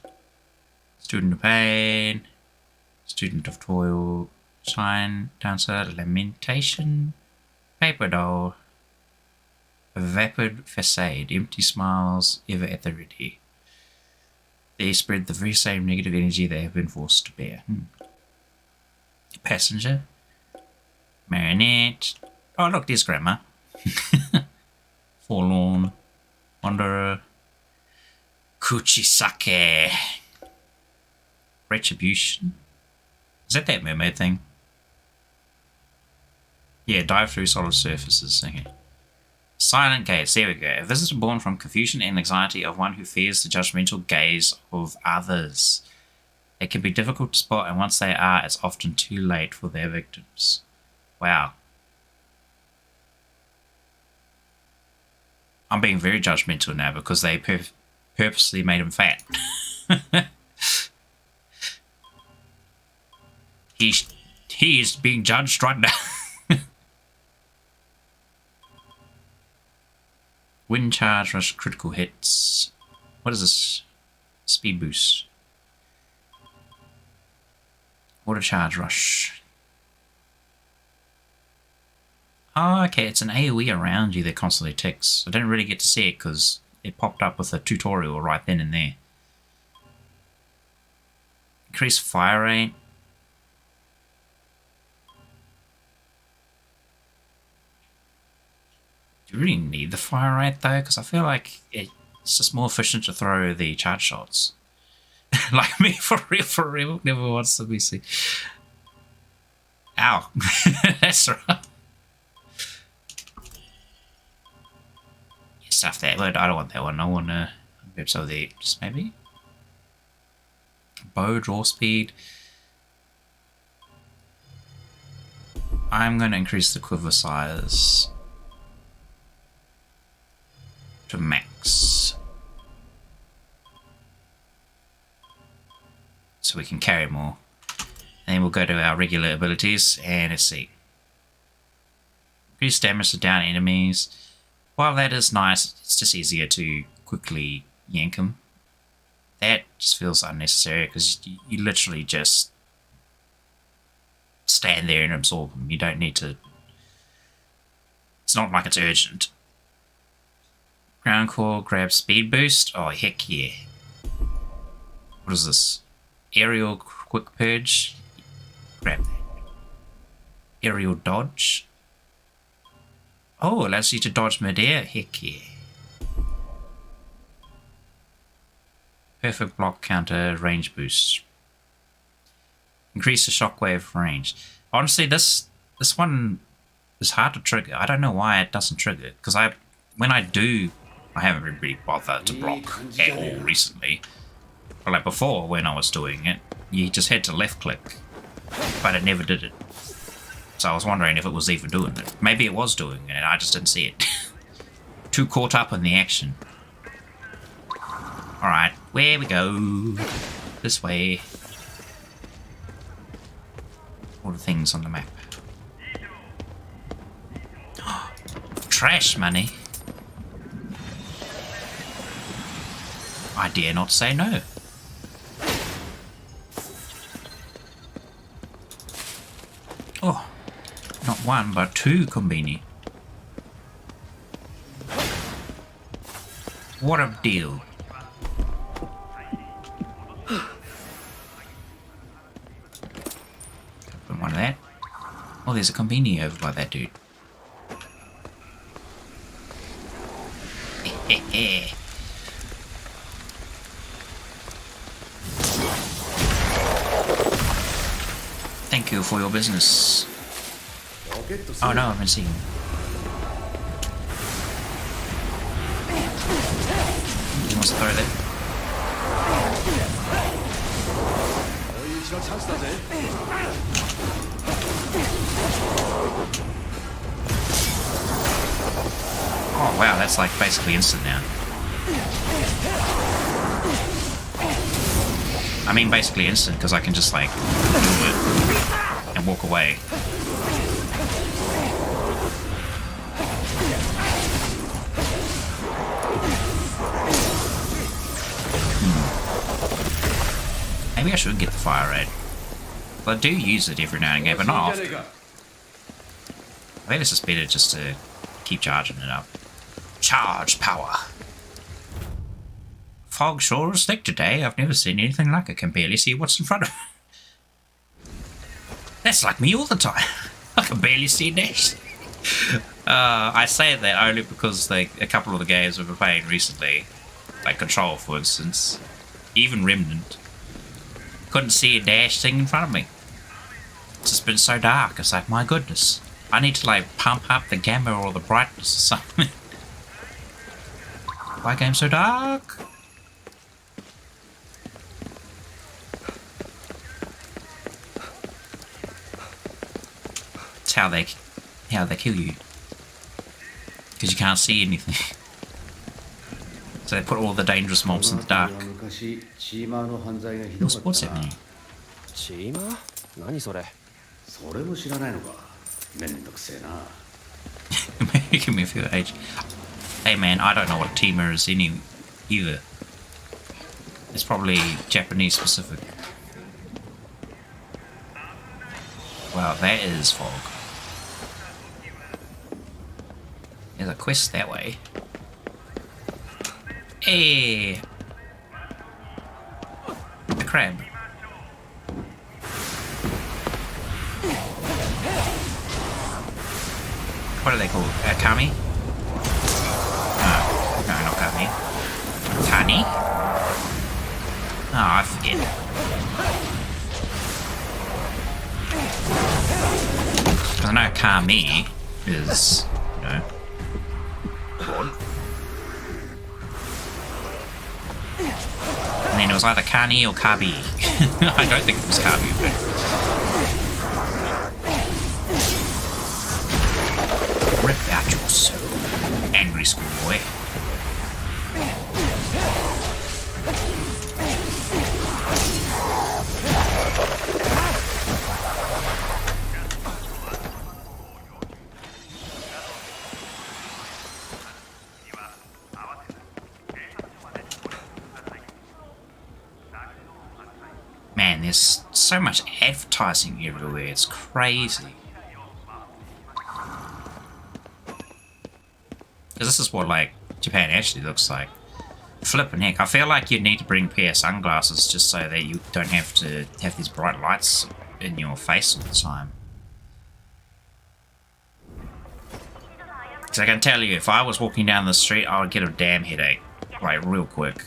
Student of Pain, Student of Toil, Shine, Dancer, Lamentation, Paper Doll, Vapid Facade, Empty Smiles, ever at the ready. They spread the very same negative energy they have been forced to bear. Passenger, Marionette. Oh, look, there's Grandma. Forlorn Wanderer. Kuchisake. Retribution. Is that mermaid thing? Yeah, dive through solid surfaces. Okay. Silent gaze. There we go. A visitor born from confusion and anxiety of one who fears the judgmental gaze of others. They can be difficult to spot, and once they are, it's often too late for their victims. Wow. I'm being very judgmental now because they purposely made him fat. He is being judged right now. Wind charge, rush, critical hits. What is this? Speed boost. Water charge, rush. Oh, okay, it's an AoE around you that constantly ticks. I didn't really get to see it because it popped up with a tutorial right then and there. Increase fire rate. Do you really need the fire rate though? Because I feel like it's just more efficient to throw the charge shots. Like me, for real, never wants to be seen. Ow. That's right. Stuff that, but I don't want that one. I want to grab some of the just maybe. Bow, draw speed. I'm going to increase the quiver size to max. So we can carry more. And then we'll go to our regular abilities and let's see. Increase damage to down enemies. While that is nice, it's just easier to quickly yank them. That just feels unnecessary because you literally just stand there and absorb them. You don't need to. It's not like it's urgent. Ground core, grab speed boost. Oh, heck yeah. What is this? Aerial quick purge. Grab that. Aerial dodge. Oh, allows you to dodge mid-air. Heck yeah. Perfect block counter range boost. Increase the shockwave range. Honestly, this one is hard to trigger. I don't know why it doesn't trigger. Because when I do, I haven't really bothered to block at all recently. But like before, when I was doing it, you just had to left click. But it never did it. So I was wondering if it was even doing it. Maybe it was doing it and I just didn't see it. Too caught up in the action. Alright, where we go? This way. All the things on the map. Trash money. I dare not say no. Oh. Not one, but two combini. What a deal. Put one of that. Oh, there's a combini over by that dude. Thank you for your business. Oh no, I haven't seen him. He wants to throw that. Oh wow, that's like basically instant now. I mean basically instant because I can just like do it and walk away. Maybe I should get the fire rate. But I do use it every now and again, but not often. I think it's just better just to keep charging it up. Charge power. Fog sure is thick today. I've never seen anything like it. Can barely see what's in front of me. That's like me all the time. I can barely see next. I say that only because like a couple of the games we've been playing recently, like Control for instance, even Remnant, couldn't see a dash thing in front of me. It's just been so dark. It's like, my goodness, I need to like pump up the gamma or the brightness or something. Why game so dark? It's how they kill you, because you can't see anything. So they put all the dangerous mobs in the dark. What's that mean? チーマー？何それ？それも知らないのか。めんどくせえな。Making me feel aged. Hey man, I don't know what teamer is either. It's probably Japanese specific. Wow, that is fog. There's a quest that way. Hey! A crab. What are they called? Kami? No, not Kami. Kani? Oh, I forget. I know Kami is, you know, God. And then it was either Kani or Kabi. I don't think it was Kabi, but... Rip out your soul, angry schoolboy. Man, there's so much advertising everywhere, it's crazy. Because this is what, like, Japan actually looks like. Flippin' heck, I feel like you need to bring a pair of sunglasses just so that you don't have to have these bright lights in your face all the time. Because I can tell you, if I was walking down the street, I would get a damn headache. Like, real quick.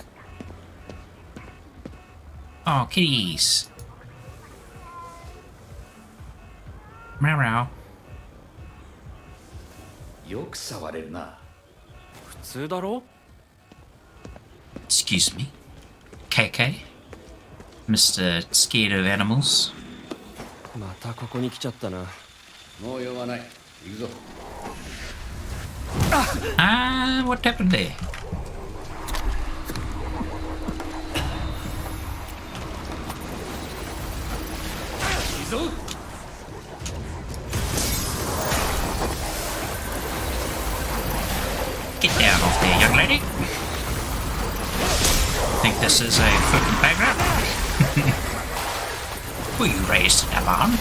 Oh, kitties. Meow meow. よく触れるな。普通だろ？ Excuse me. KK? Mr. Scared of Animals? またここに来ちゃったな。もう用はない。行くぞ。Ah, what happened there? Get down off there, young lady. Think this is a flippin' playground? Were you raised in a barn?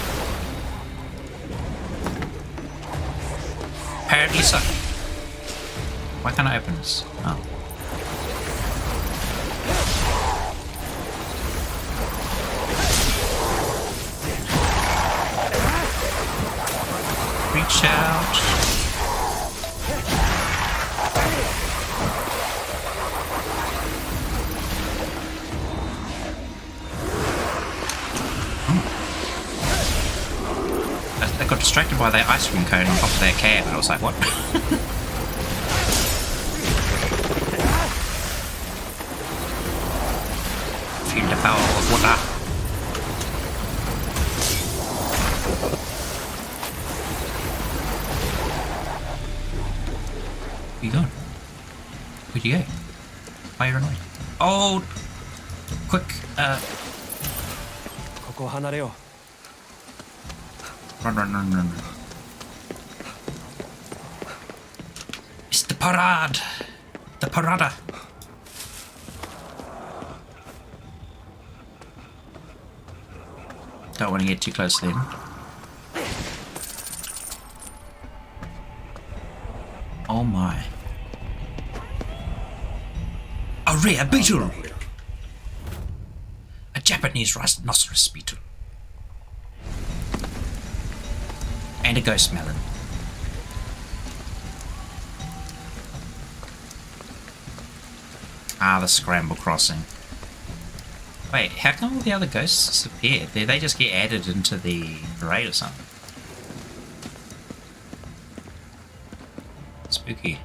Apparently so. Why can't I open this? Oh. Reach out. I got distracted by that ice cream cone on top of their cab and I was like, what? Feel the power of water. Where you going? Where'd you go? Why are you annoyed? Oh! Quick, ここ離れよう。 Run, run, run, run. It's the parade! The parada! Don't want to get too close to them. Oh my. A rare beetle! A Japanese rhinoceros beetle. And a ghost melon. Ah, the scramble crossing. Wait, how come all the other ghosts disappear? Did they just get added into the parade or something? Spooky.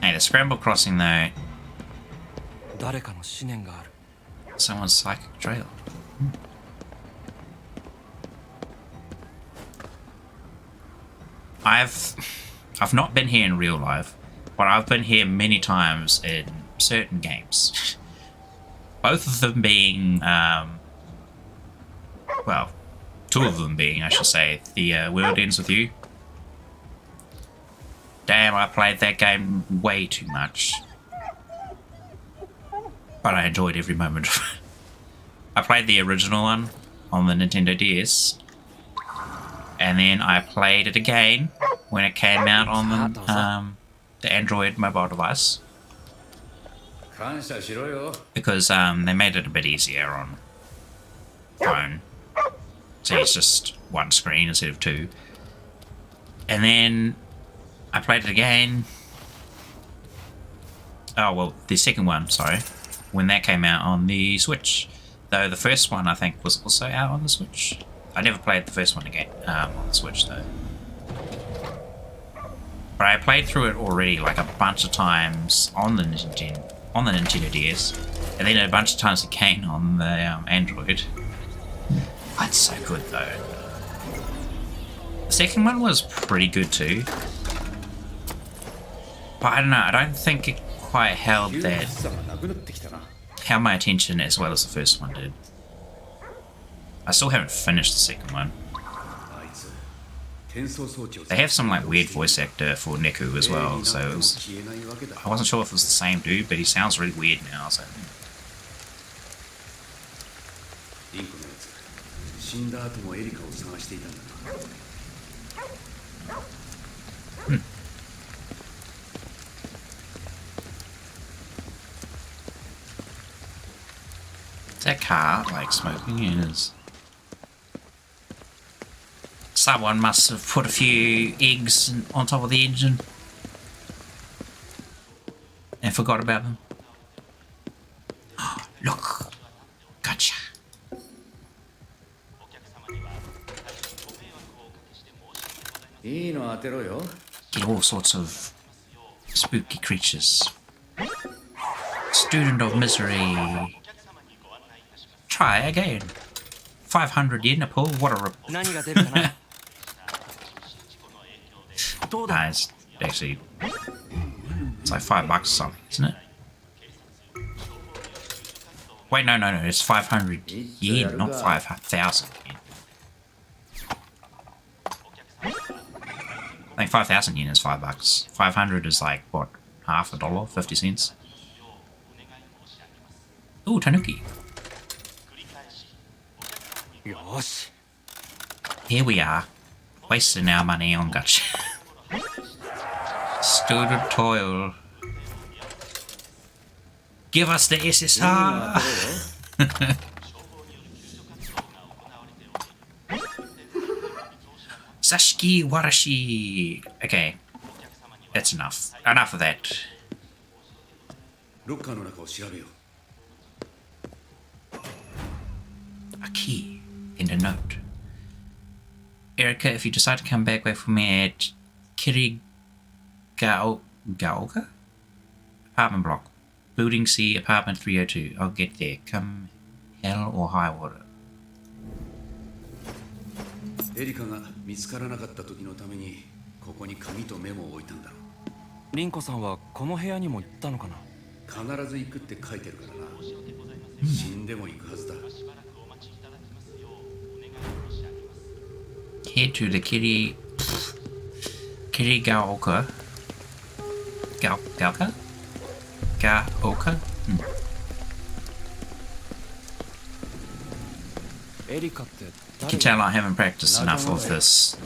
Hey, the scramble crossing though. 誰かの思念がある。 Someone's psychic trail. I've not been here in real life, but I've been here many times in certain games. Both of them being, well, two of them being, I should say, the World Ends With You. Damn, I played that game way too much. But I enjoyed every moment of it. I played the original one on the Nintendo DS. And then I played it again when it came out on the Android mobile device. Because they made it a bit easier on phone. So it's just one screen instead of two. And then I played it again. Oh, well, the second one, sorry. When that came out on the Switch. Though the first one, I think, was also out on the Switch. I never played the first one again on the Switch, though. But I played through it already, like, a bunch of times on the Nintendo DS. And then a bunch of times again on the Android. That's so good, though. The second one was pretty good, too. But I don't know, I don't think it quite held my attention as well as the first one did. I still haven't finished the second one. They have some like weird voice actor for Neku as well, so it was, I wasn't sure if it was the same dude, but he sounds really weird now. So. Is that car like smoking? It is. Someone must have put a few eggs on top of the engine and forgot about them. Look, gotcha. Get all sorts of spooky creatures. Student of misery. Try again. 500 yen a pull. What a it's actually, it's like $5 or something, isn't it? Wait, no, it's 500 yen, not 5,000 yen. I think 5,000 yen is $5. 500 is like, what, half a dollar, 50 cents? Ooh, tanuki. Here we are, wasting our money on gacha. Student toil. Give us the SSR! Sashiki Warashi! Okay, that's enough. Enough of that. A key in the note. Erica, if you decide to come back, wait for me at Gaoka? Apartment block. Building C, apartment 302. I'll get there. Come hell or high water. エリカが見つからなかった時のためにここに紙とメモを置いたんだろう。凛子さんはこの部屋にも行ったのかな。必ず行くって書いてるからな。死んでも行くはずだ。Head to the Gaoka. Gaoka? Gaoka? You can tell I haven't practiced enough of this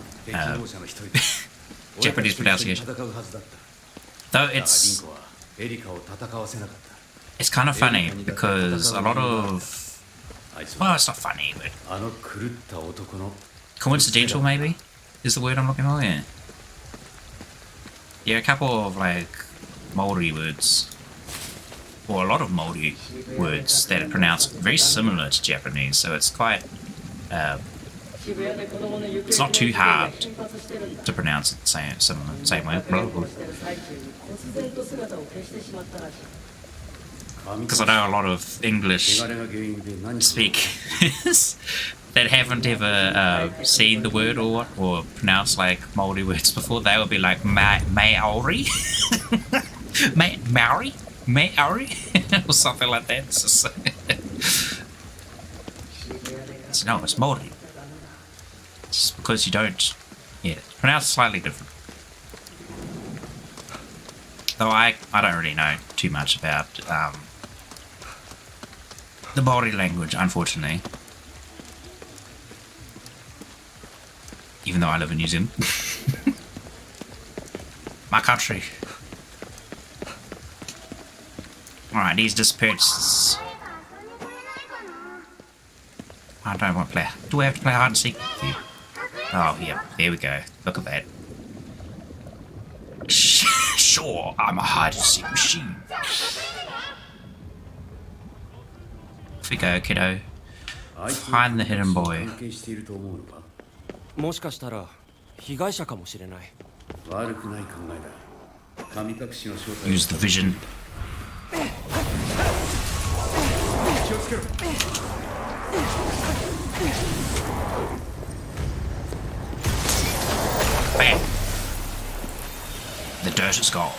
Japanese pronunciation. Though it's kind of funny because a lot of, well, it's not funny, but coincidental maybe is the word I'm looking for. Yeah. Yeah, a couple of like Maori words, or a lot of Maori words that are pronounced very similar to Japanese, so it's quite. It's not too hard to pronounce it the same way. Because I know a lot of English speakers that haven't ever seen the word or pronounced like Maori words before. They would be like Maori, Maori, or something like that. So no, it's Maori. Just because you don't, yeah, pronounce slightly different. Though I don't really know too much about the Maori language, unfortunately. Even though I live in New Zealand. My country. Alright, these disappearances. I don't want to play. Do we have to play hide and seek? Oh, yeah, there we go. Look at that. Sure, I'm a hide and seek machine. Off we go, kiddo. Find the hidden boy. もしかしたら被害者かもしれない。悪くない考えだ。神隠しの正体。 Use the vision. 気をつけろ。 Bam! The dirt is gone.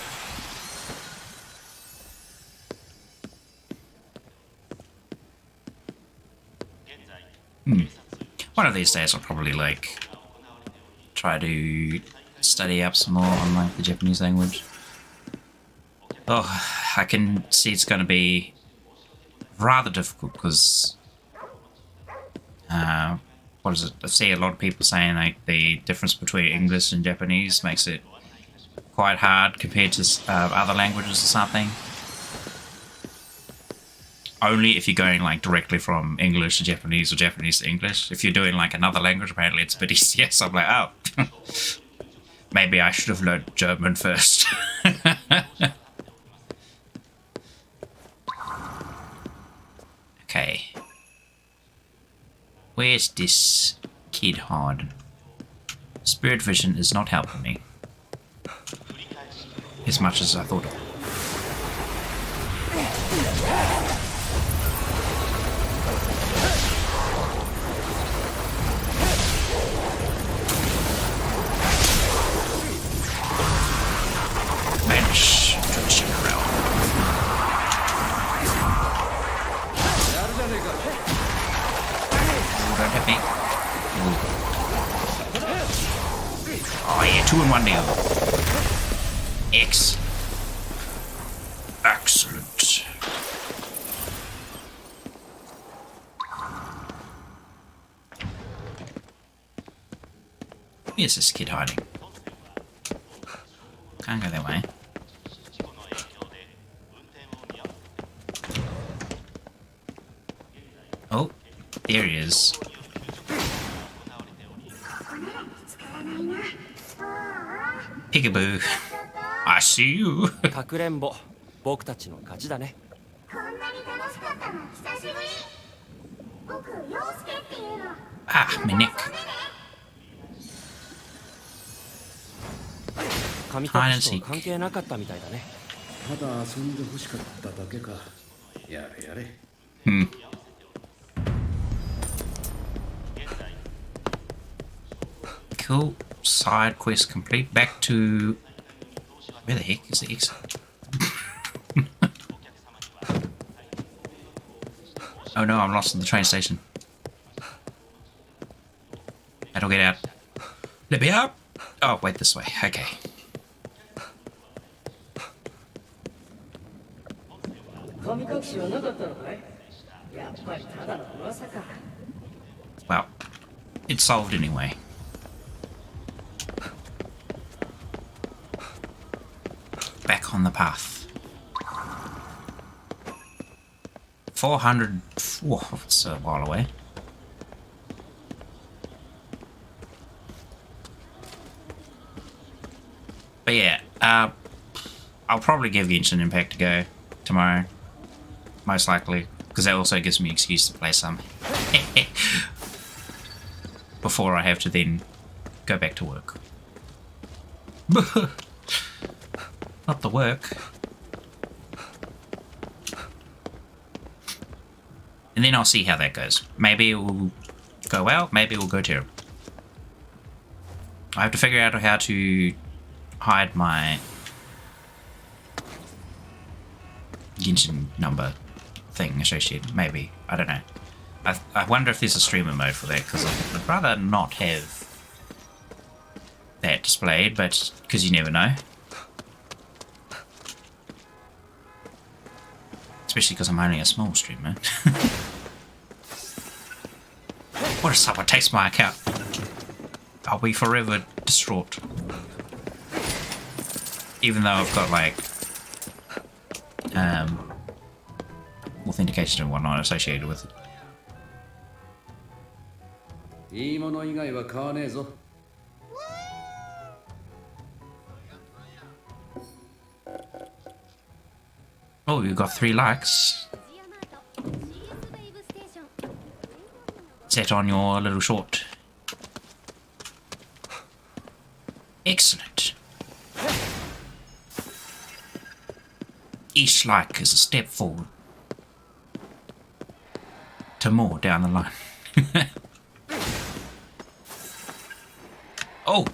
One of these days I'll probably like try to study up some more on like the Japanese language. Oh, I can see it's going to be rather difficult because what is it? I see a lot of people saying like the difference between English and Japanese makes it quite hard compared to other languages or something. Only if you're going like directly from English to Japanese or Japanese to English. If you're doing like another language, apparently it's a bit easier. So I'm like, oh, maybe I should have learned German first. Okay. Where's this kid hiding? Spirit vision is not helping me as much as I thought it would. Vanish to the sugar realm. Don't hit me. Ooh. Oh yeah, 2 in 1 deal. X. Excellent. Where's this kid hiding? Can't go that way. Oh, there he is. Peekaboo. I see you. かくれんぼ、僕たちの勝ちだね。こんなに楽しかったの久しぶり。僕、陽介っていうの。 Ah, my neck. 神隠しと関係なかったみたいだね。ただ遊んで欲しかっただけか。やれやれ。Cool. Side quest complete. Back to... Where the heck is the exit? Oh no, I'm lost in the train station. How do I get out? Let me out! Oh, wait, this way. Okay. Well, it's solved anyway. Back on the path. 400... Whoa, it's a while away. But yeah, I'll probably give Genshin Impact a go tomorrow, most likely, because that also gives me an excuse to play some before I have to then go back to work. Not the work. And then I'll see how that goes. Maybe it will go well, maybe it will go terrible. I have to figure out how to hide my Genshin number thing associated. Maybe. I don't know. I wonder if there's a streamer mode for that, because I'd rather not have that displayed, but because you never know. Especially because I'm only a small streamer. What if someone takes my account? I'll be forever distraught. Even though I've got like authentication and whatnot associated with it. いいもの以外は買わねえぞ。Oh, you got 3 likes. Set on your little short. Excellent. Each like is a step forward to more down the line. Oh!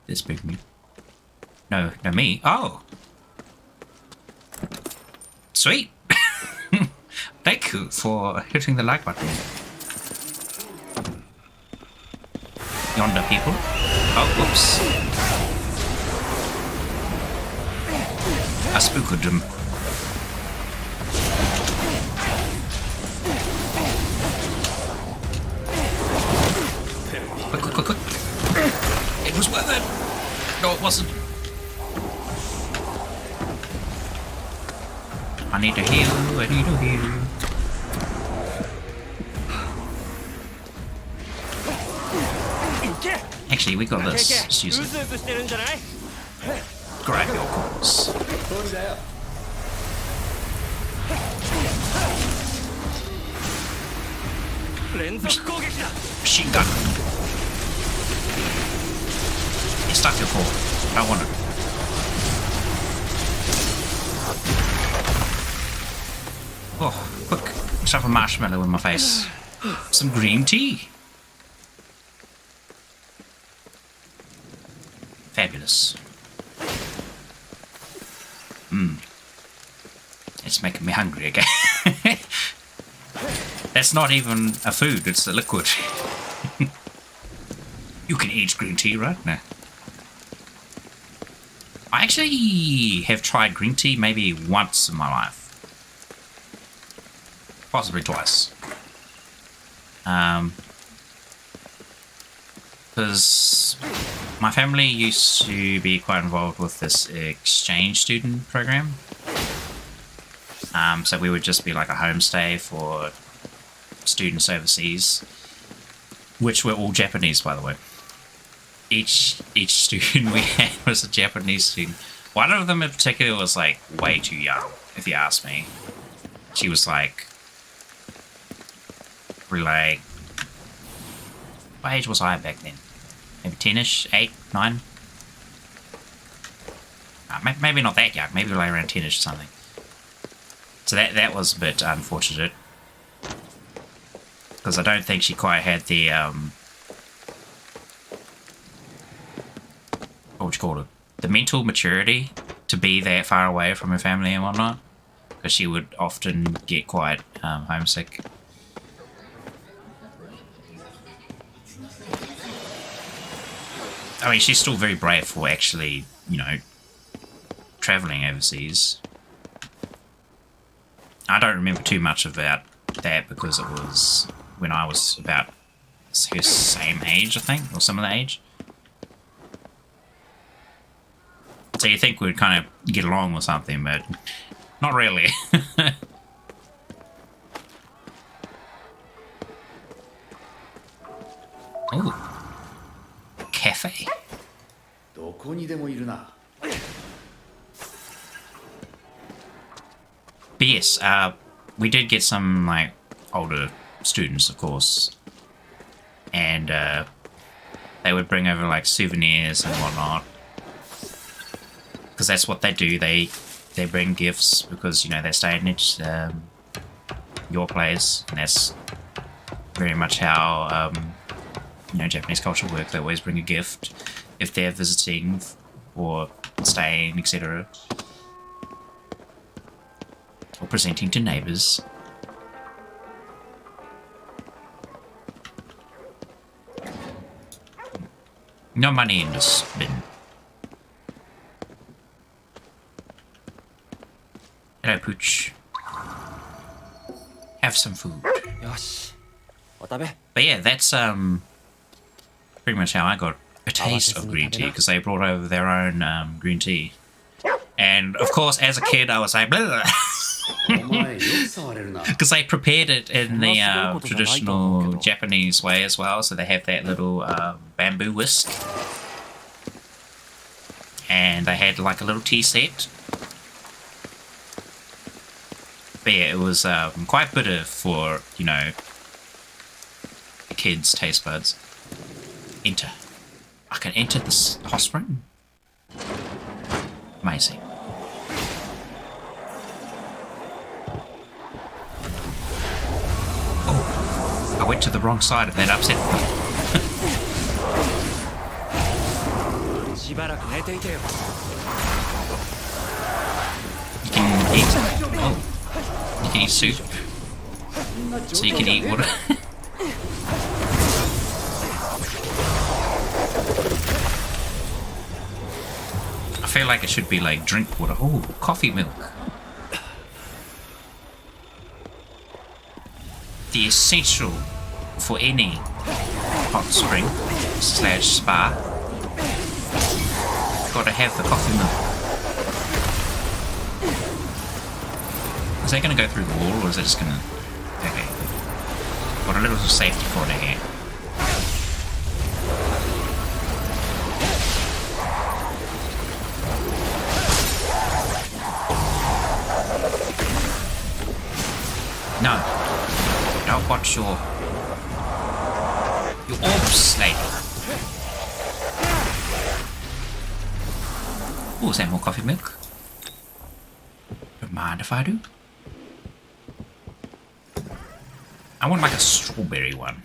That's big me. No, me. Oh! Sweet! Thank you for hitting the like button. Yonder people. Oh, whoops. I spooked them. Quick. It was worth it. No, it wasn't. I need to heal. Actually, we got this. Let's use it. Grab your corpse. Machine gun. You stuck your forward. Don't want it. Oh, quick. Shove a marshmallow in my face. Some green tea. Fabulous. It's making me hungry again. That's not even a food, it's a liquid. You can eat green tea, right? No. I actually have tried green tea maybe once in my life. Possibly twice. Because my family used to be quite involved with this exchange student program. So we would just be like a homestay for students overseas, which were all Japanese, by the way. Each student we had was a Japanese student. One of them in particular was like way too young, if you ask me. She was like, really, what age was I back then? Maybe 10ish, 8, 9? Maybe not that young, maybe like around 10ish or something. So that was a bit unfortunate. Because I don't think she quite had the, what would you call it? The mental maturity to be that far away from her family and whatnot. Because she would often get quite homesick. I mean, she's still very brave for actually, you know, traveling overseas. I don't remember too much about that because it was when I was about her same age, I think, or similar age. So you think we'd kind of get along with something, but not really. Ooh. Cafe. どこにでもいるな。 But yes, we did get some like older students, of course, and they would bring over like souvenirs and whatnot, because that's what they do. They bring gifts because, you know, they're staying at your place, and that's very much how you know, Japanese culture works. They always bring a gift if they're visiting or staying, etc., or presenting to neighbors. No money in this bin. Hello, Pooch. Have some food. よし、お食べ。 But yeah, that's pretty much how I got a taste of green tea, because they brought over their own green tea. And of course, as a kid, I was like, because they prepared it in the traditional Japanese way as well. So they have that little bamboo whisk, and they had like a little tea set. But yeah, it was quite bitter for, you know, the kids' taste buds. Enter. I can enter this hot spring. Amazing. Oh, I went to the wrong side of that upset me. しばらく寝ていてよ。 You can eat. Oh, you can eat soup. So you can eat water. I feel like it should be like drink water. Oh, coffee milk. The essential for any hot spring / spa. Gotta have the coffee milk. Is that gonna go through the wall, or is it just gonna... Okay. Got a little safety corner here. No. Don't watch your orbs, lady. Oh, is that more coffee milk? Don't mind if I do. I want like a strawberry one.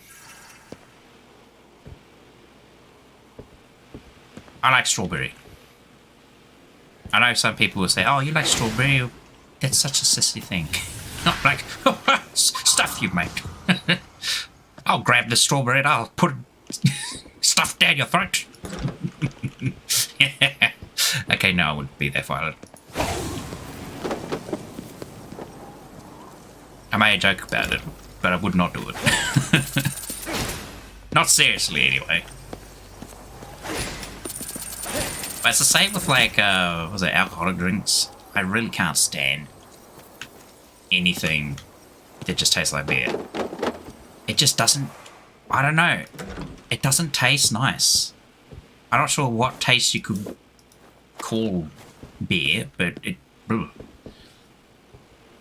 I like strawberry. I know some people will say, oh, you like strawberry? That's such a sissy thing. Not like, stuff you make. I'll grab the strawberry and I'll put stuff down your throat. Yeah. Okay, no, I wouldn't be that violent. I made a joke about it, but I would not do it. Not seriously, anyway. But it's the same with, like, was it alcoholic drinks? I really can't stand anything that just tastes like beer. It just doesn't... I don't know. It doesn't taste nice. I'm not sure what taste you could call beer, but it... I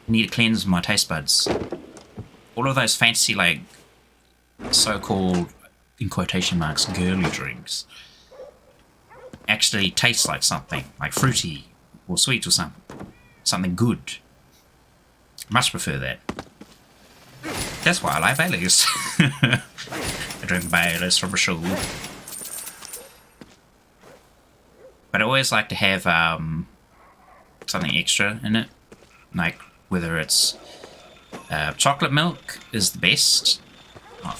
need to cleanse my taste buds. All of those fancy, like, so-called, in quotation marks, girly drinks actually taste like something, like fruity or sweet or something good. Much prefer that. That's why I like Baileys. I drink Baileys from a show. But I always like to have something extra in it. Like, whether it's chocolate milk is the best. Oh,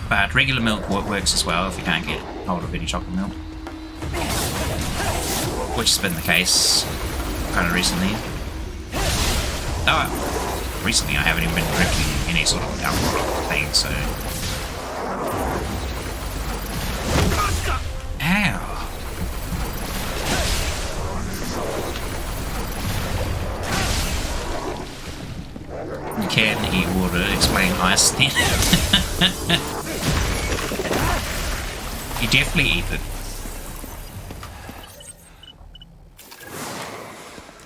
but regular milk works as well if you can't get hold of any chocolate milk. Which has been the case kind of recently. Oh, recently I haven't even been drinking any sort of alcohol thing, so... Ow! You can eat water, explain ice then. You definitely eat it.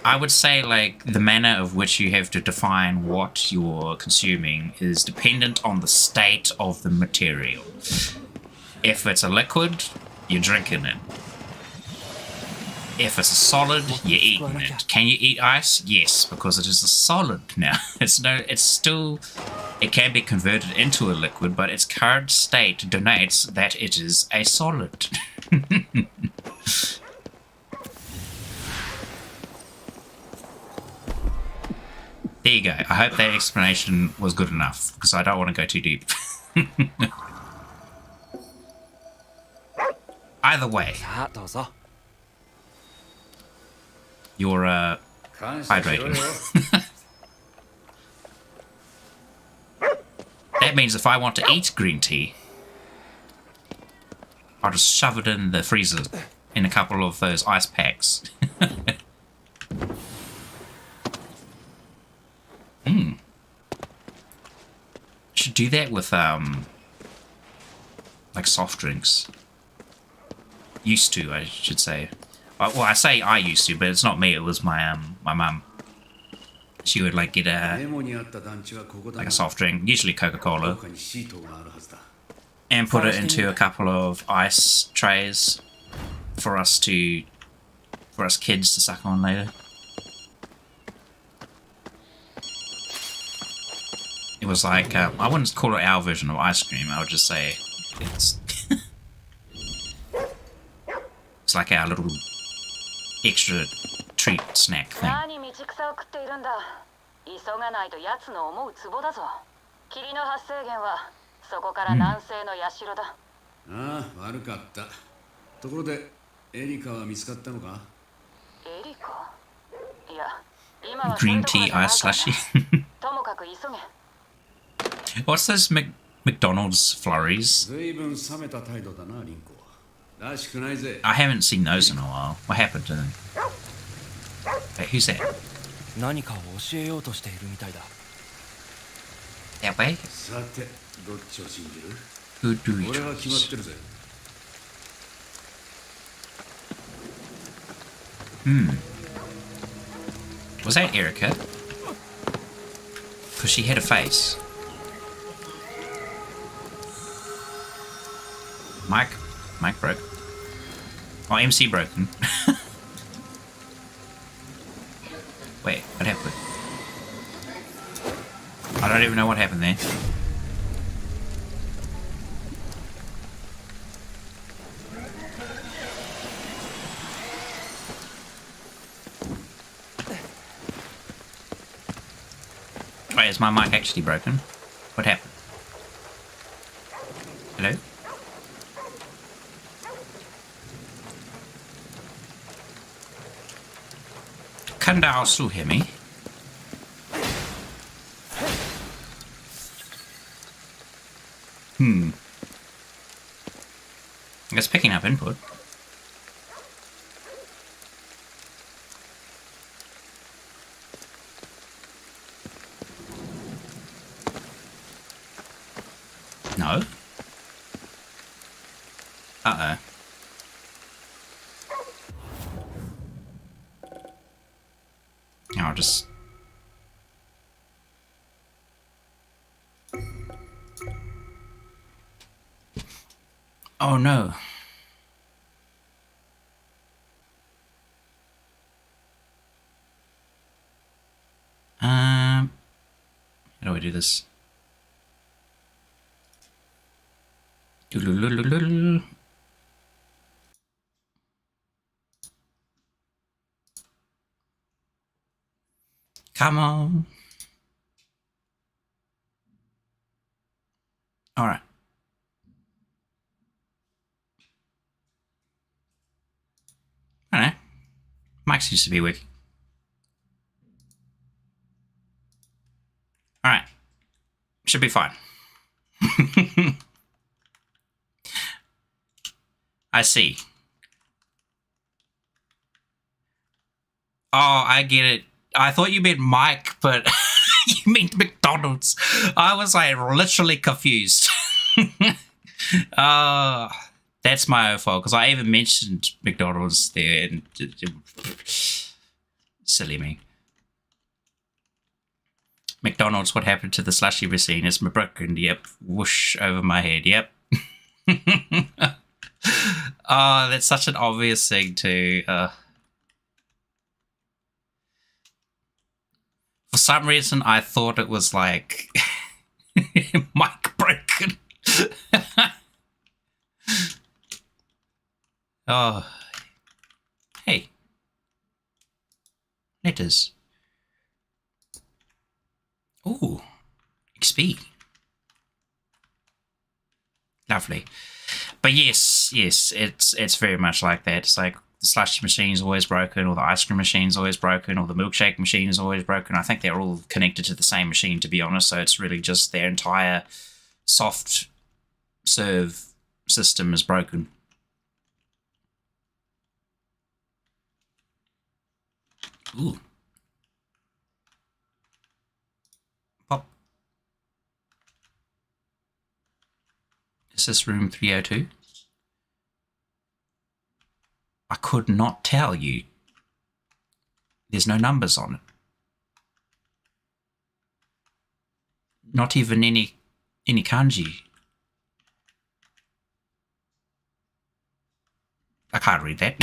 I would say, like, the manner of which you have to define what you're consuming is dependent on the state of the material. If it's a liquid, you're drinking it. If it's a solid, you're eating it. Can you eat ice? Yes, because it is a solid now. It can be converted into a liquid, but its current state denotes that it is a solid. There you go. I hope that explanation was good enough, because I don't want to go too deep. Either way, you're hydrating. That means if I want to eat green tea, I'll just shove it in the freezer in a couple of those ice packs. Should do that with like soft drinks. Used to, I should say. Well, I say I used to, but it's not me. It was my my mum. She would like get like a soft drink, usually Coca-Cola, and put it into a couple of ice trays for us kids to suck on later. It was like, I wouldn't call it our version of ice cream, I would just say it's it's like our little extra treat snack thing. Green tea ice slushy. What's those McDonald's flurries? I haven't seen those in a while. What happened to them? Wait, who's that? That way? Who do we trust? Was that Erica? Because she had a face. Mic broke. Oh, MC broken. Wait, what happened? I don't even know what happened there. Wait, is my mic actually broken? What happened? Hello? Can thou also hear me? It's picking up input. No. Uh-oh. I'll just... Oh no. How do I do this? Doodle-doodle-doodle. Come on. All right. I don't know. Mic seems to be working. All right. Should be fine. I see. Oh, I get it. I thought you meant Mike, but you meant McDonald's. I was like literally confused. That's my own fault, because I even mentioned McDonald's there, and silly me. McDonald's, what happened to the slushy machine? It's broken. Yep. Whoosh over my head. Yep. Oh, that's such an obvious thing too. For some reason, I thought it was like mic broken. Oh, hey, letters. Ooh, XP. Lovely. But yes, it's very much like that. It's like the slushy machine is always broken, or the ice cream machine is always broken, or the milkshake machine is always broken. I think they're all connected to the same machine, to be honest. So it's really just their entire soft serve system is broken. Ooh. Pop. Is this room 302? I could not tell you. There's no numbers on it. Not even any kanji. I can't read that.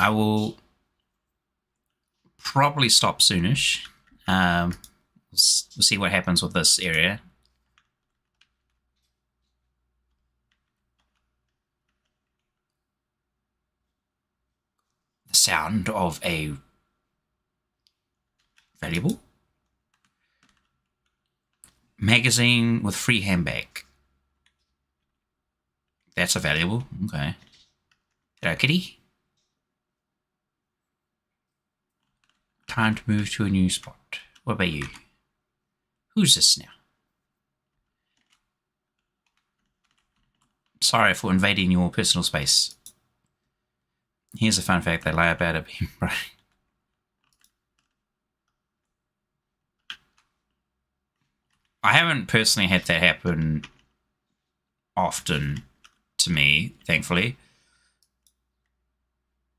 I will probably stop soonish. We'll see what happens with this area. The sound of a valuable magazine with free handbag. That's a valuable. Okay. Hello, kitty. Time to move to a new spot. What about you? Who's this now? Sorry for invading your personal space. Here's a fun fact they lie about it being bright. I haven't personally had that happen often to me, thankfully.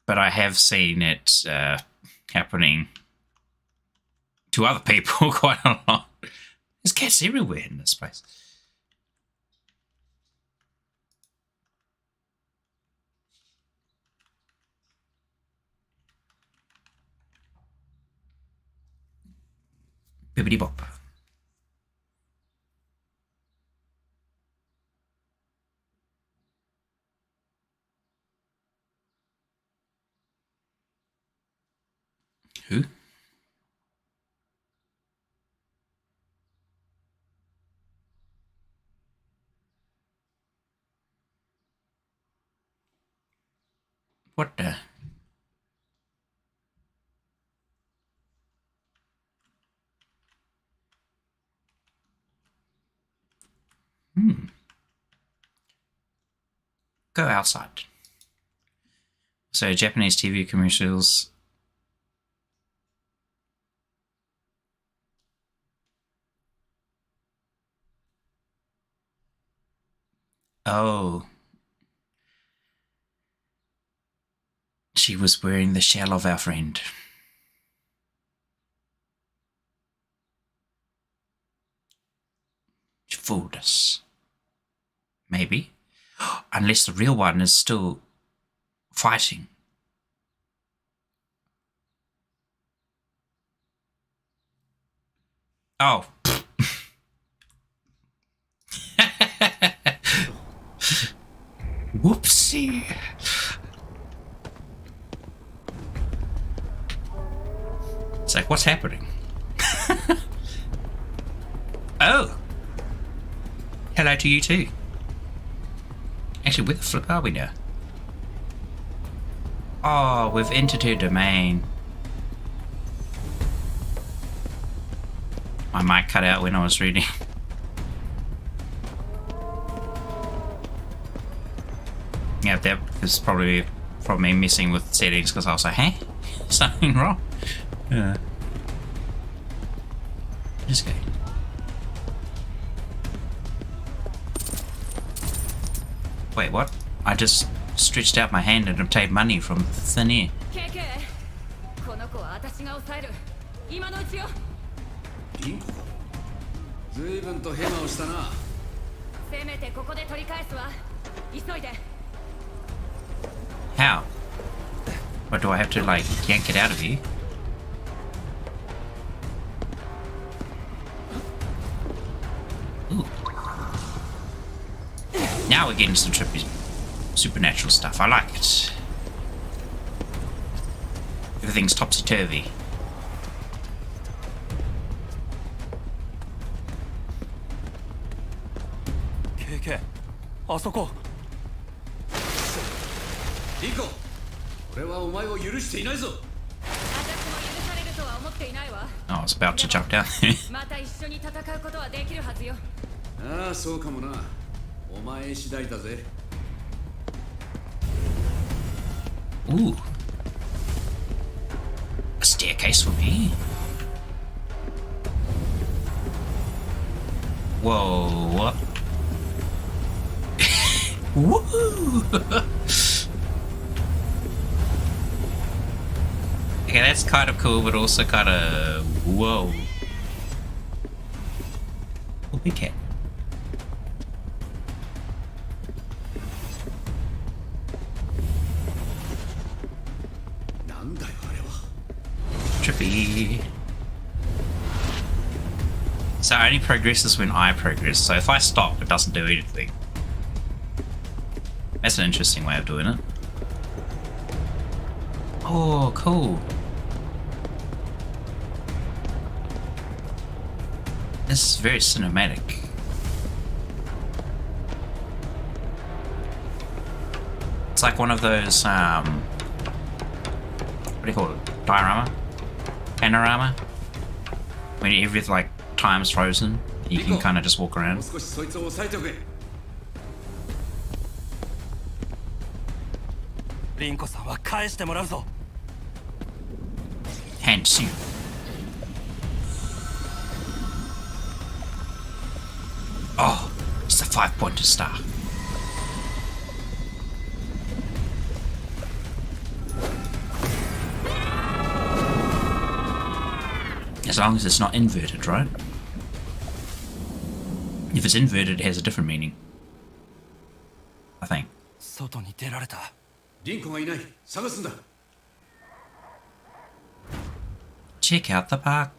But I have seen it happening to other people quite a lot. There's cats everywhere in this place. Bibbidi bop. Who? What the? Go outside. So Japanese TV commercials. Oh. She was wearing the shell of our friend. She fooled us. Maybe. Unless the real one is still fighting. Oh. Whoopsie. It's like, what's happening? Oh. Hello to you too. Actually, where the flip are we now? Oh, we've entered her domain. My mic cut out when I was reading. Yeah, that is probably from me messing with settings because I was like, hey, something wrong. Yeah. This guy. Wait, what? I just stretched out my hand and obtained money from thin air. KK この子は私が抑える今のうちよリンコか随分とヘマをしたなせめてここで取り返すわ急いで How? What do I have to like yank it out of here? Ooh. Now we're getting some trippy supernatural stuff. I like it. Everything's topsy-turvy. KK あそこリンコ俺はお前を許していないぞ私も許されるとは思っていないわ Oh, I was about to jump down there. また一緒に戦うことはできるはずよああそうかもなお前次第だぜ Ooh. A staircase for me. Whoa, what? Woo! Okay, that's kind of cool, but also kind of whoa. Oh, big cat. Trippy. So it only progresses when I progress, so if I stop, it doesn't do anything. That's an interesting way of doing it. Oh, cool. This is very cinematic. It's like one of those, what do you call it? Diorama? Panorama? When everything like time's frozen, you can kind of just walk around. 少しそいつを抑えておけリンコさんは返してもらうぞ Hand to you. Oh, it's a 5-pointer star. As long as it's not inverted, right? If it's inverted, it has a different meaning. I think. 外に出られたリンコがいない探すんだ Check out the park.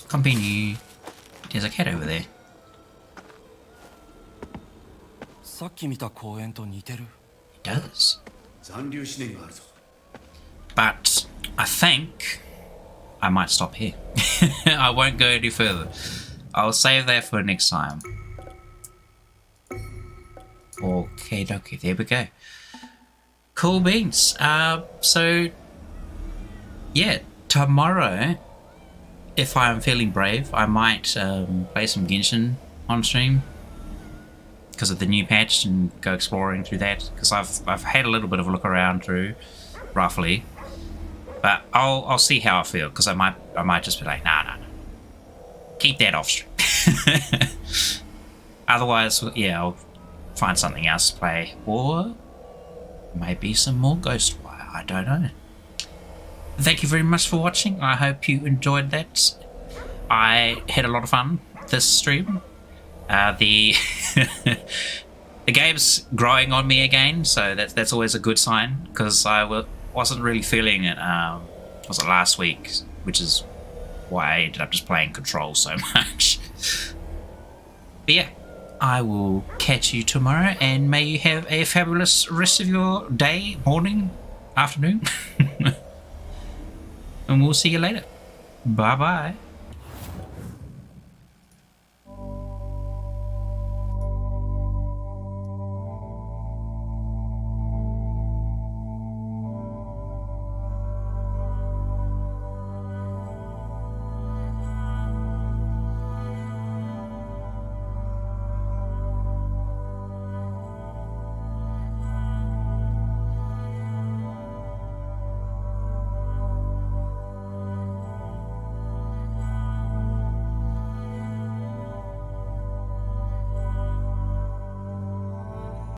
Company. There's a cat over there. さっき見た公園と似てる It does. 残留思念があるぞ But I think I might stop here. I won't go any further. I'll save that for next time. Okay, dokie, there we go. Cool beans. So yeah, tomorrow, if I'm feeling brave, I might play some Genshin on stream because of the new patch and go exploring through that. Because I've had a little bit of a look around through, roughly. But I'll see how I feel, because I might just be like, nah. Keep that off stream. Otherwise, yeah, I'll find something else to play. Or maybe some more Ghostwire, I don't know. Thank you very much for watching. I hope you enjoyed that. I had a lot of fun this stream. The game's growing on me again, so that's always a good sign, because I wasn't really feeling it, was it last week, which is why I ended up just playing Control so much. But yeah, I will catch you tomorrow, and may you have a fabulous rest of your day, morning, afternoon. And we'll see you later. Bye bye.